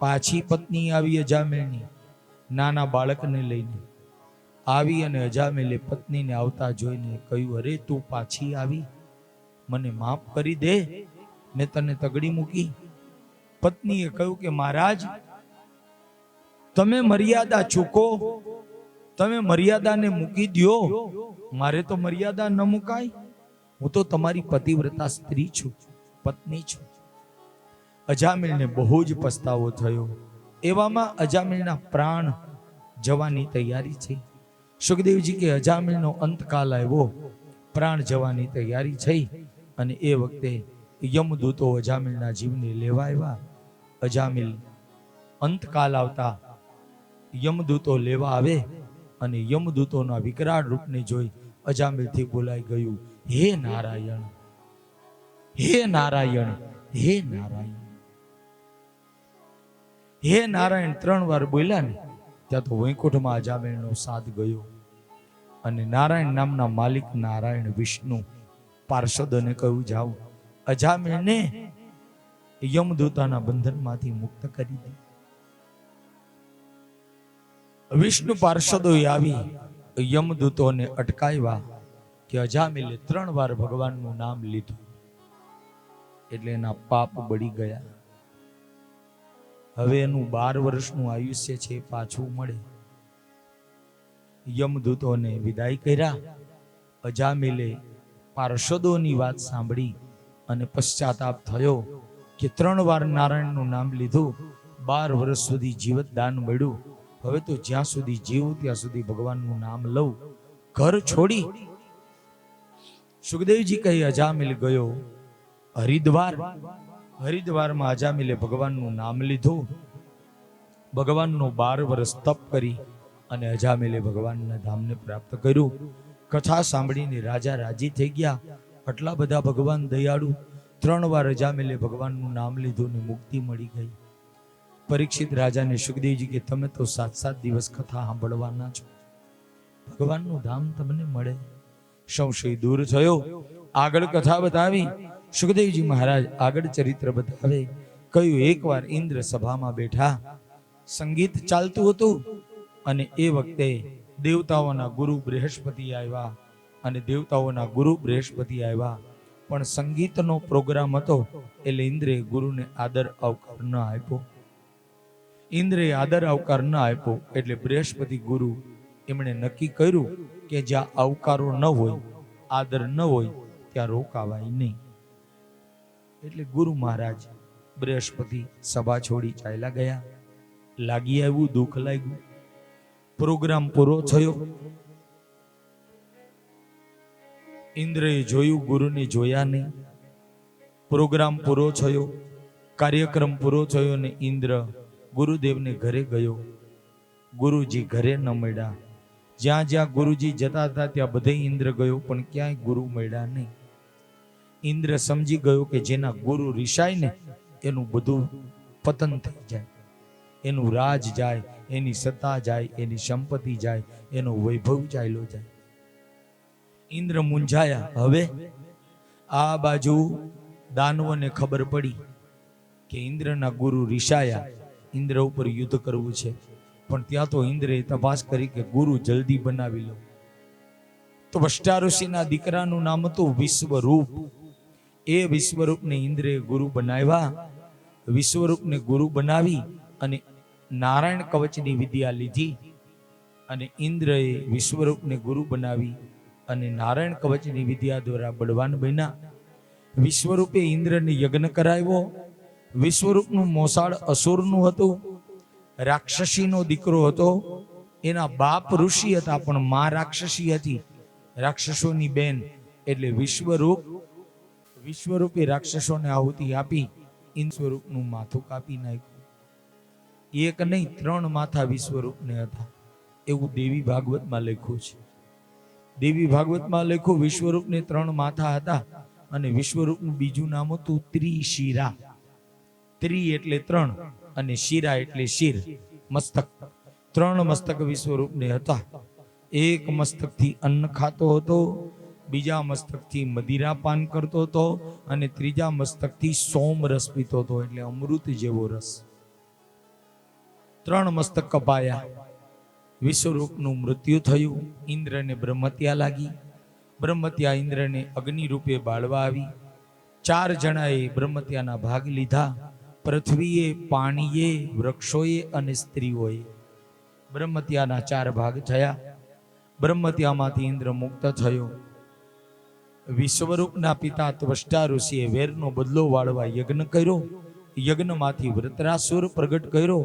પાછી પત્ની આવી અજામિલની, નાના બાળકને લઈને આવી. અને અજામિલે પત્નીને આવતા જોઈને કહ્યું, અરે તું પાછી આવી, મને માફ કરી દે, મેં તને તગડી મૂકી. પત્નીએ કહ્યું કે મહારાજ, તમે મર્યાદા ચૂકો, તમે મર્યાદાને મૂકી દ્યો, મારે તો મર્યાદા ન મુકાય. હું તો તમારી પતિવ્રતા સ્ત્રી છું, પત્ની છું. અજામિલને બહુ જ પસ્તાવો થયો. એવામાં અજામિલના પ્રાણ જવાની તૈયારી છે. સુખદેવજી કે અજામિલનો અંતકાલ આવ્યો, પ્રાણ જવાની તૈયારી થઈ. અને એ વખતે યમદૂતો અજામિલના જીવને લેવા આવ્યા. અજામિલ અંતકાલ આવતા યમદૂતો લેવા આવે અને યમદૂતોના વિકરાળ રૂપને જોઈ અજામિલથી બોલાઈ ગયું, હે નારાયણ, હે નારાયણ, હે નારાયણ, હે નારાયણ 3 વાર બોલ્યા ને ત્યાં તો વૈકુંઠમાં અજામિલનો સાથ ગયો. અને નારાયણ નામના માલિક નારાયણ વિષ્ણુ પાર્ષદોને કહ્યું, જાઓ અજામિલને યમદૂતોના બંધનમાંથી મુક્ત કરી દે. વિષ્ણુ પાર્ષદોએ આવી યમદૂતોને અટકાવ્યા કે અજામિલે 3 વાર ભગવાનનું નામ લીધું એટલે એના પાપ બળી ગયા. હવે એનું 12 વર્ષનું આયુષ્ય છે પાછું મળે. યમદૂતોને વિદાય કર્યા. અજામિલે પાર્ષદોની વાત સાંભળી અને પશ્ચાતાપ થયો કે 3 વાર નારાયણનું નામ લીધું, 12 વર્ષ સુધી જીવતદાન મળ્યું. હવે તો જ્યાં સુધી જીવું ત્યાં સુધી ભગવાનનું નામ લઉં. ઘર છોડી સુખદેવજી કહી અજામિલ ગયો હરિદ્વાર. હરિદ્વારમાં અજામિલે ભગવાનનું નામ લીધું. ભગવાનનો 12 વર્ષ તપ કરી અને અજામિલે ભગવાનના ધામને પ્રાપ્ત કર્યું. કથા સાંભળીને રાજા રાજી થઈ ગયા. આટલા બધા ભગવાન દયાળુ, 3 વાર અજામિલે ભગવાનનું નામ લીધું ને મુક્તિ મળી ગઈ. પરીક્ષિત રાજાને સુખદેવજી કે તમે તો 7 દિવસ કથા સાંભળવાના છો, ભગવાનનું ધામ તમને મળે. સંશય દૂર થયો. આગળ કથા બતાવી. સુખદેવજી મહારાજ આગળ ચરિત્ર બતાવે. કહ્યું એકવાર ઇન્દ્ર સભામાં બેઠા, સંગીત ચાલતું હતું અને એ વખતે દેવતાઓના ગુરુ બૃહસ્પતિ આવ્યા અને દેવતાઓના ગુરુ બૃહસ્પતિ આવ્યા, પણ સંગીતનો પ્રોગ્રામ હતો એટલે ઇન્દ્રે ગુરુને આદર આવકાર ન આપ્યો. ઇન્દ્રે આદર આવકાર ન આપ્યો એટલે બૃહસ્પતિ ગુરુ એમણે નક્કી કર્યું કે જ્યાં આવકારો ન હોય, આદર ન હોય ત્યાં રોકાવાય નહીં. એટલે ગુરુ મહારાજ બૃહસ્પતિ સભા છોડી ચાલ્યા ગયા. લાગી આવ્યું, દુઃખ લાગ્યું. પ્રોગ્રામ પૂરો થયો. ઇન્દ્રએ જોયું, ગુરુને જોયા નહીં. પ્રોગ્રામ પૂરો થયો, કાર્યક્રમ પૂરો થયો ને ઇન્દ્ર ગુરુદેવને ઘરે ગયો. ગુરુજી ઘરે ન મળ્યા. જ્યાં જ્યાં ગુરુજી જતા હતા ત્યાં બધે ઇન્દ્ર ગયો, પણ ક્યાંય ગુરુ મળ્યા નહીં. ઇન્દ્ર સમજી ગયો કે જેના ગુરુ રિસાય ને એનું બધું પતન થઈ જાય, એનું રાજ જાય, એની સત્તા જાય, એની સંપત્તિ જાય, એનો વૈભવ ચાલ્યો જાય. ઇન્દ્ર મૂંઝાયા. હવે આ બાજુ દાનવોને ખબર પડી કે ઇન્દ્રના ગુરુ રિસાયા, ઇન્દ્ર ઉપર યુદ્ધ કરવું છે. પણ ત્યાં તો ઇન્દ્રએ તપાસ કરી કે ગુરુ જલ્દી બનાવી લો. તો વષ્ટા ઋષિના દીકરાનું નામ હતું વિશ્વરૂપ. એ વિશ્વરૂપને ઇન્દ્રએ ગુરુ બનાવ્યા. વિશ્વરૂપને ગુરુ બનાવી અને નારાયણ કવચની વિદ્યા લીધી. અને ઇન્દ્રએ વિશ્વરૂપને ગુરુ બનાવી અને નારાયણ કવચની વિદ્યા દ્વારા બળવાન બન્યા. વિશ્વરૂપે ઇન્દ્રને યજ્ઞ કરાવ્યો. વિશ્વરૂપનું મોસાળ અસુરનું હતું, રાક્ષસીનો દીકરો હતો. એના બાપ ઋષિ હતા પણ માં રાક્ષસી હતી, રાક્ષસોની બેન. એટલે વિશ્વરૂપે રાક્ષસોને આહુતિ આપી ઇન્દ્રસ્વરૂપનું માથું કાપી નાખ્યું. એક નહીં 3 માથા વિશ્વરૂપને હતા, એવું દેવી ભાગવતમાં લખ્યું છે. દેવી ભાગવતમાં લખ્યું વિશ્વરૂપને 3 માથા હતા અને વિશ્વરૂપનું બીજું નામ હતું ત્રિશિરા. ત્રિ એટલે 3 અને શિરા એટલે શિર, મસ્તક. 3 મસ્તક વિશ્વરૂપને હતા. એક મસ્તકથી અન્ન ખાતો હતો, બીજા મસ્તકથી મદિરા પાન કરતો હતો અને ત્રીજા મસ્તકથી સોમ રસ પીતો હતો, એટલે અમૃત જેવો રસ. 3 મસ્તક કપાયા. વિશ્વરૂપનું મૃત્યુ થયું. ઇન્દ્રને બ્રહ્મત્યા લાગી. બ્રહ્મત્યા ઇન્દ્રને અગ્નિ રૂપે બાળવા આવી. 4 જણાએ બ્રહ્મત્યાના ભાગ લીધા. પૃથ્વીએ, પાણીએ, વૃક્ષોએ અને સ્ત્રીઓએ. બ્રહ્મત્યાના 4 ભાગ થયા. બ્રહ્મત્યામાંથી ઇન્દ્ર મુક્ત થયો. વિશ્વરૂપના પિતા ત્વષ્ટા ઋષિએ વેરનો બદલો વાળવા યજ્ઞ કર્યો. યજ્ઞમાંથી વૃત્રાસુર પ્રગટ કર્યો.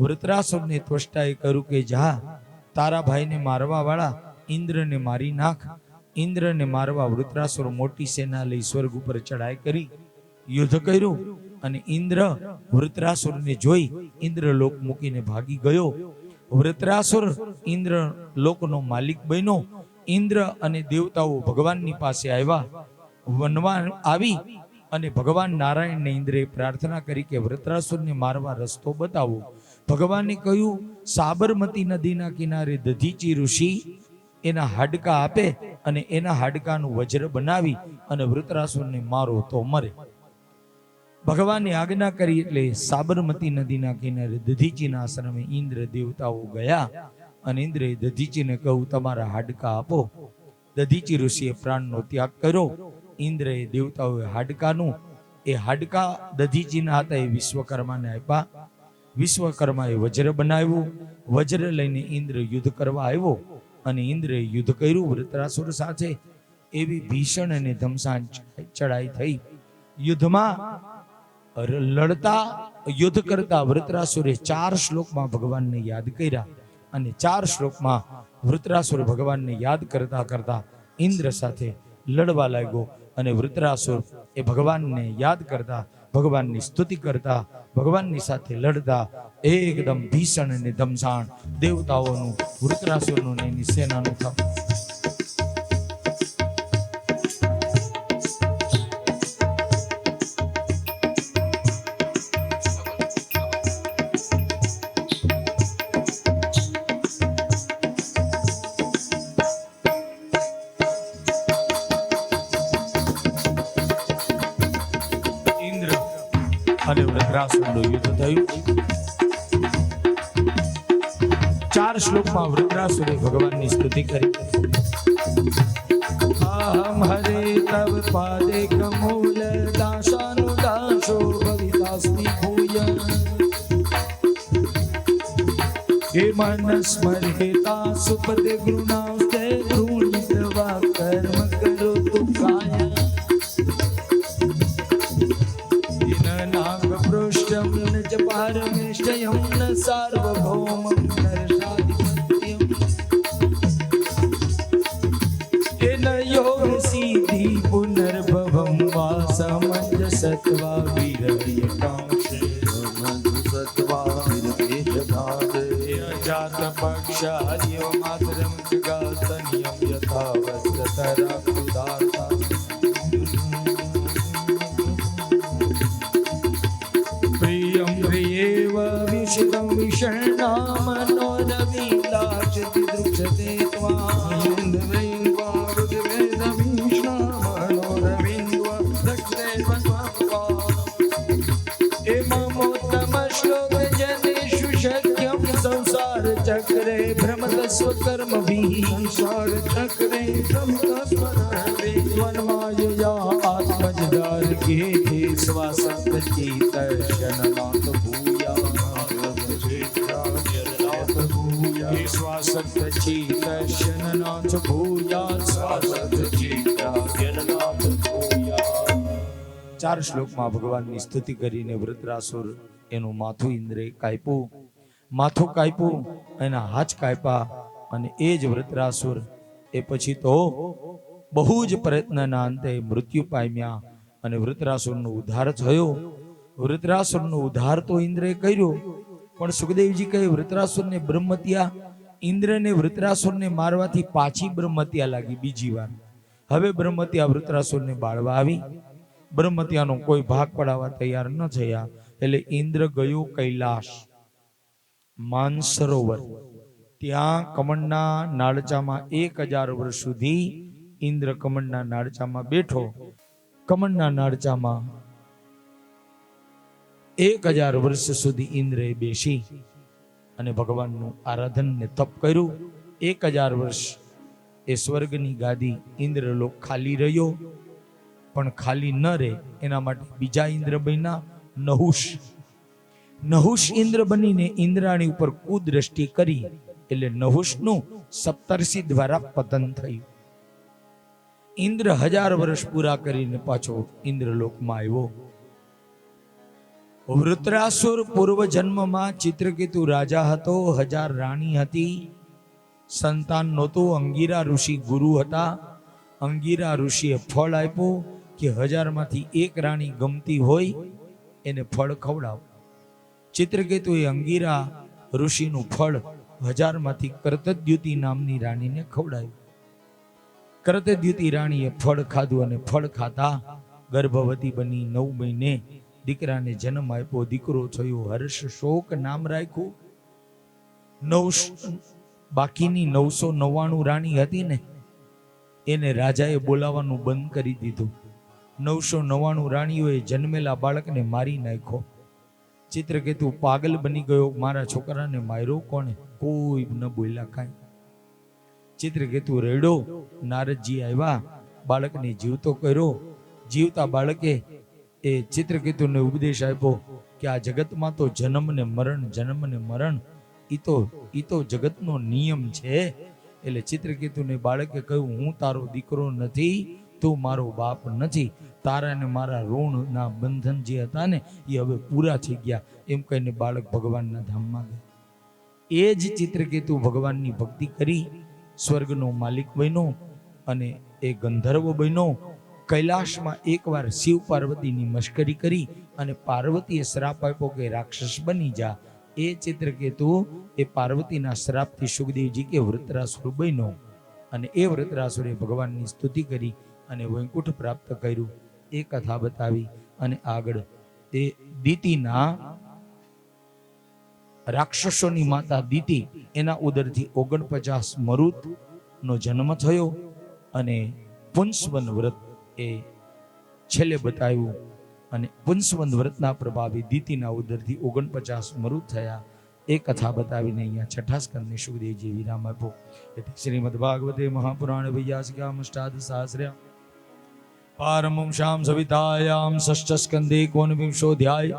વૃત્રાસુરને ત્વષ્ટાએ કહ્યું કે જા, તારા ભાઈને મારવા વાળા ઇન્દ્રને મારી નાખ. ઇન્દ્રને મારવા વૃત્રાસુર મોટી સેના લઈ સ્વર્ગ ઉપર ચડાઈ કરી યુદ્ધ કર્યું. અને ઇન્દ્ર વૃત્રાસુરને જોઈ ઇન્દ્રલોક મૂકીને ભાગી ગયો. વૃત્રાસુર ઇન્દ્ર લોકનો માલિક બન્યો. ઇન્દ્ર અને દેવતાઓ ભગવાનની પાસે આવ્યા. વનવા આવી અને ભગવાન નારાયણને ઇન્દ્રએ પ્રાર્થના કરી કે વૃત્રાસુરને મારવા રસ્તો બતાવો. ભગવાને કહ્યું સાબરમતી નદીના કિનારે દધીચી ઋષિ એના હાડકા આપે અને એના હાડકાનું વજ્ર બનાવી અને વૃત્રાસુરને મારો તો મરે. ભગવાનની આજ્ઞા કરી એટલે સાબરમતી નદીના કિનારે દધીચીના આશ્રમે ઇન્દ્ર દેવતાઓ ગયા અને ઇન્દ્રએ દધીચીને કહ્યું તમારા હાડકા આપો. દધીચી ઋષિએ પ્રાણનો ત્યાગ કર્યો. ઇન્દ્રએ દેવતાઓએ હાડકા દધીચીના હતા એ વિશ્વકર્માને આપ્યા. વિશ્વકર્માએ વજ્ર બનાવ્યું. વજ્ર લઈને ઇન્દ્ર યુદ્ધ કરવા આવ્યો અને ઇન્દ્રએ યુદ્ધ કર્યું વૃત્રાસુર સાથે. એવી ભીષણ અને ધમસાણ ચડાઈ થઈ. યુદ્ધમાં યુદ્ધ કરતા વૃત્રાસુરે 4 શ્લોકમાં ભગવાનને યાદ કર્યા અને 4 શ્લોકમાં વૃત્રાસુર ભગવાનને યાદ કરતા કરતા ઇન્દ્ર સાથે લડવા લાગ્યો. અને વૃત્રાસુર એ ભગવાનને યાદ કરતા, ભગવાનની સ્તુતિ કરતા, ભગવાનની સાથે લડતા એકદમ ભીષણ અને ધમસાણ દેવતાઓનું, વૃત્રાસુરનું એની સેનાનું થયું. અને વૃત્રાસુરનું યુદ્ધ થયું. 4 શ્લોકમાં વૃત્રાસુરે ભગવાનની સ્તુતિ કરી. અહમ હરે તવ પાદે કમૂલ દાસાનુ દાસો ભવિતાસ્મિ ભૂય હે મન સ્મરેતા સુપદે ગૃણાસ્તે ગૃણીતવા કર્મ કરો તુકાય નાગ પૃષ્ઠમ ન ચ પારમેષ્ઠયમ ન સાર્વભૌમં નરસાધિપત્યમ એન યોગ સિદ્ધિ પુનર્ભવમ વા સમંજસત્વા વિરય કાંક્ષે સમંજસત્વા વિરય કાંક્ષે જાત પક્ષાર્યો માતરમ જગાતનિયમ યથાવત તરા ઉદાતા વિષિતં વિષણ્ણા મનોરવિલાસતિ દૃક્ષતે એમોત્તમશ્લોકજનેષુ શક્યં સંસાર ચક્રે ભ્રમત સ્વકર્મભિઃ સંસાર ચક્રે ભ્રમત સ્વકર્મભિઃ આત્મજદાર્ગે સ્વાસક્ત ચિત્તશનનાથ સ્વાસક્ત ચિત્તશનનાથ ભૂયા સ્વાસક્ત ચિત્તશનનાથ ભૂયા. 4 શ્લોકમાં ભગવાનની સ્તુતિ કરીને વૃત્રાસુર એનું માથું ઇન્દ્રે કાપ્યું. માથું કાપ્યું, એના હાથ કાપ્યા અને એ જ વૃત્રાસુર એ પછી તો બહુ જ પ્રયત્નના અંતે મૃત્યુ પામ્યા અને વૃત્રાસુરનો ઉદ્ધાર થયો. વૃત્રાસુરનો ઉદ્ધાર તો ઇન્દ્રે કર્યો, પણ સુખદેવજી કહે વૃત્રાસુરને બ્રહ્મત્યા, ઇન્દ્રને વૃત્રાસુરને મારવાથી પાછી બ્રહ્મત્યા લાગી બીજી વાર. હવે બ્રહ્મત્યા વૃત્રાસુરને બાળવા આવી. બ્રહ્મત્યાનો કોઈ ભાગ પડાવવા તૈયાર ન થયા એટલે ઇન્દ્ર ગયો કૈલાશ માનસરોવર. ત્યાં કમંડના નાળચામાં 1000 વર્ષ સુધી ઇન્દ્ર કમંડના નાળચામાં બેઠો. કમંડના નાળચામાં 1000 વર્ષ સુધી ઇન્દ્રએ બેસી અને ભગવાનનું આરાધન ને તપ કર્યું. 1000 વર્ષ એ સ્વર્ગની ગાદી ઇન્દ્રલોક ખાલી રહ્યો, પણ ખાલી ન રહે એના માટે બીજા ઇન્દ્ર બન્યા નહુષ. નહુષ ઇન્દ્ર બનીને ઇન્દ્રાણી ઉપર કુદ્રષ્ટિ કરી એટલે નહુષનું સપ્તર્ષિ દ્વારા પતન થયું. ઇન્દ્ર 1000 વર્ષ પૂરા કરીને પાછો ઇન્દ્રલોકમાં આવ્યો. વૃત્રાસુર પૂર્વ જન્મમાં ચિત્રકેતુ રાજા હતો, 1000 રાણી હતી, સંતાન નહોતું. અંગીરા ઋષિ ગુરુ હતા. અંગીરા ઋષિએ ફળ આપ્યું કે 1000 માંથી એક રાણી ગમતી હોય એને ફળ ખવડાવ. ચિત્રકેતુએ અંગીરા ઋષિનું ફળ 1000 માંથી કર્તદ્યુતિ નામની રાણીને ખવડાવ્યું. કર્તદ્યુતિ રાણીએ ફળ ખાધું અને ફળ ખાતા ગર્ભવતી બની 9 મહિને દીકરાને જન્મ આપ્યો. દીકરો થયો, હર્ષ શોક નામ રાખ્યું. બાકીની 999 રાણી હતી ને એને રાજાએ બોલાવવાનું બંધ કરી દીધું. 999 રાણીઓએ જન્મેલા બાળકને મારી નાખ્યો. ચિત્રકેતુ પાગલ બની ગયો, મારા છોકરાને માર્યો કોણે? કોઈ ન બોલ્યા કાંઈ. ચિત્રકેતુ રડ્યો. નારદજી આવ્યા, બાળકને જીવતો કર્યો. જીવતા બાળકે એ ચિત્રકેતુને ઉપદેશ આપ્યો કે આ જગતમાં તો જન્મ ને મરણ ઈ તો જગતનો નિયમ છે. એટલે ચિત્રકેતુને બાળકે કહ્યું, હું તારો દીકરો નથી, તું મારો બાપ નથી. તારા ને મારા ઋણના બંધન જે હતા ને એ હવે પૂરા થઈ ગયા. એમ કહીને બાળક ભગવાનના ધામમાં ગયા. એ જ ચિત્રકેતુ ભગવાનની ભક્તિ કરી સ્વર્ગનો માલિક બન્યો અને એ ગંધર્વ બન્યો. કૈલાશમાં એકવાર શિવ પાર્વતીની મશ્કરી કરી અને પાર્વતીએ શ્રાપ આપ્યો કે રાક્ષસ બની જા. એ ચિત્રકેતુ એ પાર્વતીના શ્રાપથી સુખદેવજી કે વૃત્રાસુર બન્યો અને એ વૃત્રાસુરે ભગવાનની સ્તુતિ કરી અને વૈકુંઠ પ્રાપ્ત કર્યું. એ કથા બતાવી અને આગળ તે દિતિના રાક્ષસોની માતા દિતિ, એના ઉદરથી 49 મરુતનો જન્મ થયો અને પુંસવન વ્રત એ છેલ્લે બતાવ્યું અને પુંસવંત વ્રતના પ્રભાવી દીતિના ઉદરથી 49 મૃત થયા. એ કથા બતાવીને અહીંયા છઠ્ઠા સ્કંદને સુખદેવજી વિરામ આપ્યો. એટલે શ્રીમદ ભાગવતે મહાપુરાણ વૈયાસિકામ અષ્ટાદ સહસ્ર્યામ પારમં શામ સવિતાયામ ષષ્ઠ સ્કંદે કોનવિંશોધ્યાય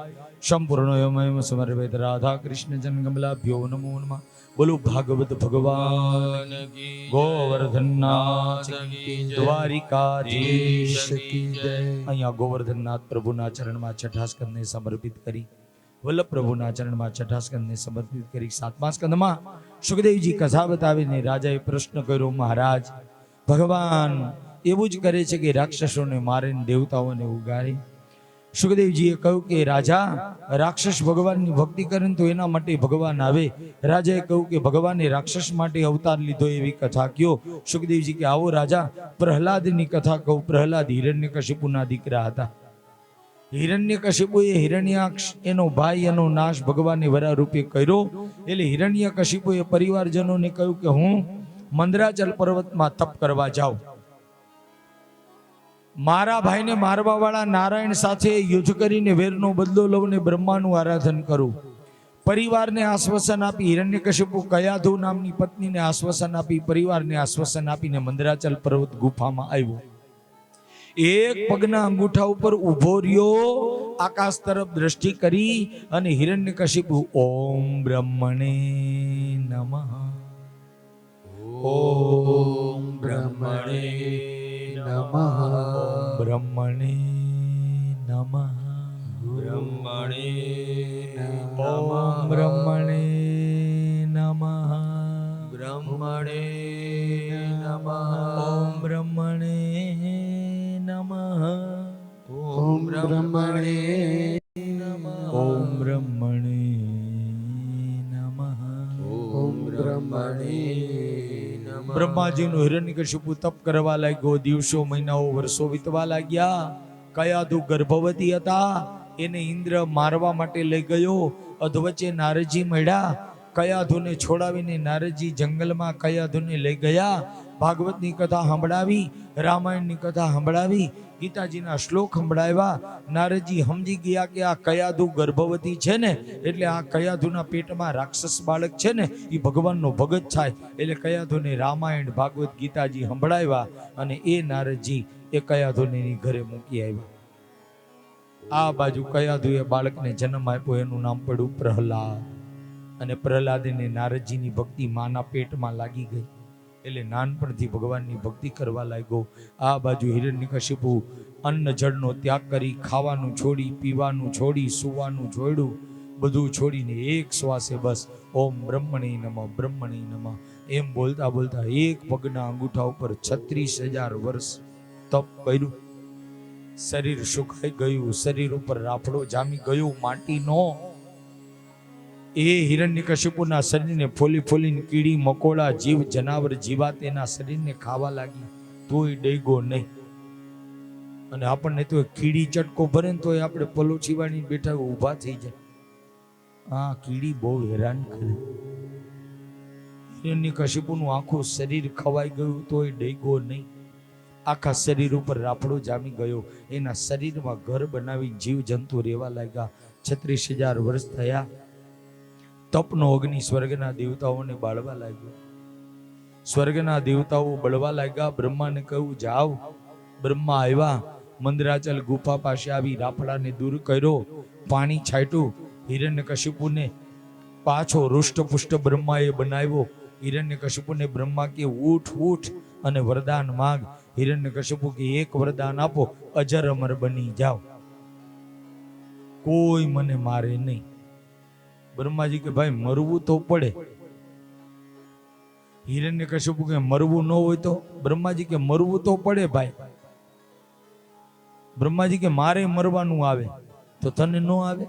સંપૂર્ણોયમયમ સમર્પિત રાધા કૃષ્ણ જનકમલાભ્યો નમો નમઃ. બોલો ભાગવત ભગવાન કી ગોવર્ધનનાથ કી દ્વારિકાધીશ કી જય. અહીંયા ગોવર્ધનનાથ પ્રભુના ચરણમાં છઠ્ઠા સ્કંદને સમર્પિત કરી, વલ્લભ પ્રભુના ચરણમાં છઠ્ઠા સ્કંદને સમર્પિત કરી સાતમા સ્કંદમાં સુખદેવજી કથા બતાવીને રાજાએ પ્રશ્ન કર્યો, મહારાજ ભગવાન એવું જ કરે છે કે રાક્ષસોને મારે દેવતાઓને ઉગારે? સુખદેવજીએ કહ્યું કે રાજા, રાક્ષસ ભગવાનની ભક્તિ કરે તો એના માટે ભગવાન આવે. રાજાએ કહ્યું કે ભગવાને રાક્ષસ માટે અવતાર લીધો એવી કથા કયો. સુખદેવજી કે આવો રાજા, પ્રહલાદની કથા કહું. પ્રહલાદ હિરણ્યકશિપુના દીકરા હતા. હિરણ્યકશિપુએ હિરણ્યાક્ષ એનો ભાઈ એનો નાશ ભગવાને વરા રૂપે કર્યો. એટલે હિરણ્યકશિપુએ પરિવારજનોને કહ્યું કે હું મંદરાચલ પર્વતમાં તપ કરવા જાઉં. મારા ભાઈને મારવા વાળા નારાયણ સાથે યુદ્ધ કરીને વેરનો બદલો લઉં ને બ્રહ્માનું આરાધન કરું. પરિવારને આશ્વાસન આપી હિરણ્યકશિપુ કયાધુ નામની પત્નીને આશ્વાસન આપી, પરિવારને આશ્વાસન આપીને મંદરાચલ પર્વત ગુફામાં આવ્યો. એક પગના અંગૂઠા ઉપર ઉભો રહ્યો, આકાશ તરફ દ્રષ્ટિ કરી અને હિરણ્યકશિપુ ઓમ બ્રહ્મણે નમઃ, ઓમ બ્રહ્મણે નમઃ, બ્રહ્મણે નમઃ, બ્રહ્મણે ઓમ બ્રહ્મણે નમઃ, બ્રહ્મણે નમઃ, ઓમ બ્રહ્મણે નમઃ, ઓમ બ્રહ્મણે નમઃ, ઓમ બ્રહ્મણે નમઃ, ઓમ બ્રહ્મણે. બ્રહ્માજીનું હિરણ્યકશિપુ તપ કરવા લાગ્યો. દિવસો મહિનાઓ વર્ષો વીતવા લાગ્યા. કયાધુ ગર્ભવતી હતા, એને ઇન્દ્ર મારવા માટે લઈ ગયો. અધવચ્ચે નારદજી મળ્યા. કયાધુને છોડાવીને નારદજી જંગલમાં કયાધુને લઈ ગયા. ભાગવતની કથા સંભળાવી, રામાયણની કથા સંભળાવી, ગીતાજીના શ્લોક સંભળાવ્યા. નારદજી સમજી ગયા કે આ કયાધુ ગર્ભવતી છે ને, એટલે આ કયાધુના પેટમાં રાક્ષસ બાળક છે ને, એ ભગવાનનો ભગત થાય. એટલે કયાધુને રામાયણ ભાગવત ગીતાજી સંભળાવ્યા અને એ નારદજી એ કયાધુને એની ઘરે મૂકી આવ્યા. આ બાજુ કયાધુએ બાળકને જન્મ આપ્યો, એનું નામ પડ્યું પ્રહલાદ. અને પ્રહલાદને નારદજીની ભક્તિ માના પેટમાં લાગી ગઈ, એટલે નાનપણથી ભગવાનની ભક્તિ કરવા લાગ્યો. આ બાજુ હિરણ્યકશિપુ અન્ન જળનો ત્યાગ કરી, ખાવાનું છોડી, પીવાનું છોડી, સુવાનું છોડ્યું, બધું છોડીને એક શ્વાસે બસ ઓમ બ્રહ્મણે નમઃ, બ્રહ્મણે નમઃ એમ બોલતા બોલતા એક પગના અંગૂઠા ઉપર 36,000 વર્ષ તપ કર્યું. શરીર સુકાઈ ગયું, શરીર ઉપર રાફડો જામી ગયું માટીનો. એ હિરણ્યકશિપુના શરીરને ફોલી ફોલીને કીડી મકોડા જીવ જનાવર જીવાત એના શરીરને ખાવા લાગી, તોય ડેગો નહીં. અને આપણને તો કીડી ચટકો ભરે ને તોય આપણે પલોચી વાળી બેઠા ઊભા થઈ જાય. આ કીડી બહુ હેરાન કરે. હિરણ્યકશિપુનું આખું શરીર ખવાઈ ગયું તોય ડેગો નહીં. આખા શરીર ઉપર રાફડો જામી ગયો. એના શરીરમાં ઘર બનાવી જીવ જંતુ રહેવા લાગ્યા. 36,000 વર્ષ થયા. તપનો અગ્નિ સ્વર્ગના દેવતાઓને બાળવા લાગ્યો. સ્વર્ગના દેવતાઓ બળવા લાગ્યા. બ્રહ્માને કહ્યું જાઓ. બ્રહ્મા આવ્યા, મંદરાચલ ગુફા પાસે આવી, રાફડાને દૂર કર્યો, પાણી છાંટ્યું. હિરણ્યકશિપુને પાછો રૂષ્ટપુષ્ટ બ્રહ્માએ બનાવ્યો. હિરણ્યકશિપુને બ્રહ્મા કે ઉઠ ઉઠ અને વરદાન માંગ. હિરણ્યકશિપુ કે એક વરદાન આપો, અજર અમર બની જાઓ, કોઈ મને મારે નહીં. બ્રહ્માજી કે ભાઈ મરવું તો પડે. હિરણ્યકશિપુ કે મરવું ન હોય તો? બ્રહ્માજી કે મરવું તો પડે ભાઈ. બ્રહ્માજી કે મારે મરવાનું આવે તો તને ન આવે?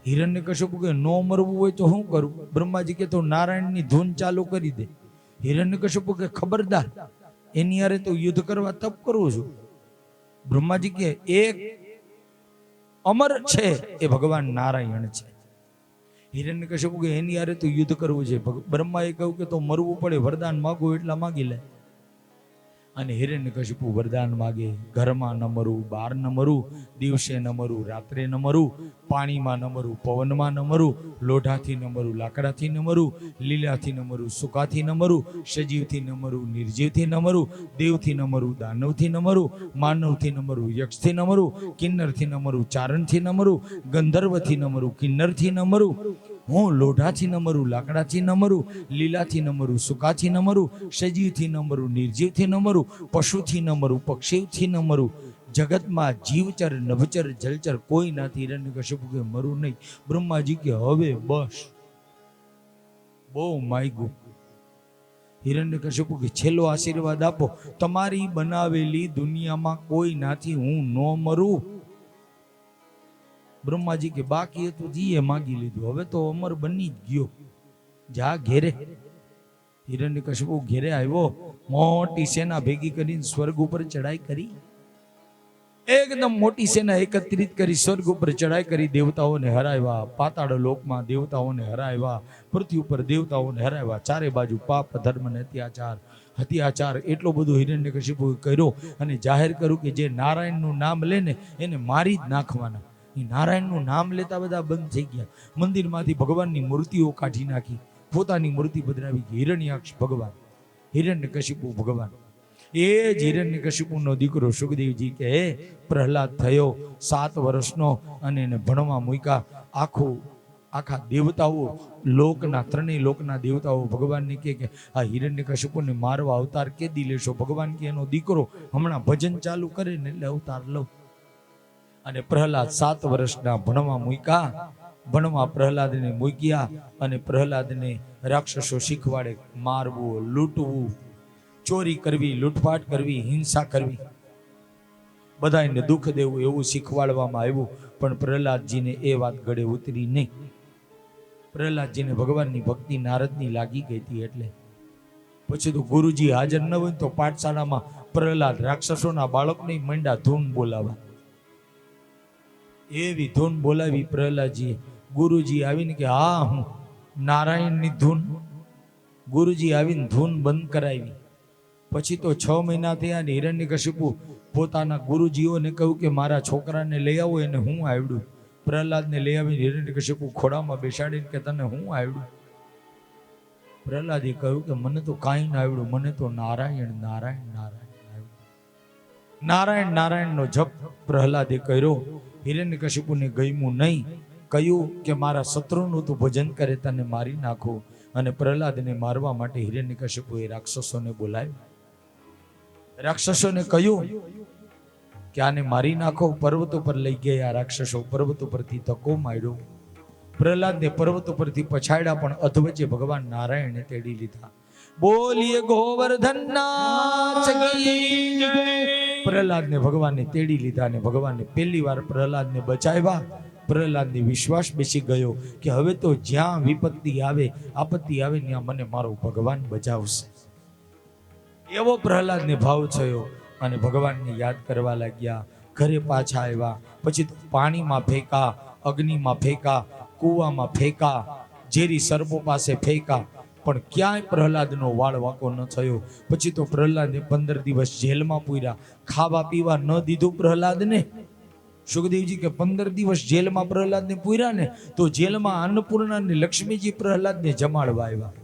હિરણ્યકશિપુ કે નો મરવું હોય તો શું કરું? બ્રહ્માજી કે તો નારાયણની ધૂન ચાલુ કરી દે. હિરણ્યકશિપુ કે ખબરદાર, એની હારે તો યુદ્ધ કરવા તપ કરું છું. બ્રહ્માજી કે એક અમર છે એ ભગવાન નારાયણ છે. હિરણ્યકશિપુ કે એની હારે તો યુદ્ધ કરવું છે. બ્રહ્માએ કહ્યું કે તો મરવું પડે, વરદાન માગો એટલા માગી લે. અને હિરણ્યકશિપુ વરદાન માગે, ઘરમાં ન મરું, બહાર ન મરું, દિવસે ન મરું, રાત્રે ન મરું, પાણીમાં ન મરું, પવનમાં ન મરું, લોઢાથી ન મરું, લાકડાથી ન મરું, લીલાથી ન મરું, સુકાથી ન મરું, સજીવથી ન મરું, નિર્જીવથી ન મરું, દેવથી ન મરું, દાનવથી ન મરું, માનવથી ન મરું, યક્ષથી ન મરું, કિન્નરથી ન મરું, ચારણથી ન મરું, ગંધર્વથી ન મરું, કિન્નરથી ન મરું, હું લોઢાથી ન મરું, લાકડાથી ન મરું, લીલાથી ન મરું, સુકાથી ન મરું, સજીવથી ન મરું, નિર્જીવથી ન મરું, પશુથી ન મરું, પક્ષીથી ન મરું, જગતમાં જીવચર નભચર જલચર કોઈ નથી. હિરણ્યકશિપુ કે મરું નહીં. બ્રહ્માજી કે હવે બસ, બહુ માગ્યું. હિરણ્યકશિપુ કે છેલ્લો આશીર્વાદ આપો, તમારી બનાવેલી દુનિયામાં કોઈ નાથી હું ન મરું. બ્રહ્માજી કે બાકી હતું જીએ માગી લીધું, હવે તો અમર બની જ ગયો, જા ઘેરે. હિરણ્યકશિપુ ઘેરે આવ્યો, મોટી સેના ભેગી કરીને સ્વર્ગ ઉપર ચડાઈ કરી, એકદમ મોટી સેના એકત્રિત કરી સ્વર્ગ ઉપર ચડાઈ કરી, દેવતાઓને હરાવ્યા, પાતાળ લોકમાં દેવતાઓને હરાવ્યા, પૃથ્વી ઉપર દેવતાઓને હરાવ્યા, ચારે બાજુ પાપ ધર્મ અને અત્યાચાર એટલો બધો હિરણ્યકશિપુએ કર્યો અને જાહેર કર્યું કે જે નારાયણનું નામ લે ને એને મારી જ નાખવાના. એ નારાયણનું નામ લેતા બધા બંધ થઈ ગયા. મંદિરમાંથી ભગવાનની મૂર્તિઓ કાઢી નાખી, પોતાની મૂર્તિ બદલાવી ગઈ. હિરણ્યાક્ષ ભગવાન, હિરણ્યકશિપુ ભગવાન. એ જ હિરણ્યકશિપુનો દીકરો સુખદેવજી કે હે પ્રહલાદ થયો 7 વર્ષનો અને એને ભણવા મૂક્યા. આખા દેવતાઓ લોકના, ત્રણેય લોકના દેવતાઓ ભગવાનને કે આ હિરણ્યકશિપુને મારવા અવતાર કેદી લેશો? ભગવાન કે એનો દીકરો હમણાં ભજન ચાલુ કરે ને એટલે અવતાર લઉં. અને પ્રહલાદ 7 વર્ષના ભણવા મૂક્યા. ભણવા પ્રહલાદને મૂક્યા અને પ્રહલાદને રાક્ષસો શીખવાડે, મારવું, લૂંટવું, ચોરી કરવી, લૂંટફાટ કરવી, હિંસા કરવી, બધાને દુઃખ દેવું, એવું શીખવાડવામાં આવ્યું. પણ પ્રહલાદજીને એ વાત ગળે ઉતરી નહીં. પ્રહલાદજીને ભગવાનની ભક્તિ નારદની લાગી ગઈ હતી. એટલે પછી તો ગુરુજી હાજર ન હોય તો પાઠશાળામાં પ્રહલાદ રાક્ષસોના બાળકને મંડા ધૂન બોલાવા. એવી ધૂન બોલાવી પ્રહલાદજીએ. ગુરુજી આવીને કે હા હું નારાયણની ધૂન. ગુરુજી આવીને ધૂન બંધ કરાવી. પછી તો 6 મહિના થયા ને હિરણ્યકશિપુ પોતાના ગુરુજીઓને કહ્યું કે મારા છોકરાને લઈ આવો, એને હું આવડ્યું. પ્રહલાદને લઈ આવીને હિરણ્યકશિપુ ખોડામાં બેસાડીને કે તને હું આવડ્યું? પ્રહલાદે કહ્યું કે મને તો કાંઈ ના આવડ્યું, મને તો નારાયણ નારાયણ નારાયણ આવડ્યું. નારાયણ નારાયણનો જપ પ્રહલાદે કર્યો. હિરણ્યકશિપુને ગમ્યું નહીં. કહ્યું કે મારા શત્રુનું તું ભજન કરે, તને મારી નાખો. અને પ્રહલાદને મારવા માટે હિરણ્યકશિપુએ રાક્ષસોને બોલાવ્યા. રાક્ષસોને કહ્યું કે આને મારી નાખો. પર્વતો પર લઈ ગયા રાક્ષસો. પર્વતો પરથી ધક્કો માર્યો. પ્રહલાદને પર્વતો પરથી પછાડ્યા, પણ અધવચ્ચે ભગવાન નારાયણે તેડી લીધા. બોલીએ ગોવર્ધનનાથ કી જય. પ્રહલાદને ભગવાનને તેડી લીધા અને ભગવાનને પહેલી વાર પ્રહલાદને બચાવ્યા. પ્રહલાદને વિશ્વાસ બેસી ગયો કે હવે તો જ્યાં વિપત્તિ આવે, આપત્તિ આવે, ત્યાં મને મારો ભગવાન બચાવશે. એવો પ્રહલાદને ભાવ થયો અને ભગવાનને યાદ કરવા લાગ્યા. ઘરે પાછા આવ્યા. પછી પાણીમાં ફેંકા, અગ્નિમાં ફેંકા, કૂવામાં ફેંકા, ઝેરી સર્પો પાસે ફેંકા, પણ ક્યાંય પ્રહલાદનો વાળ વાંકો ન થયો. પછી તો પ્રહલાદને 15 દિવસ જેલમાં પૂર્યા. ખાવા પીવા ન દીધું પ્રહલાદને. સુખદેવજી કે 15 દિવસ જેલમાં પ્રહલાદને પૂર્યા ને તો જેલમાં અન્નપૂર્ણા અને લક્ષ્મીજી પ્રહલાદને જમાડવા આવ્યા.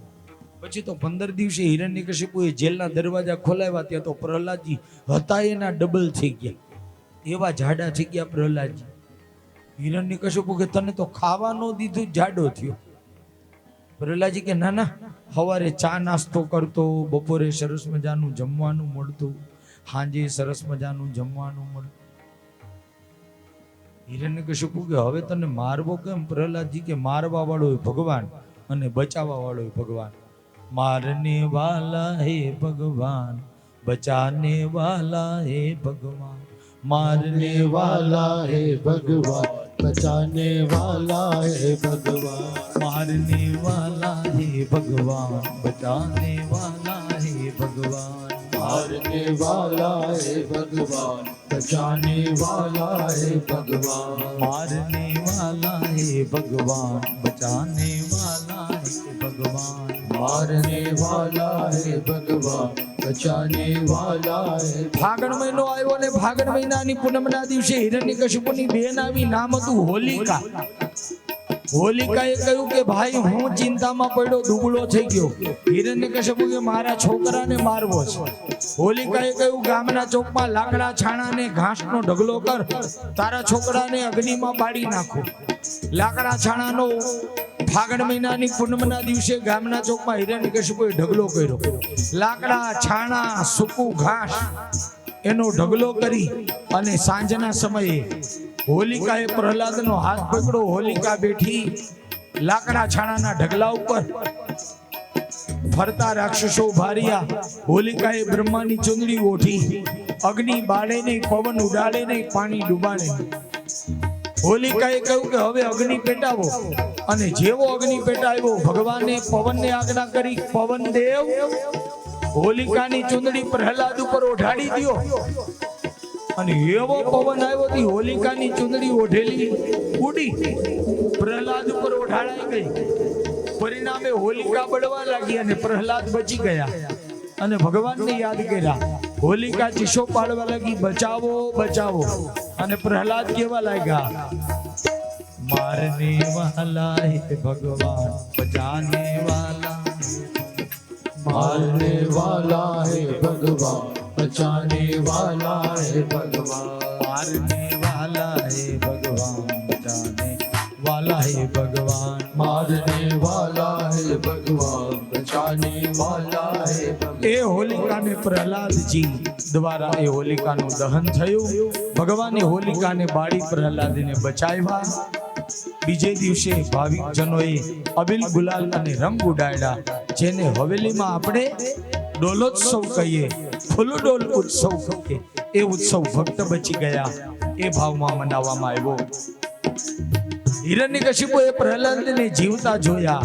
પછી તો 15 દિવસે હિરણ્યકશિપુએ જેલના દરવાજા ખોલાવ્યા. ત્યાં તો પ્રહલાદજી હતા એના ડબલ થઈ ગયા. એવા જાડા થઈ ગયા પ્રહલાદજી. હિરણ્યકશિપુ કે તને તો ખાવા ન દીધું, જાડો થયો. પ્રહલાદજી કે ના ના, સવારે ચા નાસ્તો કરતો, બપોરે સરસ મજાનું જમવાનું મળતું, સાંજે સરસ મજાનું જમવાનું મળતું. હિરણ્યકશિપુ કે હવે તને મારવો કેમ? પ્રહલાદજી કે મારવા વાળો ભગવાન અને બચાવવા વાળો ભગવાન. મારને વાલા હે ભગવાન, બચાને વાલા હે ભગવાન. મારને વાલા હે ભગવાન, बचाने वाला है भगवान. मारने वाला है भगवान, बचाने वाला है भगवान. मारने वाला है भगवान, बचाने वाला है भगवान. मारने वाला है भगवान, बचाने वाला है भगवान. मारने वाला है भगवान बचाने वाला है ફાગણ મહિનો આવ્યો ને ફાગણ મહિનાની પૂનમના દિવસે હિરણ્યકશિપુની બેન આવી, નામ હતું હોલિકા. હોલિકાએ કહ્યું કે ભાઈ હું ચિંતામાં પડ્યો, દુબળો થઈ ગયો. હિરણ્યકશિપુ કે મારા છોકરાને મારવો છે. હોલિકાએ કહ્યું ગામના ચોકમાં લાકડા છાણાને ઘાસનો ઢગલો કર, તારા છોકરાને અગ્નિમાં બાળી નાખો. લાકડા છાણાનો ફાગણ મહિનાની પૂનમના દિવસે ગામના ચોકમાં હિરણ્યકશિપુએ ઢગલો કર્યો. લાકડા છાણા સૂકું ઘાસ એનો ઢગલો કરી અને સાંજના સમયે હોલિકાએ પ્રહલાદનો હાથ પકડ્યો. હોલિકા બેઠી લાકડા છાણાના ઢગલા ઉપર. ફરતા રાક્ષસો ભાર્યા. હોલિકાએ બ્રહ્માની ચુંદડી ઓઢી. અગ્નિ બાળે નહીં, પવન ઉડાડે નહીં, પાણી ડૂબાડે નહીં. હોલિકાએ કહ્યું કે હવે અગ્નિ પેટાવો. અને જેવો અગ્નિ પેટાવ્યો, ભગવાને પવનને આજ્ઞા કરી, પવન દેવ હોલિકાની ચુંદડી પ્રહલાદ ઉપર ઓઢાડી દ્યો. અને એવો પવન આવ્યો થી હોલિકાની ચુંદડી ઓઢેલી ઉડી પ્રહલાદ ઉપર ઓઢાડાઈ ગઈ. પરિણામે હોલિકા બળવા લાગી અને પ્રહલાદ બચી ગયા અને ભગવાનને યાદ કર્યા. હોલિકા ચીસો પાડવા લાગી, બચાવો બચાવો. અને પ્રહલાદ કેવા લાગ્યા, મારને વાલા હે ભગવાન બચાને વાલા, मारने वाला है भगवान बचाने वाला है भगवान मारने वाला है भगवान बचाने वाला है भगवान, मारने वाला है भगवान बचाने वाला है भगवान। એ હોલિકાને પ્રહલાદજી દ્વારા એ હોલિકાનું દહન થયું. ભગવાને હોલિકાને બાળી પ્રહલાદને બચાવ્યા. બીજે દિવસે ભાવિક જનોએ અબિલ ગુલાલ અને રંગ ઉડાડ્યા, જેને હવેલીમાં આપણે ડોલોત્સવ કહીએ, ફૂલડોલ ઉત્સવ કહીએ. એ ઉત્સવ ભક્ત બચી ગયા એ ભાવમાં મનાવવામાં આવ્યો. હિરણ્યકશિપુએ પ્રહલાદને જીવતા જોયા.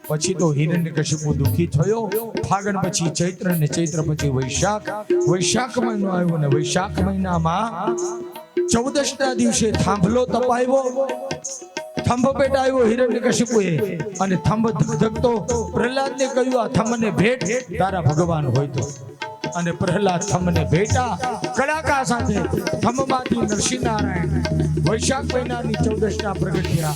પછી તો હિરણ્યકશિપુ દુઃખી થયો. ફાગણ પછી ચૈત્ર અને ચૈત્ર પછી વૈશાખ. વૈશાખ મહિનો આવ્યો ને વૈશાખ મહિનામાં 14 ના દિવસે થાંભલો તપાયો. થંભ પેટાયો હિરણ્યકશિપુએ અને થંભ ધગધગતો પ્રહલાદને કહ્યું, આ થંભને ભેટ તારા ભગવાન હોય તો. અને પ્રહલાદ થંભને ભેટા કડાકા સાથે. થંભમાંથી નરસિંહ નારાયણ વૈશાખ મહિનાની 14 ના પ્રગટ થયા.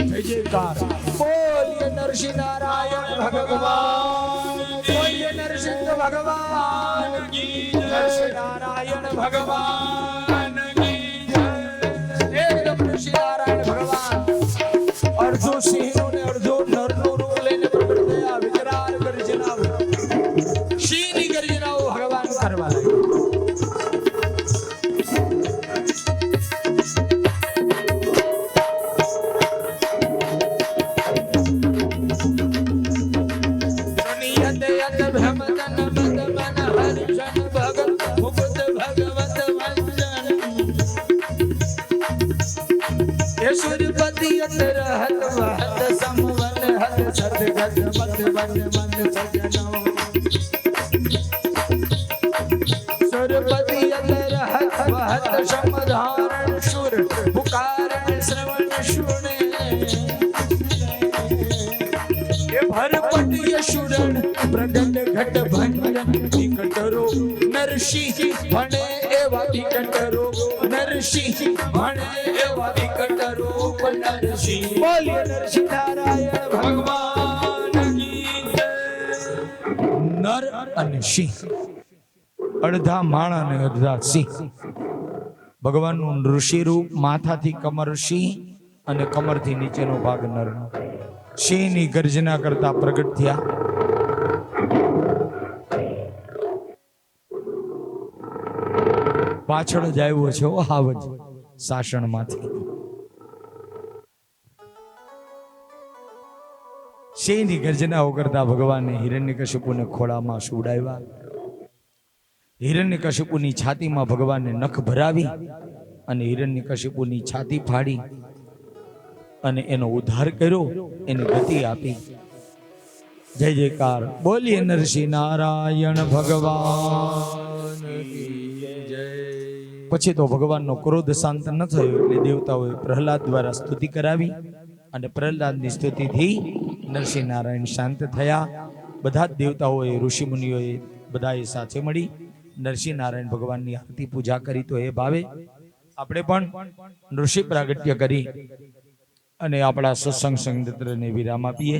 જય જયકાર બોલીએ નરસિંહ નારાયણ ભગવાન, બોલીએ નરસિંહ ભગવાન કી જય, નરસિંહ નારાયણ ભગવાન કી જય. એકદમ નરસિંહ નારાયણ ભગવાન અર્ધો સિંહનો ને અર્ધો નરનો રૂપ લઈને પ્રગટ થયા. વિકરાળ ગર્જનાઓ, સિંહની ગર્જનાઓ ભગવાન કરવા લાગ્યા. सुरपति अंदर हत वहत समवन हत सदगत मत वन मन सजनो. सुरपति अंदर हत वहत समधारण सुर पुकारण श्रवण सुने. ये भरपट यशुरण प्रगट घट भंजन विकट रूप नरसिंह भणे एवा विकट रूप नरसिंह भणे एवा विकट रूप नरसिंह. बोलिए नरसिंह नारायण भगवान की जय. નર અને સિંહ, અડધા માણા અને અડધા સિંહ. ભગવાનનું ઋષિ રૂપ, માથાથી કમર સિંહ અને કમરથી નીચેનો ભાગ નરનો. સિંહની ગર્જના કરતા પ્રગટ થયા. પાછળ જ આવ્યો છે હાવજ સાસણમાંથી. સિંહની ગર્જનાઓ કરતા ભગવાને હિરણ્યકશિપુને ખોળામાં સુવડાવ્યા. હિરણ્યકશિપુની છાતીમાં ભગવાને નખ ભરાવી અને હિરણ્યકશિપુની છાતી ફાડી અને એનો ઉદ્ધાર કર્યો, એને ગતિ આપી. જય જયકાર બોલીએ નરસિંહ નારાયણ ભગવાન કી જય. પછી તો ભગવાનનો ક્રોધ શાંત ન થયો એટલે દેવતાઓએ પ્રહલાદ દ્વારા સ્તુતિ કરાવી અને પ્રહલાદની સ્તુતિથી નરસિંહ નારાયણ શાંત થયા. બધા જ દેવતાઓએ ઋષિ મુનિઓએ બધાએ સાથે મળી નરસિંહ નારાયણ ભગવાનની આરતી પૂજા કરી. તો એ ભાવે આપણે પણ નૃષિ પ્રાગટ્ય કરી અને આપણા સત્સંગ સંગત્રને વિરામ આપીએ.